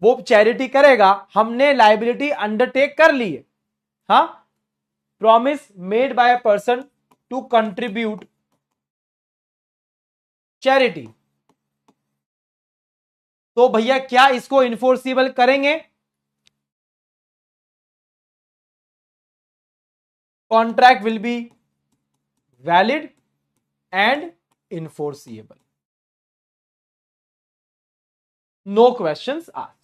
वो चैरिटी करेगा, हमने लाइबिलिटी अंडरटेक कर ली है। हाँ, promise made by a person to contribute charity, तो भैया क्या इसको इन्फोर्सिबल करेंगे? Contract will be valid and enforceable, no questions asked.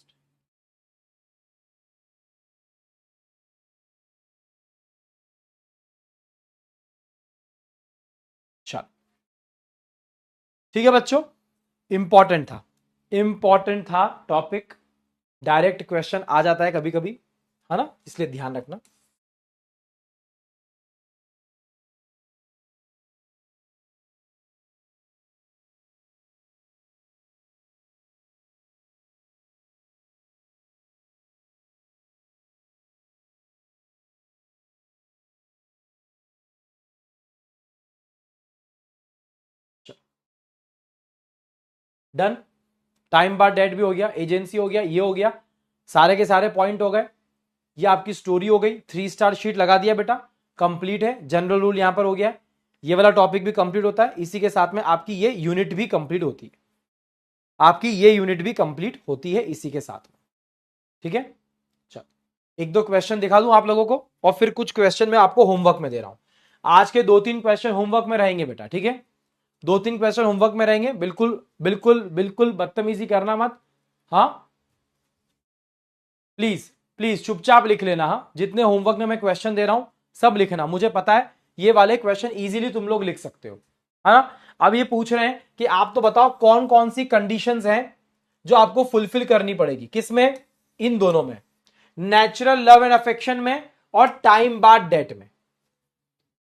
चल ठीक है बच्चों, इंपॉर्टेंट था टॉपिक, डायरेक्ट क्वेश्चन आ जाता है कभी कभी, है ना, इसलिए ध्यान रखना। डन, टाइम बार डेट भी हो गया, एजेंसी हो गया, ये हो गया, सारे के सारे पॉइंट हो गए। ये आपकी स्टोरी हो गई, 3 स्टार शीट लगा दिया बेटा, कंप्लीट है। जनरल रूल यहां पर हो गया, ये वाला टॉपिक भी कंप्लीट होता है, इसी के साथ में आपकी ये यूनिट भी कंप्लीट होती है, आपकी ये यूनिट भी कंप्लीट होती है इसी के साथ में। ठीक है, चल एक दो क्वेश्चन दिखा दूं आप लोगों को, और फिर कुछ क्वेश्चन मैं आपको होमवर्क में दे रहा हूं। आज के 2-3 क्वेश्चन होमवर्क में रहेंगे बेटा, ठीक है, 2-3 क्वेश्चन होमवर्क में रहेंगे, बिल्कुल बिल्कुल बिल्कुल बदतमीजी करना मत। हाँ प्लीज प्लीज चुपचाप लिख लेना। हाँ, जितने होमवर्क में मैं क्वेश्चन दे रहा हूं सब लिखना, मुझे पता है ये वाले क्वेश्चन इजीली तुम लोग लिख सकते हो, है ना। अब ये पूछ रहे हैं कि आप तो बताओ कौन कौन सी कंडीशंस हैं जो आपको फुलफिल करनी पड़ेगी, किसमें? इन दोनों में, नेचुरल लव एंड अफेक्शन में और टाइम बार्ड डेट में,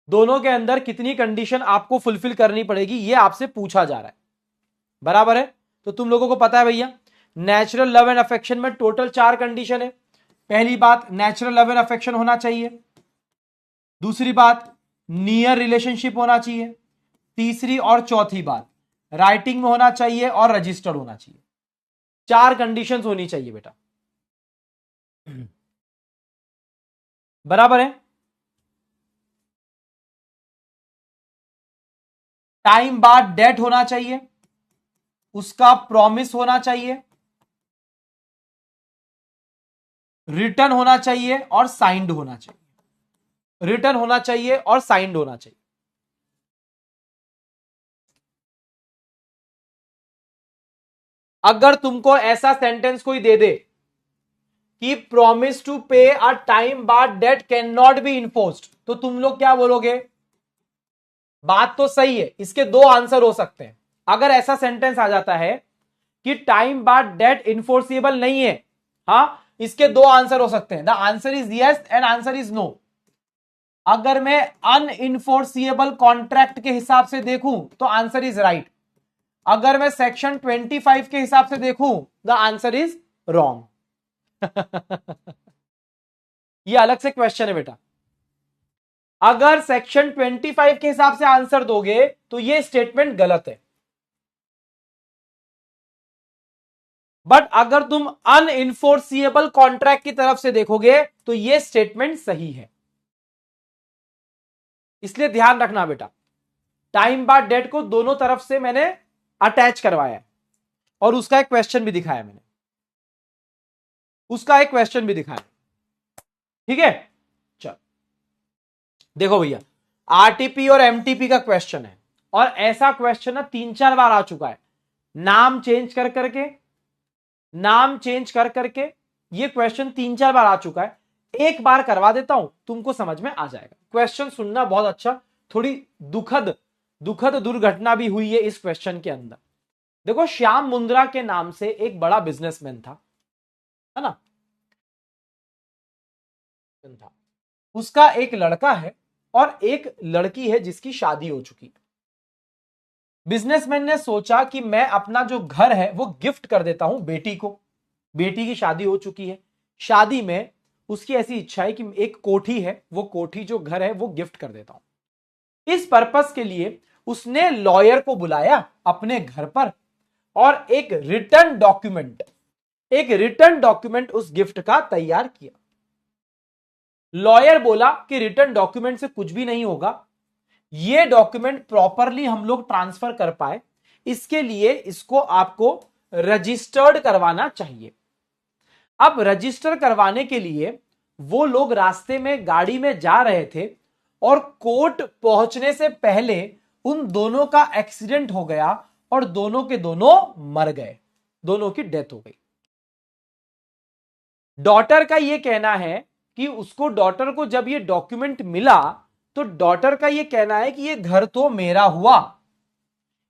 दोनों के अंदर कितनी कंडीशन आपको फुलफिल करनी पड़ेगी ये आपसे पूछा जा रहा है, बराबर है। तो तुम लोगों को पता है भैया, नेचुरल लव एंड अफेक्शन में टोटल 4 कंडीशन है। पहली बात, नेचुरल लव एंड अफेक्शन होना चाहिए। दूसरी बात, नियर रिलेशनशिप होना चाहिए। तीसरी और चौथी बात, राइटिंग में होना चाहिए और रजिस्टर्ड होना चाहिए। 4 कंडीशंस होनी चाहिए बेटा, बराबर है। टाइम बाद डेट होना चाहिए, उसका प्रॉमिस होना चाहिए, रिटर्न होना चाहिए और साइंड होना चाहिए, रिटर्न होना चाहिए और साइंड होना चाहिए। अगर तुमको ऐसा सेंटेंस कोई दे दे कि प्रॉमिस टू पे अ टाइम बाद date can not be enforced, तो तुम लोग क्या बोलोगे? बात तो सही है, इसके 2 आंसर हो सकते हैं। अगर ऐसा सेंटेंस आ जाता है कि टाइम बाद डेट इन्फोर्सिबल नहीं है, हां, इसके 2 आंसर हो सकते हैं, the answer is yes and answer is no. अगर मैं अनइन्फोर्सिएबल कॉन्ट्रैक्ट के हिसाब से देखूं तो आंसर इज राइट, अगर मैं सेक्शन 25 के हिसाब से देखूं द आंसर इज रॉन्ग। ये अलग से क्वेश्चन है बेटा। अगर सेक्शन 25 के हिसाब से आंसर दोगे तो ये स्टेटमेंट गलत है, बट अगर तुम अनइन्फोर्सिएबल कॉन्ट्रैक्ट की तरफ से देखोगे तो ये स्टेटमेंट सही है। इसलिए ध्यान रखना बेटा, टाइम बाद डेट को दोनों तरफ से मैंने अटैच करवाया है और उसका एक क्वेश्चन भी दिखाया मैंने, उसका एक क्वेश्चन भी दिखाया, ठीक है। चल देखो भैया, आरटीपी और एमटीपी का क्वेश्चन है, और ऐसा क्वेश्चन ना 3-4 बार आ चुका है, नाम चेंज कर करके, नाम चेंज कर करके ये क्वेश्चन 3-4 बार आ चुका है। एक बार करवा देता हूं, तुमको समझ में आ जाएगा। क्वेश्चन सुनना बहुत अच्छा, थोड़ी दुखद दुखद दुर्घटना भी हुई है इस क्वेश्चन के अंदर। देखो, श्याम मुंद्रा के नाम से एक बड़ा बिजनेसमैन था, है ना, उसका एक लड़का है और एक लड़की है जिसकी शादी हो चुकी है। बिजनेसमैन ने सोचा कि मैं अपना जो घर है वो गिफ्ट कर देता हूं बेटी को, बेटी की शादी हो चुकी है, शादी में उसकी ऐसी इच्छा है कि एक कोठी है, वो कोठी जो घर है वो गिफ्ट कर देता हूं। इस पर्पस के लिए उसने लॉयर को बुलाया अपने घर पर, और एक रिटर्न डॉक्यूमेंट उस गिफ्ट का तैयार किया। लॉयर बोला कि रिटर्न डॉक्यूमेंट से कुछ भी नहीं होगा, ये डॉक्यूमेंट प्रॉपरली हम लोग ट्रांसफर कर पाए, इसके लिए इसको आपको रजिस्टर्ड करवाना चाहिए। अब रजिस्टर करवाने के लिए वो लोग रास्ते में गाड़ी में जा रहे थे और कोर्ट पहुंचने से पहले उन दोनों का एक्सीडेंट हो गया और दोनों के दोनों मर गए, दोनों की डेथ हो गई। डॉटर का यह कहना है कि उसको, डॉटर को जब ये डॉक्यूमेंट मिला तो डॉटर का यह कहना है कि ये घर तो मेरा हुआ,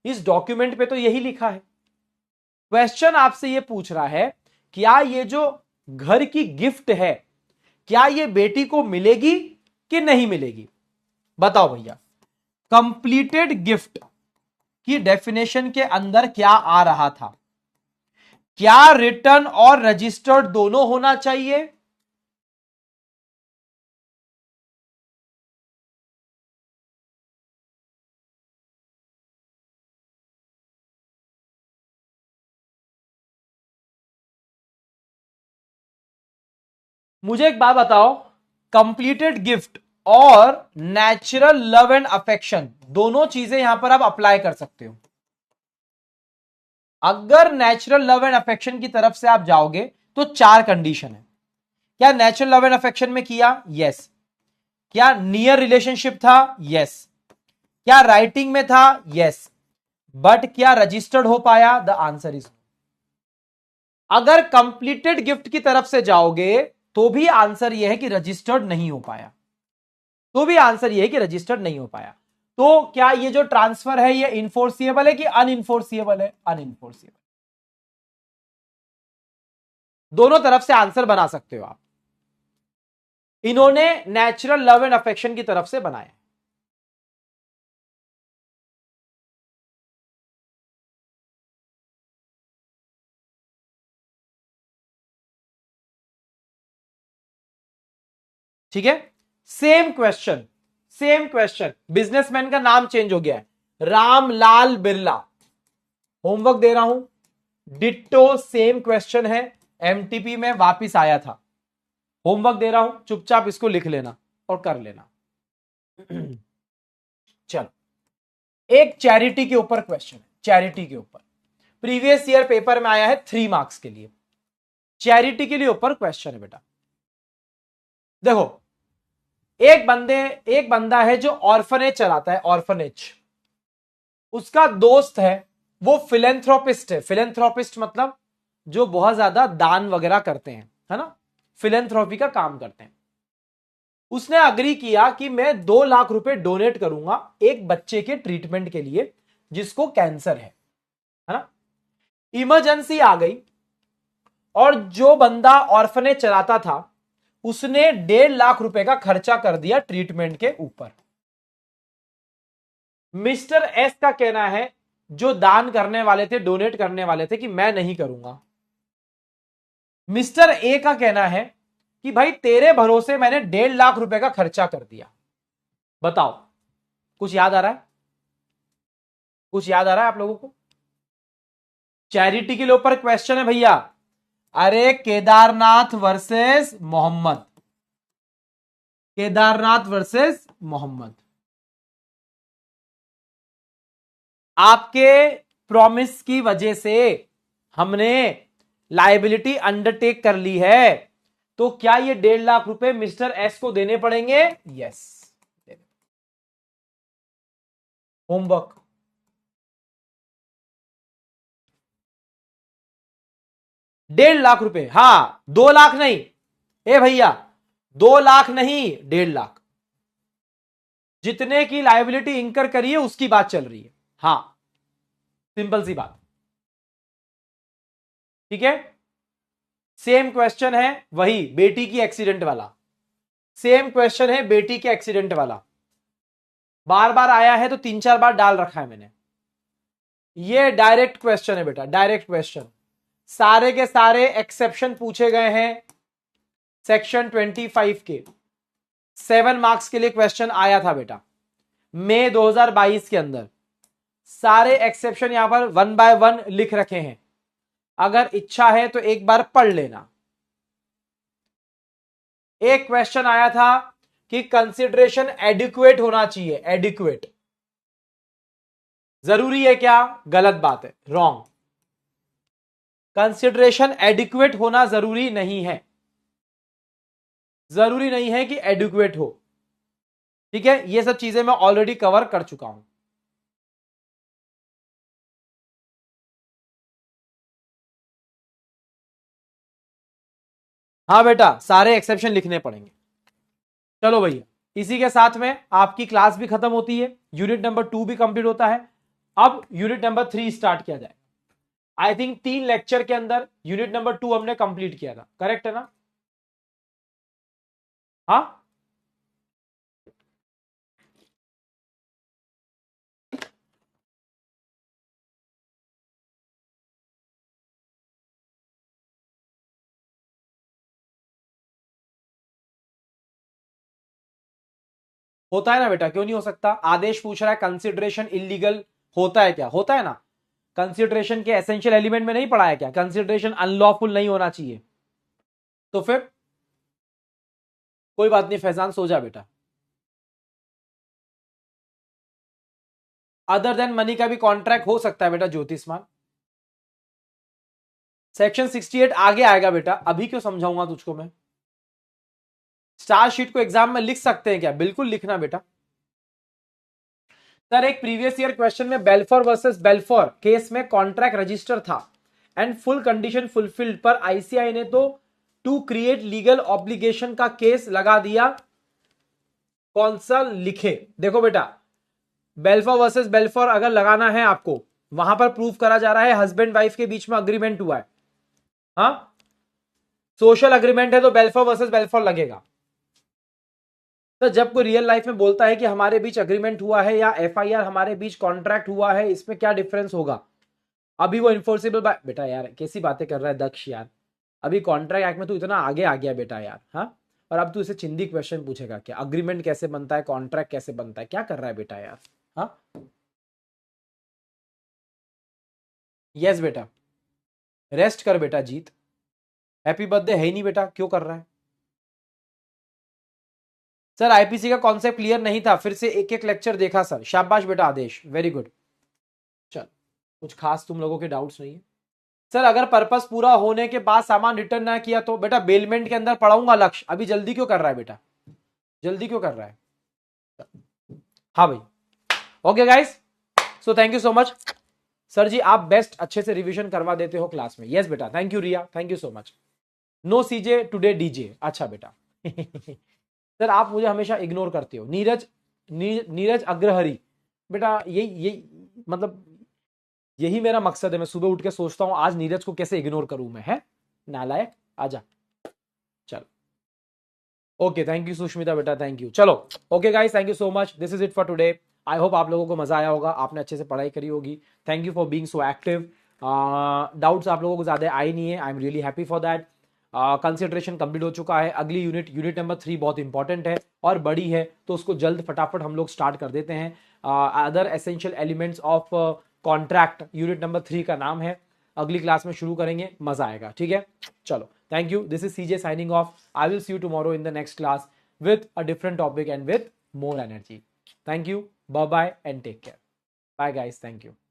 इस डॉक्यूमेंट पे तो यही लिखा है। क्वेश्चन आपसे यह पूछ रहा है, क्या ये जो घर की गिफ्ट है, क्या ये बेटी को मिलेगी कि नहीं मिलेगी? बताओ भैया। कंप्लीटेड गिफ्ट की डेफिनेशन के अंदर क्या आ रहा था? क्या रिटर्न और रजिस्टर्ड दोनों होना चाहिए? मुझे एक बात बताओ, कंप्लीटेड गिफ्ट और नेचुरल लव एंड अफेक्शन दोनों चीजें यहां पर आप अप्लाई कर सकते हो। अगर नेचुरल लव एंड अफेक्शन की तरफ से आप जाओगे तो 4 कंडीशन है। क्या नेचुरल लव एंड अफेक्शन में किया? यस। क्या नियर रिलेशनशिप था? यस। क्या राइटिंग में था? यस। बट क्या रजिस्टर्ड हो पाया? द आंसर इज, अगर कंप्लीटेड गिफ्ट की तरफ से जाओगे तो भी आंसर यह है कि रजिस्टर्ड नहीं हो पाया, तो भी आंसर यह है कि रजिस्टर्ड नहीं हो पाया। तो क्या ये जो ट्रांसफर है ये इनफोर्सिएबल है कि अनइनफोर्सिएबल है? अनइनफोर्सिएबल। दोनों तरफ से आंसर बना सकते हो आप। इन्होंने नेचुरल लव एंड अफेक्शन की तरफ से बनाया। ठीक है, सेम क्वेश्चन, बिजनेसमैन का नाम चेंज हो गया है, रामलाल बिरला। होमवर्क दे रहा हूं, डिट्टो सेम क्वेश्चन है, एमटीपी में वापिस आया था। होमवर्क दे रहा हूं, चुपचाप इसको लिख लेना और कर लेना। चलो, एक चैरिटी के ऊपर क्वेश्चन है, चैरिटी के ऊपर प्रीवियस ईयर पेपर में आया है 3 मार्क्स के लिए। चैरिटी के लिए ऊपर क्वेश्चन है बेटा। देखो, एक बंदा है जो ऑर्फनेज चलाता है, ऑर्फनेज। उसका दोस्त है, वो फिलेंथ्रोपिस्ट है। फिलेंथ्रोपिस्ट मतलब जो बहुत ज्यादा दान वगैरह करते हैं, है ना, फिलेंथ्रोपी का काम करते हैं। उसने अग्री किया कि मैं 2 लाख रुपए डोनेट करूंगा एक बच्चे के ट्रीटमेंट के लिए जिसको कैंसर है ना। इमरजेंसी आ गई और जो बंदा ऑर्फनेज चलाता था उसने 1.5 लाख रुपए का खर्चा कर दिया ट्रीटमेंट के ऊपर। मिस्टर एस का कहना है, जो दान करने वाले थे, डोनेट करने वाले थे, कि मैं नहीं करूंगा। मिस्टर ए का कहना है कि भाई तेरे भरोसे मैंने 1.5 लाख रुपए का खर्चा कर दिया। बताओ, कुछ याद आ रहा है? कुछ याद आ रहा है आप लोगों को? चैरिटी के ऊपर क्वेश्चन है भैया। अरे केदारनाथ वर्सेस मोहम्मद, केदारनाथ वर्सेस मोहम्मद। आपके प्रॉमिस की वजह से हमने लायबिलिटी अंडरटेक कर ली है, तो क्या ये 1.5 लाख रुपए मिस्टर एस को देने पड़ेंगे? यस। होमवर्क, डेढ़ लाख रुपए, हाँ 2 लाख नहीं, ए भैया 2 लाख नहीं, 1.5 लाख। जितने की लायबिलिटी इंकर करी है उसकी बात चल रही है। हाँ, सिंपल सी बात। ठीक है, सेम क्वेश्चन है, वही बेटी की एक्सीडेंट वाला, सेम क्वेश्चन है बेटी के एक्सीडेंट वाला। बार बार आया है तो 3-4 बार डाल रखा है मैंने। ये डायरेक्ट क्वेश्चन है बेटा, डायरेक्ट क्वेश्चन। सारे के सारे एक्सेप्शन पूछे गए हैं सेक्शन 25 के। 7 मार्क्स के लिए क्वेश्चन आया था बेटा मई 2022 के अंदर। सारे एक्सेप्शन यहां पर 1 बाय 1 लिख रखे हैं, अगर इच्छा है तो एक बार पढ़ लेना। एक क्वेश्चन आया था कि कंसिडरेशन एडिक्वेट होना चाहिए, एडिक्वेट जरूरी है क्या? गलत बात है, रॉन्ग। कंसिडरेशन एडिक्वेट होना जरूरी नहीं है, जरूरी नहीं है कि एडिक्वेट हो, ठीक है। ये सब चीजें मैं ऑलरेडी कवर कर चुका हूं। हाँ बेटा, सारे एक्सेप्शन लिखने पड़ेंगे। चलो भैया, इसी के साथ में आपकी क्लास भी खत्म होती है, यूनिट नंबर 2 भी कंप्लीट होता है। अब यूनिट नंबर 3 स्टार्ट किया जाए। आई थिंक 3 लेक्चर के अंदर यूनिट नंबर 2 हमने कंप्लीट किया था, करेक्ट है ना? हाँ, होता है ना बेटा, क्यों नहीं हो सकता? आदेश पूछ रहा है कंसिडरेशन इलीगल होता है क्या? होता है ना। कंसिडरेशन के एसेंशियल एलिमेंट में नहीं पढ़ा है क्या? कंसिडरेशन अनलॉफुल नहीं होना चाहिए, तो फिर कोई बात नहीं, फैजान सो जा बेटा। अदर देन मनी का भी कॉन्ट्रैक्ट हो सकता है बेटा ज्योतिषमान। सेक्शन 68 आगे आएगा बेटा, अभी क्यों समझाऊंगा तुझको मैं। स्टार शीट को एग्जाम में लिख सकते हैं क्या? बिल्कुल लिखना बेटा। सर, एक प्रीवियस ईयर क्वेश्चन में बेल्फोर वर्सेस बेल्फोर केस में कॉन्ट्रैक्ट रजिस्टर था एंड फुल कंडीशन फुलफिल्ड, पर आईसीआई ने तो टू क्रिएट लीगल ऑब्लिगेशन का केस लगा दिया। कौन सा लिखे? देखो बेटा, बेल्फोर वर्सेस बेल्फोर अगर लगाना है आपको, वहां पर प्रूव करा जा रहा है हस्बैंड वाइफ के बीच में अग्रीमेंट हुआ है। हाँ, सोशल अग्रीमेंट है तो बेल्फोर वर्सेस बेल्फोर लगेगा। तो जब कोई रियल लाइफ में बोलता है कि हमारे बीच अग्रीमेंट हुआ है या एफआईआर हमारे बीच कॉन्ट्रैक्ट हुआ है, इसमें क्या डिफरेंस होगा? अभी वो इन्फोर्सेबल बेटा यार कैसी बातें कर रहा है दक्ष यार। अभी कॉन्ट्रैक्ट एक्ट में तू इतना आगे आ गया बेटा यार। हाँ, और अब तू इसे चिंदी क्वेश्चन पूछेगा क्या? अग्रीमेंट कैसे बनता है, कॉन्ट्रैक्ट कैसे बनता है, क्या कर रहा है बेटा यार? हाँ, यस बेटा, रेस्ट कर बेटा। जीत, हैप्पी बर्थडे है ही नहीं बेटा, क्यों कर रहा है? सर, आईपीसी का कॉन्सेप्ट क्लियर नहीं था, फिर से एक एक लेक्चर देखा सर। शाबाश बेटा आदेश, वेरी गुड। चल, कुछ खास तुम लोगों के डाउट्स नहीं है? सर, अगर पर्पस पूरा होने के बाद सामान रिटर्न ना किया तो? बेटा बेलमेंट के अंदर पढ़ाऊंगा लक्ष्य, अभी जल्दी क्यों कर रहा है बेटा? जल्दी क्यों कर रहा है? हाँ भाई, okay guys, so thank you so much. Sir जी, आप बेस्ट अच्छे से रिवीजन करवा देते हो क्लास में। यस बेटा, thank you Riya, thank you so much. No CJ today DJ, अच्छा बेटा। सर, आप मुझे हमेशा इग्नोर करते हो। नीरज, नीरज अग्रहरी बेटा, यही मतलब यही मेरा मकसद है। मैं सुबह उठ के सोचता हूं आज नीरज को कैसे इग्नोर करूं मैं, है नालायक। आजा, चल। ओके, थैंक यू सुष्मिता बेटा, थैंक यू। चलो okay guys, thank you so much, this is it for today. I hope आप लोगों को मजा आया होगा, आपने अच्छे से पढ़ाई करी होगी। Thank you for being so active. Doubts आप लोगों को ज्यादा आए नहीं है, I am really happy for that. Consideration complete हो चुका है। अगली यूनिट, यूनिट नंबर 3 बहुत इंपॉर्टेंट है और बड़ी है, तो उसको जल्द फटाफट हम लोग स्टार्ट कर देते हैं। Other essential elements of contract unit number 3 का नाम है। अगली क्लास में शुरू करेंगे, मजा आएगा, ठीक है। चलो, thank you, this is CJ signing off. I will see you tomorrow in the next class with a different topic and with more energy. Thank you, bye bye and take care. Bye guys, thank you.